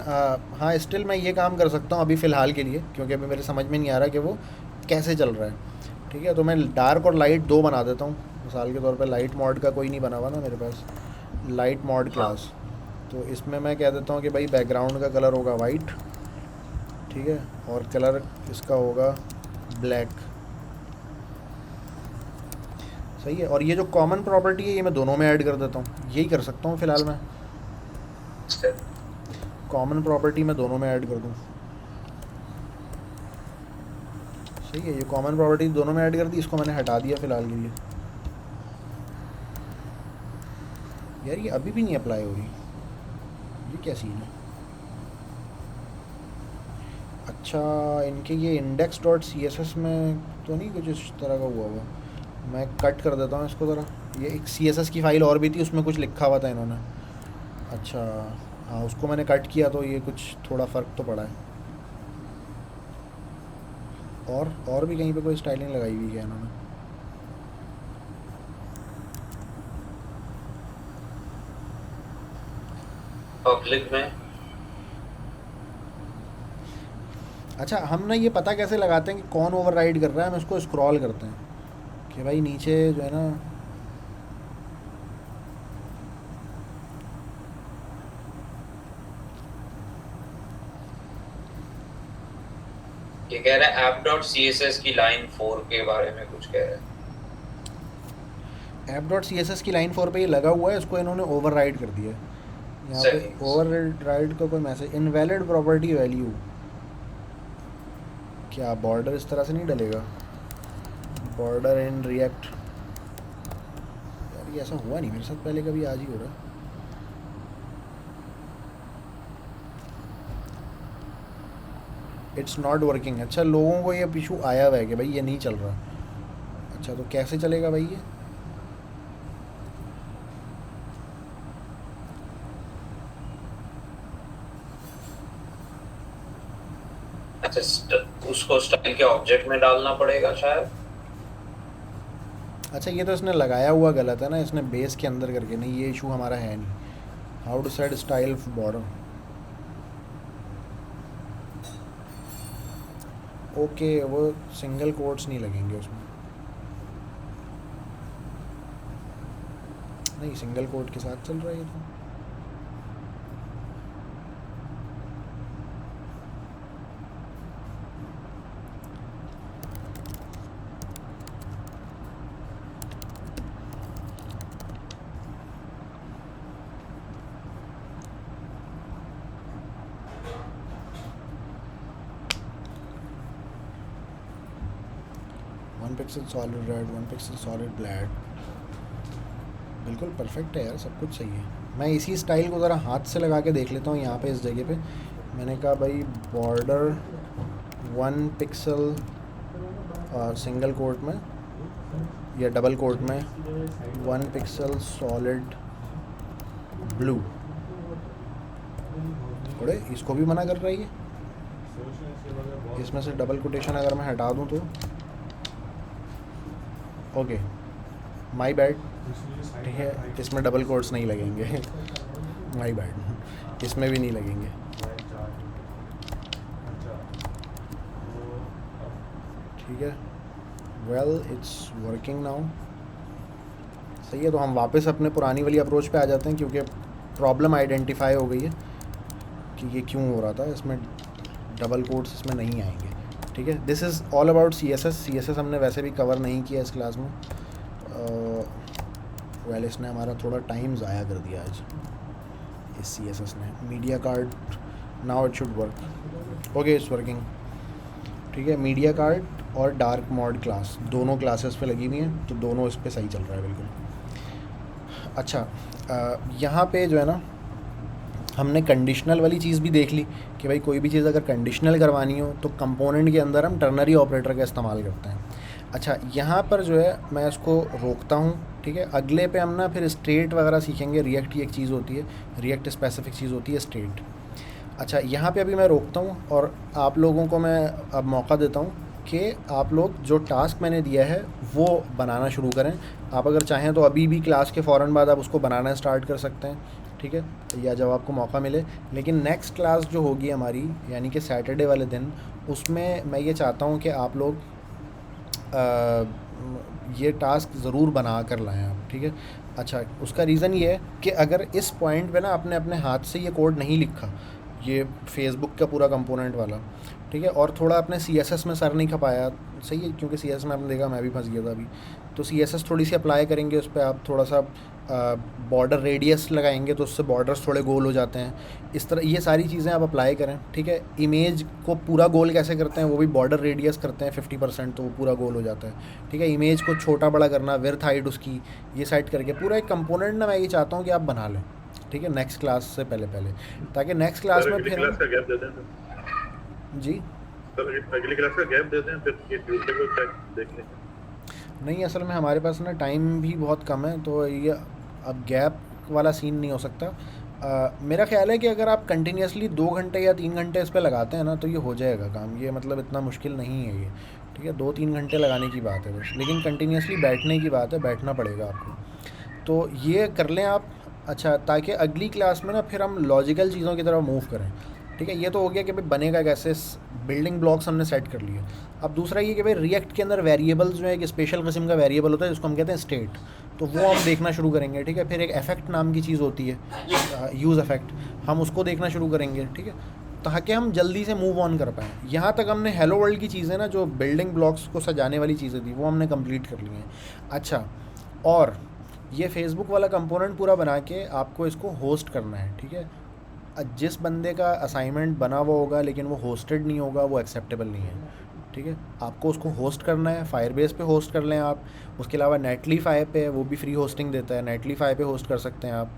हाँ स्टिल मैं ये काम कर सकता हूँ अभी फ़िलहाल के लिए, क्योंकि अभी मेरे समझ में नहीं आ रहा कि वो कैसे चल रहा है। ठीक है, तो मैं डार्क और लाइट दो बना देता हूँ। मिसाल के तौर पे लाइट मॉड का कोई नहीं बना हुआ ना मेरे पास, लाइट मॉड क्लास। तो इसमें मैं कह देता हूँ कि भाई बैकग्राउंड का कलर होगा वाइट, ठीक है, और कलर इसका होगा ब्लैक। सही है, और ये जो कॉमन प्रॉपर्टी है ये मैं दोनों में ऐड कर देता हूँ, यही कर सकता हूँ फ़िलहाल मैं। कॉमन प्रॉपर्टी मैं दोनों में ऐड कर दूँ। सही है, ये कॉमन प्रॉपर्टी दोनों में ऐड कर दी, इसको मैंने हटा दिया फ़िलहाल के लिए। यार ये अभी भी नहीं अप्लाई हो रही, ये क्या सीन है? अच्छा, इनके ये index.css में तो नहीं कुछ इस तरह का हुआ हुआ? मैं कट कर देता हूँ इसको ज़रा। ये एक CSS की फ़ाइल और भी थी, उसमें कुछ लिखा हुआ था इन्होंने। अच्छा हाँ, उसको मैंने कट किया तो ये कुछ थोड़ा फ़र्क तो पड़ा है। और भी कहीं पे कोई स्टाइलिंग लगाई हुई है इन्होंने?
पब्लिक में।
अच्छा, हम ना ये पता कैसे लगाते हैं कि कौन ओवरराइड कर रहा है? हम इसको स्क्रॉल करते हैं कि भाई नीचे जो है ना,
ये कह रहा है app.css की लाइन 4 के बारे में कुछ कह रहा है।
app.css की लाइन 4 पे ये लगा हुआ है, इसको इन्होंने ओवरराइड कर दिया है। यहाँ पे ओवरराइड का कोई मैसेज, इनवैलिड प्रॉपर्टी वैल्यू। क्या बॉर्डर इस तरह से नहीं डलेगा? Border in React. यार ये ऐसा हुआ नहीं मेरे साथ पहले कभी, आज ही हो रहा है। It's not working. अच्छा, लोगों को ये इशू आया हुआ है कि भाई ये नहीं चल रहा। अच्छा, तो कैसे चलेगा भाई ये?
अच्छा, उसको स्टाइल के ऑब्जेक्ट में डालना पड़ेगा शायद।
अच्छा, ये तो इसने लगाया हुआ गलत है ना, इसने बेस के अंदर करके नहीं, ये इशू हमारा है नहीं। How to set style border. Okay, वो सिंगल कोट्स नहीं लगेंगे उसमें। नहीं, सिंगल कोट के साथ चल रहा है ये तो। Pixel solid red, 1 pixel solid black. बिल्कुल परफेक्ट है यार, सब कुछ सही है। मैं इसी स्टाइल को ज़रा हाथ से लगा के देख लेता हूँ यहाँ पे इस जगह पे। मैंने कहा भाई बॉर्डर 1 पिक्सल सिंगल कोट में या डबल कोट में 1 पिक्सल सॉलिड ब्लू। थोड़े इसको भी मना कर रही है। इसमें से डबल कोटेशन अगर मैं हटा दूँ तो ओके, माई बैड। ठीक है, इसमें डबल कोट्स नहीं लगेंगे। माई बैड, इसमें भी नहीं लगेंगे। ठीक है, वेल इट्स वर्किंग नाउ। सही है, तो हम वापस अपने पुरानी वाली अप्रोच पे आ जाते हैं, क्योंकि प्रॉब्लम आइडेंटिफाई हो गई है कि ये क्यों हो रहा था। इसमें डबल कोट्स इसमें नहीं आएंगे। ठीक है, this is all about CSS हमने वैसे भी कवर नहीं किया इस क्लास में। वेल इसने हमारा थोड़ा टाइम ज़ाया कर दिया आज इस CSS ने। Media card, now it should work. Okay, it's working. ठीक है, मीडिया कार्ड और डार्क मॉड क्लास दोनों क्लासेस पे लगी हुई हैं, तो दोनों इस पे सही चल रहा है बिल्कुल। अच्छा, यहाँ पे जो है ना, हमने कंडीशनल वाली चीज़ भी देख ली कि भाई कोई भी चीज़ अगर कंडीशनल करवानी हो तो कंपोनेंट के अंदर हम टर्नरी ऑपरेटर का इस्तेमाल करते हैं। अच्छा, यहाँ पर जो है मैं इसको रोकता हूँ। ठीक है, अगले पे हम ना फिर स्टेट वगैरह सीखेंगे। रिएक्ट की एक चीज़ होती है, रिएक्ट स्पेसिफिक चीज़ होती है स्टेट। अच्छा, यहाँ पे अभी मैं रोकता हूँ और आप लोगों को मैं अब मौका देता हूँ कि आप लोग जो टास्क मैंने दिया है वो बनाना शुरू करें। आप अगर चाहें तो अभी भी क्लास के फ़ौरन बाद आप उसको बनाना स्टार्ट कर सकते हैं। ठीक है, या जब आपको मौका मिले। लेकिन नेक्स्ट क्लास जो होगी हमारी, यानी कि सैटरडे वाले दिन, उसमें मैं ये चाहता हूँ कि आप लोग ये टास्क ज़रूर बना कर लाएँ आप, ठीक है। अच्छा, उसका रीज़न ये है कि अगर इस पॉइंट पे ना आपने अपने हाथ से ये कोड नहीं लिखा, ये फेसबुक का पूरा कंपोनेंट वाला, ठीक है, और थोड़ा अपने CSS में सर नहीं खपाया, सही है, क्योंकि CSS में आपने देखा मैं भी फंस गया था अभी, तो CSS थोड़ी सी अप्लाई करेंगे उस पर आप, थोड़ा सा बॉर्डर रेडियस लगाएंगे तो उससे बॉर्डर्स थोड़े गोल हो जाते हैं। इस तरह ये सारी चीज़ें आप अप्लाई करें, ठीक है। इमेज को पूरा गोल कैसे करते हैं, वो भी बॉर्डर रेडियस करते हैं 50%, तो वो पूरा गोल हो जाता है, ठीक है। इमेज को छोटा बड़ा करना, विड्थ हाइट उसकी, ये सेट करके पूरा एक कंपोनेंट ना मैं ये चाहता हूँ कि आप बना लें, ठीक है, नेक्स्ट क्लास से पहले, ताकि नेक्स्ट क्लास में फिर
क्लास का गैप दे दें
जी
सर, अगली क्लास का गैप दे दें, फिर ये ट्यूसडे को चेक देख लें।
नहीं, असल में हमारे पास ना टाइम भी बहुत कम है, तो ये अब गैप वाला सीन नहीं हो सकता। मेरा ख्याल है कि अगर आप कंटिन्यूसली 2 घंटे या 3 घंटे इस पे लगाते हैं ना, तो ये हो जाएगा काम, ये मतलब इतना मुश्किल नहीं है ये, ठीक है। 2-3 घंटे लगाने की बात है बस, लेकिन कंटिन्यूसली बैठने की बात है, बैठना पड़ेगा आपको, तो ये कर लें आप। अच्छा, ताकि अगली क्लास में ना फिर हम लॉजिकल चीज़ों की तरफ मूव करें, ठीक है। ये तो हो गया कि भाई बनेगा कैसे, बिल्डिंग ब्लॉक्स हमने सेट कर लिए। अब दूसरा ये कि भाई रिएक्ट के अंदर वेरिएबल्स जो है, एक स्पेशल किस्म का वेरिएबल होता है जिसको हम कहते हैं स्टेट, तो वो हम देखना शुरू करेंगे, ठीक है। फिर एक इफेक्ट नाम की चीज़ होती है, यूज़ इफेक्ट, हम उसको देखना शुरू करेंगे, ठीक है, ताकि हम जल्दी से मूव ऑन कर पाएँ। यहाँ तक हमने हेलो वर्ल्ड की चीज़ें ना, जो बिल्डिंग ब्लॉक्स को सजाने वाली चीज़ें थी, वो हमने कंप्लीट कर ली हैं। अच्छा, और ये फेसबुक वाला कंपोनेंट पूरा बना के आपको इसको होस्ट करना है, ठीक है। जिस बंदे का असाइनमेंट बना हुआ होगा लेकिन वो होस्टेड नहीं होगा, वो एक्सेप्टेबल नहीं है, ठीक है। आपको उसको होस्ट करना है, फायरबेस पे होस्ट कर लें आप। उसके अलावा नेटलीफाई पे, वो भी फ्री होस्टिंग देता है, नेटलीफाई पे होस्ट कर सकते हैं आप,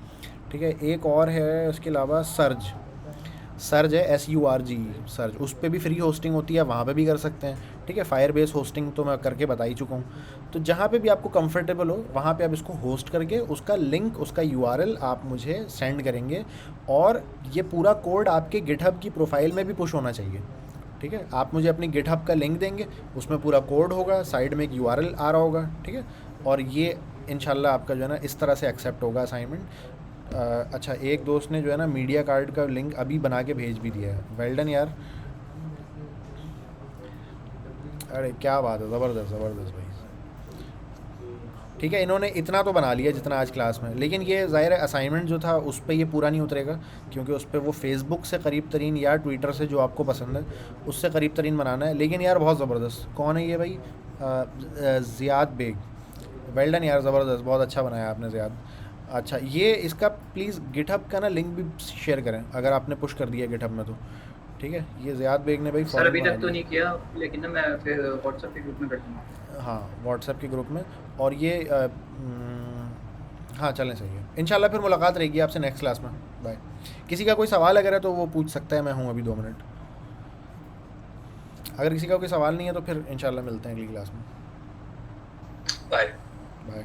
ठीक है। एक और है उसके अलावा सर्ज है, SURG, सर्ज, उस पर भी फ्री होस्टिंग होती है, वहाँ पे भी कर सकते हैं, ठीक है। फायरबेस होस्टिंग तो मैं करके बता ही चुका हूँ। तो जहाँ पे भी आपको कंफर्टेबल हो वहाँ पे आप इसको होस्ट करके उसका लिंक, उसका URL आप मुझे सेंड करेंगे, और ये पूरा कोड आपके गिटहब की प्रोफाइल में भी पुश होना चाहिए, ठीक है। आप मुझे अपनी गिटहब का लिंक देंगे, उसमें पूरा कोड होगा, साइड में एक URL आ रहा होगा, ठीक है। और ये इंशाल्लाह आपका जो है ना इस तरह से एक्सेप्ट होगा असाइनमेंट। अच्छा, एक दोस्त ने जो है ना मीडिया कार्ड का लिंक अभी बना के भेज भी दिया है, वेल डन यार, अरे क्या बात है, ज़बरदस्त भाई, ठीक है। इन्होंने इतना तो बना लिया जितना आज क्लास में, लेकिन ये ज़ाहिर है असाइनमेंट जो था उस पर ये पूरा नहीं उतरेगा, क्योंकि उस पर वो फेसबुक से करीब तरीन या ट्विटर से जो आपको पसंद है उससे करीब तरीन बनाना है। लेकिन यार बहुत ज़बरदस्त, कौन है ये भाई, ज़ियाद बेग, वेल डन यार, ज़बरदस्त, बहुत अच्छा बनाया आपने ज़ियाद। अच्छा, ये इसका प्लीज़ गिटहब का ना लिंक भी शेयर करें अगर आपने पुश कर दिया गिटहब में, तो ठीक है। ये ज़ियाद बेग ने भाई
सर अभी तक तो नहीं किया, लेकिन ना मैं फिर व्हाट्सएप के ग्रुप में कर दूँगा।
हाँ, व्हाट्सएप के ग्रुप में। और ये हाँ चलें, सही है, इंशाल्लाह फिर मुलाकात रहेगी आपसे नेक्स्ट क्लास में, बाय। किसी का कोई सवाल अगर है तो वो पूछ सकता है, मैं हूँ अभी 2 मिनट। अगर किसी का कोई सवाल नहीं है तो फिर इंशाल्लाह मिलते हैं अगली क्लास में,
बाय।
बाय।